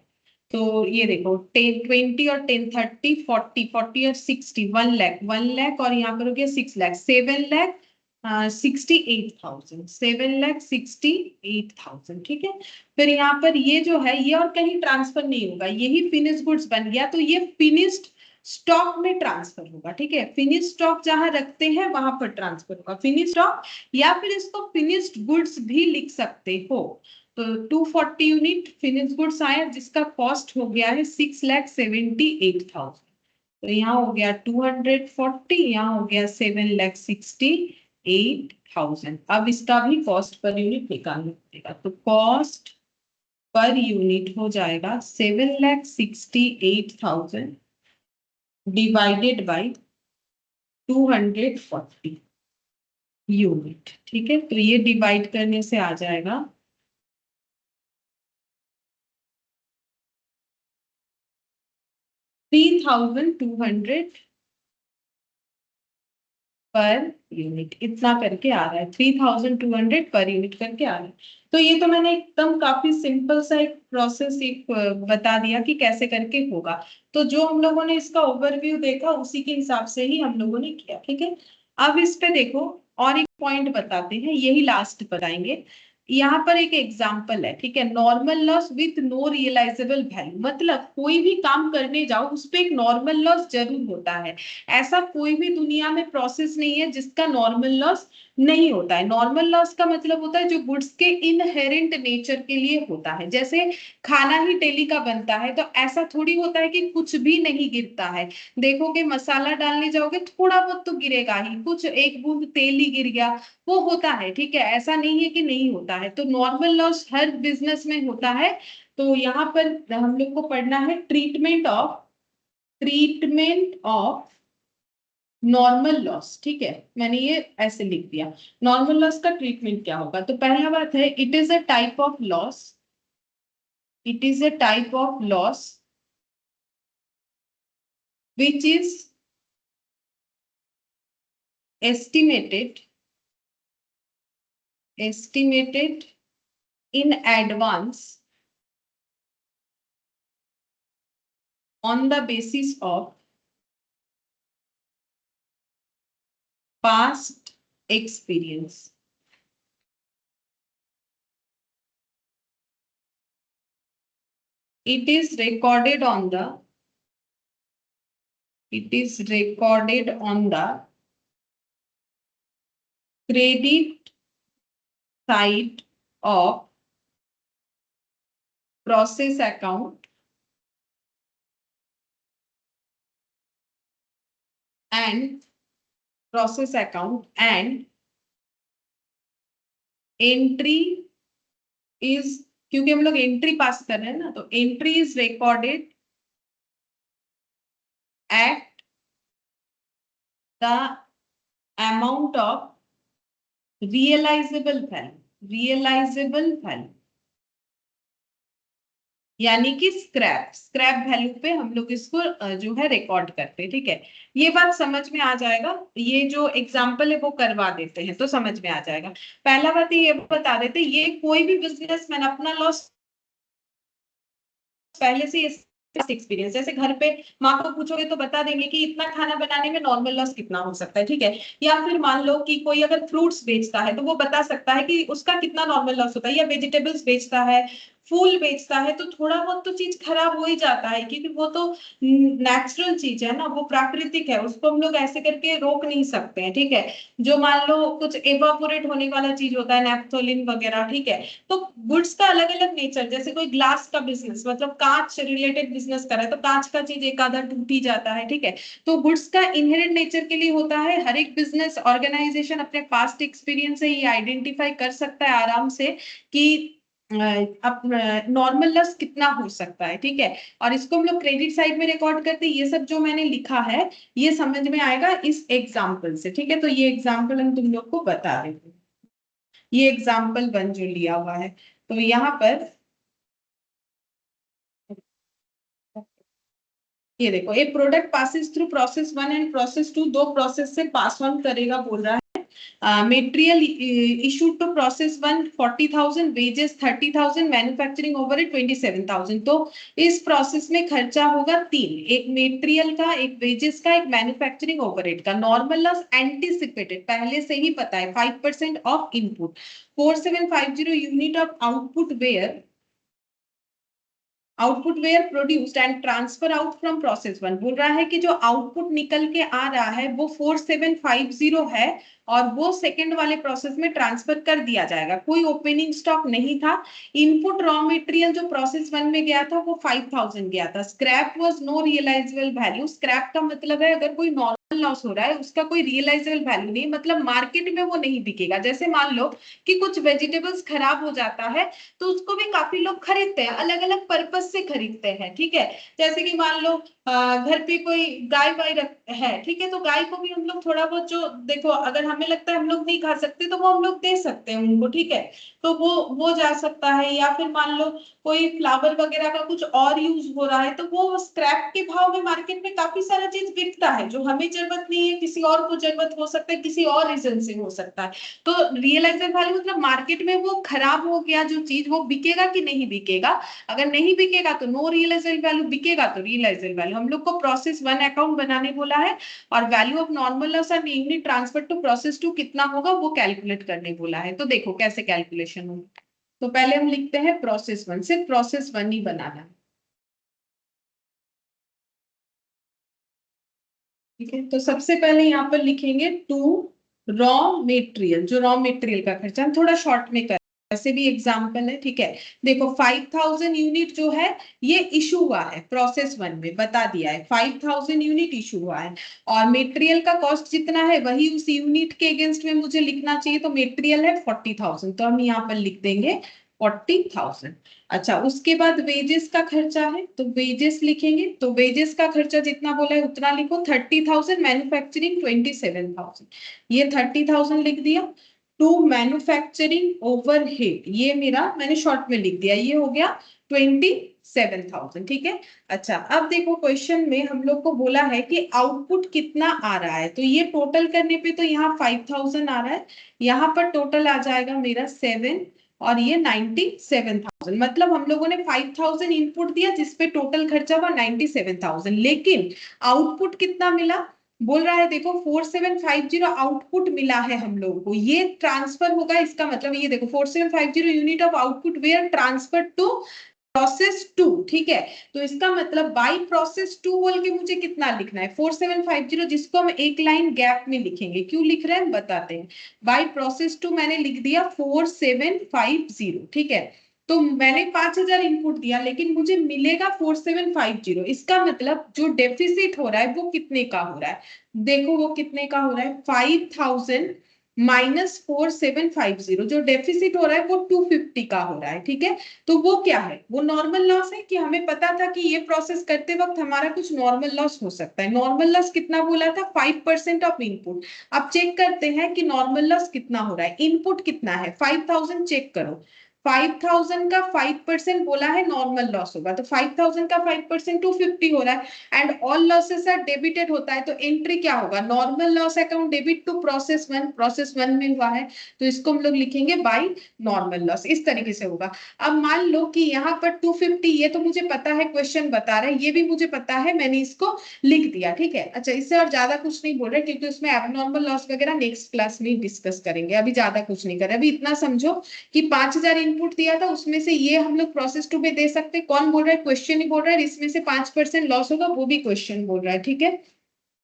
तो ये देखो 10 20 और 10 30 40 40 और 60, 1 लाख, 1 लाख और यहाँ पर हो गया 6 लाख, 7,68,000, 7,68,000, ठीक है। फिर यहाँ पर ये जो है ये और कहीं ट्रांसफर नहीं होगा, यही फिनिश गुड्स बन गया, तो ये फिनिश्ड स्टॉक में ट्रांसफर होगा, ठीक है। फिनिश स्टॉक जहां रखते हैं वहां पर ट्रांसफर होगा फिनिश स्टॉक, या फिर इसको फिनिश्ड गुड्स भी लिख सकते हो। तो 240 यूनिट फिनिश गुड्स आया जिसका कॉस्ट हो गया है 6,78,000। तो यहाँ हो गया 240, यहाँ हो गया 7,68,000। अब इसका भी कॉस्ट पर यूनिट निकालना पड़ेगा, तो कॉस्ट पर यूनिट हो जाएगा 7,68,000 डिवाइडेड बाय 240 यूनिट, ठीक है। तो ये डिवाइड करने से आ जाएगा 3,200 पर यूनिट, इतना करके आ रहा है, 3,200 पर यूनिट करके आ रहा है। तो ये तो मैंने एकदम काफी सिंपल सा एक प्रोसेस एक बता दिया कि कैसे करके होगा। तो जो हम लोगों ने इसका ओवरव्यू देखा उसी के हिसाब से ही हम लोगों ने किया, ठीक है। अब इस पे देखो और एक पॉइंट बताते हैं, यही लास्ट बताएंगे। यहाँ पर एक एग्जाम्पल है, ठीक है, normal loss with no realisable value, मतलब कोई भी काम करने जाओ उस पे एक नॉर्मल लॉस जरूर होता है। ऐसा कोई भी दुनिया में प्रोसेस नहीं है जिसका नॉर्मल लॉस नहीं होता है। नॉर्मल लॉस का मतलब होता है जो गुड्स के इनहेरेंट नेचर के लिए होता है। जैसे खाना ही डेली का बनता है तो ऐसा थोड़ी होता है कि कुछ भी नहीं गिरता है। देखोगे मसाला डालने जाओगे थोड़ा बहुत तो गिरेगा ही, कुछ एक बूंद तेल ही गिर गया, वो होता है, ठीक है, ऐसा नहीं है कि नहीं होता है। तो नॉर्मल लॉस हर बिजनेस में होता है। तो यहाँ पर हम लोग को पढ़ना है ट्रीटमेंट ऑफ नॉर्मल लॉस, ठीक है, मैंने ये ऐसे लिख दिया। नॉर्मल लॉस का ट्रीटमेंट क्या होगा? तो पहला बात है, it is a type of loss, it is a type of loss which is estimated in advance on the basis of past experience. It is recorded on the credit side of process account and entry is, क्योंकि हम लोग entry पास कर रहे हैं ना, तो entry is recorded at the amount of realizable value, यानी कि स्क्रैप वैल्यू पे हम लोग इसको जो है रिकॉर्ड करते हैं, ठीक है। ये बात समझ में आ जाएगा, ये जो एग्जांपल है वो करवा देते हैं तो समझ में आ जाएगा। पहला बात ये बता देते, ये कोई भी बिजनेसमैन अपना लॉस पहले से एक्सपीरियंस, जैसे घर पे माँ को पूछोगे तो बता देंगे कि इतना खाना बनाने में नॉर्मल लॉस कितना हो सकता है, ठीक है। या फिर मान लो कि कोई अगर फ्रूट्स बेचता है तो वो बता सकता है कि उसका कितना नॉर्मल लॉस होता है, या वेजिटेबल्स बेचता है, फूल बेचता है, तो थोड़ा बहुत तो चीज खराब हो ही जाता है, क्योंकि वो तो नेचुरल चीज है ना, वो प्राकृतिक है, उसको हम लोग ऐसे करके रोक नहीं सकते हैं, ठीक है। जो मान लो कुछ एवापोरेट होने वाला चीज होता है, नैप्थोलिन वगैरह, ठीक है। तो गुड्स का अलग अलग नेचर, जैसे कोई ग्लास का बिजनेस मतलब कांच रिलेटेड बिजनेस कर रहा है तो कांच का चीज एक आधा टूट ही जाता है, ठीक है। तो गुड्स का इनहेरेंट नेचर के लिए होता है। हर एक बिजनेस ऑर्गेनाइजेशन अपने पास्ट एक्सपीरियंस से ये आइडेंटिफाई कर सकता है आराम से कि नॉर्मल लॉस कितना हो सकता है, ठीक है। और इसको हम लोग क्रेडिट साइड में रिकॉर्ड करते हैं। ये सब जो मैंने लिखा है ये समझ में आएगा इस एग्जाम्पल से, ठीक है। तो ये एग्जाम्पल हम तुम लोग को बता देते हैं, ये एग्जाम्पल 1 जो लिया हुआ है, तो यहाँ पर ये देखो, a product passes through process 1 and process 2, दो प्रोसेस से पास ऑन करेगा बोल रहा है। Material issued to process 1 40,000, wages 30,000, manufacturing overhead 27,000। तो इस प्रोसेस में खर्चा होगा 3, एक मेटेरियल का, एक वेजेस का, एक मैन्युफैक्चरिंग ओवरहेड का। नॉर्मल लॉस एंटिसिपेटेड, पहले से ही पता है, 5% of input, 4750 unit of output were produced and transfer out from process 1। बोल रहा है कि जो आउटपुट निकल के आ रहा है वो 4750 है और वो सेकंड वाले प्रोसेस में ट्रांसफर कर दिया जाएगा। कोई ओपनिंग स्टॉक नहीं था। इनपुट रॉ मटेरियल जो प्रोसेस 1 में गया था वो 5000 गया था। Scrap was no realisable value. Scrap का मतलब है अगर कोई नॉर्मल लॉस हो रहा है उसका कोई रियलाइजेबल वैल्यू नहीं, मतलब मार्केट में वो नहीं बिकेगा। जैसे मान लो कि कुछ वेजिटेबल्स खराब हो जाता है तो उसको भी काफी लोग खरीदते हैं, अलग अलग पर्पज से खरीदते हैं, ठीक है। जैसे कि मान लो घर पे कोई गाय वाय है, ठीक है, तो गाय को भी हम लोग थोड़ा बहुत, जो देखो अगर हमें लगता है हम लोग नहीं खा सकते तो वो हम लोग दे सकते हैं उनको, ठीक है, तो वो जा सकता है। या फिर मान लो कोई फ्लावर वगैरह का कुछ और यूज हो रहा है तो वो स्क्रैप के भाव में मार्केट में काफी सारा चीज बिकता है जो हमें जरूरत नहीं है, किसी और को जरूरत हो सकता है, किसी और रीजन से हो सकता है। तो रियलाइजेबल वैल्यू मतलब मार्केट में वो खराब हो गया जो चीज, वो बिकेगा कि नहीं बिकेगा। अगर नहीं बिकेगा तो नो रियलाइजेबल वैल्यू, बिकेगा तो रियलाइजेबल वैल्यू। हम लोग को प्रोसेस 1 अकाउंट बनाने बोला है और value of normal loss and unit transfer to process 2 कितना होगा वो कैलकुलेट करने बोला है। तो देखो कैसे कैलकुलेशन होगा। तो पहले हम लिखते हैं प्रोसेस 1, सिर्फ प्रोसेस 1 ही बनाना है, ठीक है। तो सबसे पहले यहाँ पर लिखेंगे टू रॉ मेटेरियल, जो रॉ मेटेरियल का खर्चा, हम थोड़ा शॉर्ट में कर, वैसे भी एग्जाम्पल है, ठीक है। देखो 5000 यूनिट जो है ये इशू हुआ है प्रोसेस 1 में, बता दिया है 5000 यूनिट इशू हुआ है और मेटेरियल का कॉस्ट जितना है वही उस यूनिट के अगेंस्ट में मुझे लिखना चाहिए। तो मेटेरियल है 40,000, तो हम यहाँ पर लिख देंगे 40,000। अच्छा, उसके बाद वेजेस का खर्चा है तो वेजेस लिखेंगे, तो वेजेस का खर्चा जितना बोला है उतना लिखो, 30,000, मैन्युफैक्चरिंग 27,000, ये 30,000 लिख दिया। टू मैन्युफैक्चरिंग ओवरहेड, ये मेरा मैंने शॉर्ट में लिख दिया, ये हो गया 27,000, ठीक है। अच्छा, अब देखो क्वेश्चन में हम लोग को बोला है कि आउटपुट कितना आ रहा है, तो ये टोटल करने पे तो यहाँ 5,000 आ रहा है, यहाँ पर टोटल आ जाएगा मेरा 7 और ये 97,000। मतलब हम लोगों ने 5,000 इनपुट दिया जिसपे टोटल खर्चा हुआ 97,000, लेकिन आउटपुट कितना मिला बोल रहा है, देखो 4750 आउटपुट मिला है हम लोगों को, ये ट्रांसफर होगा, इसका मतलब ये देखो 4750 unit of output were transfer to process 2, ठीक है। तो इसका मतलब बाई प्रोसेस 2 बोल के मुझे कितना लिखना है 4750, जिसको हम एक लाइन गैप में लिखेंगे। क्यों लिख रहे हैं बताते हैं। बाई प्रोसेस 2 मैंने लिख दिया 4750, ठीक है। तो मैंने 5,000 इनपुट दिया लेकिन मुझे मिलेगा 4750, इसका मतलब जो डेफिसिट हो रहा है वो कितने का हो रहा है, देखो वो कितने का हो रहा है 5,000 माइनस 4750, जो डेफिसिट हो रहा है वो 250 का हो रहा है, ठीक है। तो वो क्या है, वो नॉर्मल लॉस है कि हमें पता था कि ये प्रोसेस करते वक्त हमारा कुछ नॉर्मल लॉस हो सकता है। नॉर्मल लॉस कितना बोला था 5% ऑफ इनपुट। अब चेक करते हैं कि नॉर्मल लॉस कितना हो रहा है, इनपुट कितना है 5,000, चेक करो 5,000 का 5% बोला है नॉर्मल लॉस होगा, तो 5,000 का 5% 250 हो रहा है and all losses are debited होता है, तो एंट्री क्या होगा normal loss account debit to process 1, process 1 में हुआ है तो इसको हम लोग लिखेंगे बाय नॉर्मल लॉस, इस तरीके से होगा। अब मान लो कि यहाँ पर 250, ये तो मुझे पता है क्वेश्चन बता रहा है, ये भी मुझे पता है, मैंने इसको लिख दिया, ठीक है। अच्छा, इससे और ज्यादा कुछ नहीं बोल रहे क्योंकि उसमें एबनॉर्मल लॉस वगैरह नेक्स्ट क्लास में डिस्कस करेंगे, अभी ज्यादा कुछ नहीं कर रहे। अभी इतना समझो कि 5,000 इनपुट दिया था, उसमें से ये हम लोग प्रोसेस 2 में दे सकते, कौन बोल रहा है क्वेश्चन ही बोल रहा है, इसमें से 5% लॉस होगा वो भी क्वेश्चन बोल रहा है, ठीक है।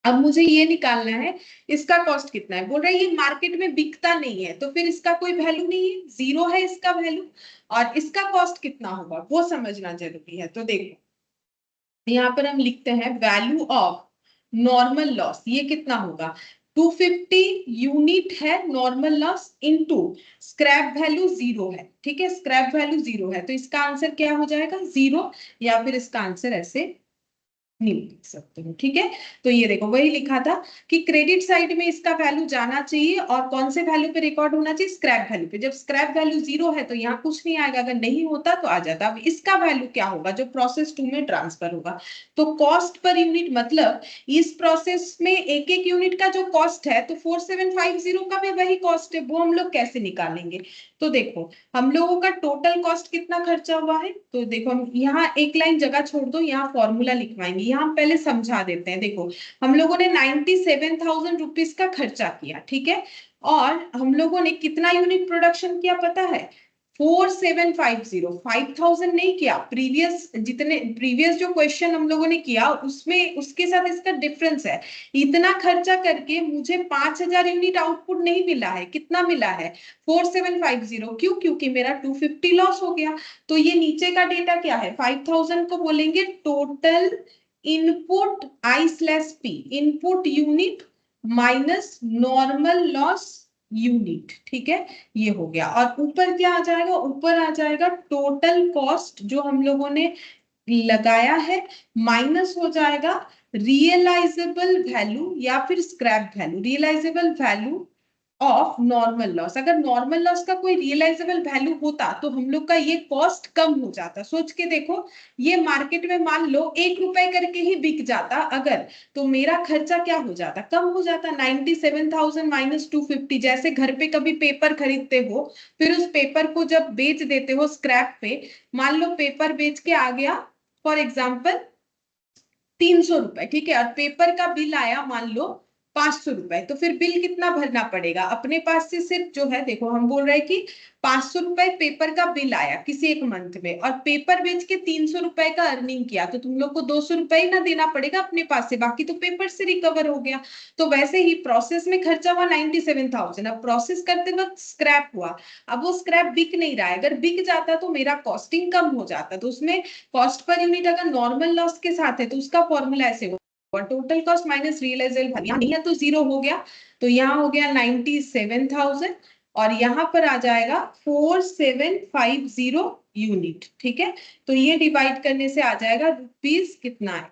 अब मुझे ये निकालना है इसका कॉस्ट कितना है, बोल रहा है ये मार्केट में बिकता नहीं है तो फिर इसका कोई वैल्यू नहीं है, जीरो है इसका वैल्यू, और इसका कॉस्ट कितना होगा वो समझना जरूरी है। तो देखो यहाँ पर हम लिखते हैं वैल्यू ऑफ नॉर्मल लॉस, ये कितना होगा 250 यूनिट है normal loss into scrap value 0 है, ठीक है, स्क्रैप वैल्यू 0 है तो इसका आंसर क्या हो जाएगा 0, या फिर इसका आंसर ऐसे नहीं लिख सकते हो, ठीक है। तो ये देखो वही लिखा था कि क्रेडिट साइड में इसका वैल्यू जाना चाहिए और कौन से वैल्यू पे रिकॉर्ड होना चाहिए स्क्रैप वैल्यू पे। जब स्क्रैप वैल्यू 0 है तो यहाँ कुछ नहीं आएगा, अगर नहीं होता तो आ जाता। अब इसका वैल्यू क्या होगा जो प्रोसेस 2 में ट्रांसफर होगा, तो कॉस्ट पर यूनिट, मतलब इस प्रोसेस में एक एक यूनिट का जो कॉस्ट है तो 4750 का भी वही कॉस्ट है, वो हम लोग कैसे निकालेंगे। तो देखो हम लोगों का टोटल कॉस्ट कितना खर्चा हुआ है, तो देखो हम यहाँ एक लाइन जगह छोड़ दो, यहाँ फॉर्मूला लिखवाएंगे, यहाँ पहले समझा देते हैं। देखो हम लोगों ने 97,000 रुपीज का खर्चा किया, ठीक है, और हम लोगों ने कितना यूनिट प्रोडक्शन किया पता है 4750, 5,000 नहीं किया। प्रीवियस जो क्वेश्चन हम लोगों ने किया उसमें उसके साथ इसका डिफरेंस है, इतना खर्चा करके मुझे 5,000 यूनिट आउटपुट नहीं मिला है, कितना मिला है 4750, क्यों, क्योंकि मेरा 250 लॉस हो गया। तो ये नीचे का डेटा क्या है 5,000 को बोलेंगे total input I/P, input unit minus normal loss unit, ठीक है, ये हो गया। और ऊपर क्या आ जाएगा, ऊपर आ जाएगा टोटल कॉस्ट जो हम लोगों ने लगाया है माइनस हो जाएगा रियलाइजेबल वैल्यू या फिर scrap value. Realisable value of normal loss. अगर नॉर्मल लॉस का कोई रियलाइजेबल वैल्यू होता तो हम लोग का ये कॉस्ट कम हो जाता। सोच के देखो, ये मार्केट में मान लो 1 रुपए करके ही बिक जाता अगर, तो मेरा खर्चा क्या हो जाता, कम हो जाता। 97,000 माइनस 250, जैसे घर पे कभी पेपर खरीदते हो, फिर उस पेपर को जब बेच देते हो स्क्रैप पे, मान लो पेपर बेच के आ गया फॉर एग्जाम्पल 300 रुपए, ठीक है, और पेपर का बिल आया मान लो 500 रुपए, तो फिर बिल कितना भरना पड़ेगा अपने पास से? सिर्फ जो है, देखो हम बोल रहे हैं कि 500 रुपए पेपर का बिल आया किसी एक मंथ में, और पेपर बेच के 300 रुपए का अर्निंग किया, तो तुम लोग को 200 रुपए ही ना देना पड़ेगा अपने पास से, बाकी तो पेपर से रिकवर हो गया। तो वैसे ही प्रोसेस में खर्चा हुआ 97,000, अब प्रोसेस करते वक्त स्क्रैप हुआ, अब वो स्क्रैप बिक नहीं रहा है, अगर बिक जाता तो मेरा कॉस्टिंग कम हो जाता। तो उसमें कॉस्ट पर यूनिट अगर नॉर्मल लॉस के साथ है तो उसका फॉर्मूला ऐसे होगा, total cost minus realisable value, नहीं है तो जीरो हो गया, तो यहाँ हो गया 97,000 और यहाँ पर आ जाएगा 4750 यूनिट, ठीक है। तो ये डिवाइड करने से आ जाएगा रुपीस कितना है,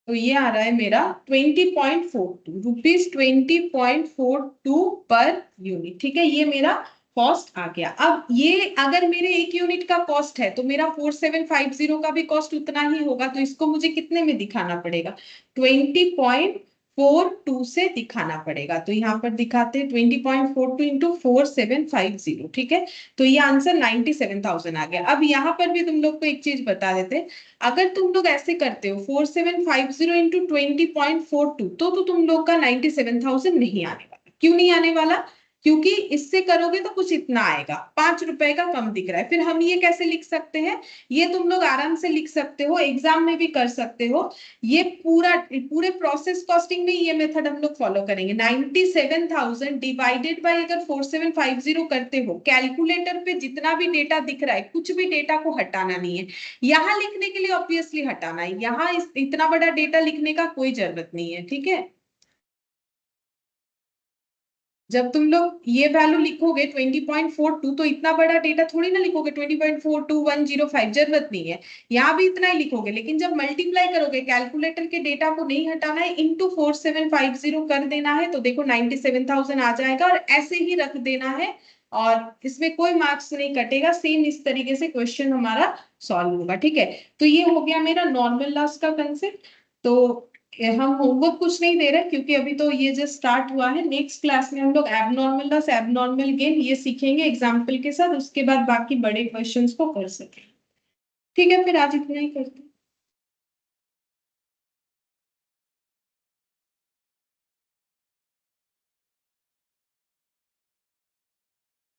तो ये आ रहा है मेरा 20.42 रुपीस, 20.42 पर यूनिट, ठीक है। ये मेरा कॉस्ट आ गया। अब ये अगर मेरे 1 यूनिट का कॉस्ट है तो मेरा 4750 का भी कॉस्ट उतना ही होगा, तो इसको मुझे कितने में दिखाना पड़ेगा, 20.42 से दिखाना पड़ेगा। तो यहाँ पर दिखाते हैं 20.42 इंटू 4750, ठीक है। तो ये आंसर 97,000 आ गया। अब यहाँ पर भी तुम लोग को एक चीज बता देते, अगर तुम लोग ऐसे करते हो 4750 इंटू 20.42, तो तुम लोग का 97,000 नहीं आने वाला। क्यों नहीं आने वाला? क्योंकि इससे करोगे तो कुछ इतना आएगा, 5 रुपए का कम दिख रहा है। फिर हम ये कैसे लिख सकते हैं, ये तुम लोग आराम से लिख सकते हो, एग्जाम में भी कर सकते हो। ये पूरे प्रोसेस कॉस्टिंग में ये मेथड हम लोग फॉलो करेंगे। 97,000 डिवाइडेड बाय अगर 4750 करते हो, कैलकुलेटर पे जितना भी डेटा दिख रहा है कुछ भी डेटा को हटाना नहीं है, यहाँ लिखने के लिए ऑब्वियसली हटाना है, यहाँ इतना बड़ा डेटा लिखने का कोई जरूरत नहीं है, ठीक है। जब तुम लोग ये वैल्यू लिखोगे 20.42, तो इतना बड़ा डेटा थोड़ी ना लिखोगे 20.42105, जरूरत नहीं है, यहाँ भी इतना ही लिखोगे। लेकिन जब मल्टीप्लाई करोगे, कैलकुलेटर के डेटा को नहीं हटाना है, इंटू 4750 कर देना है, तो देखो 97,000 आ जाएगा, और ऐसे ही रख देना है, और इसमें कोई मार्क्स नहीं कटेगा। सेम इस तरीके से क्वेश्चन हमारा सॉल्व होगा, ठीक है। तो ये हो गया मेरा नॉर्मल लॉस का कंसेप्ट। तो हम होमवर्क कुछ नहीं दे रहे क्योंकि अभी तो ये जस्ट स्टार्ट हुआ है। नेक्स्ट क्लास में हम लोग एबनॉर्मल लॉस, एबनॉर्मल गेन ये सीखेंगे एग्जाम्पल के साथ, उसके बाद बाकी बड़े क्वेश्चंस को कर सकेंगे, ठीक है। फिर आज इतना ही करते हैं।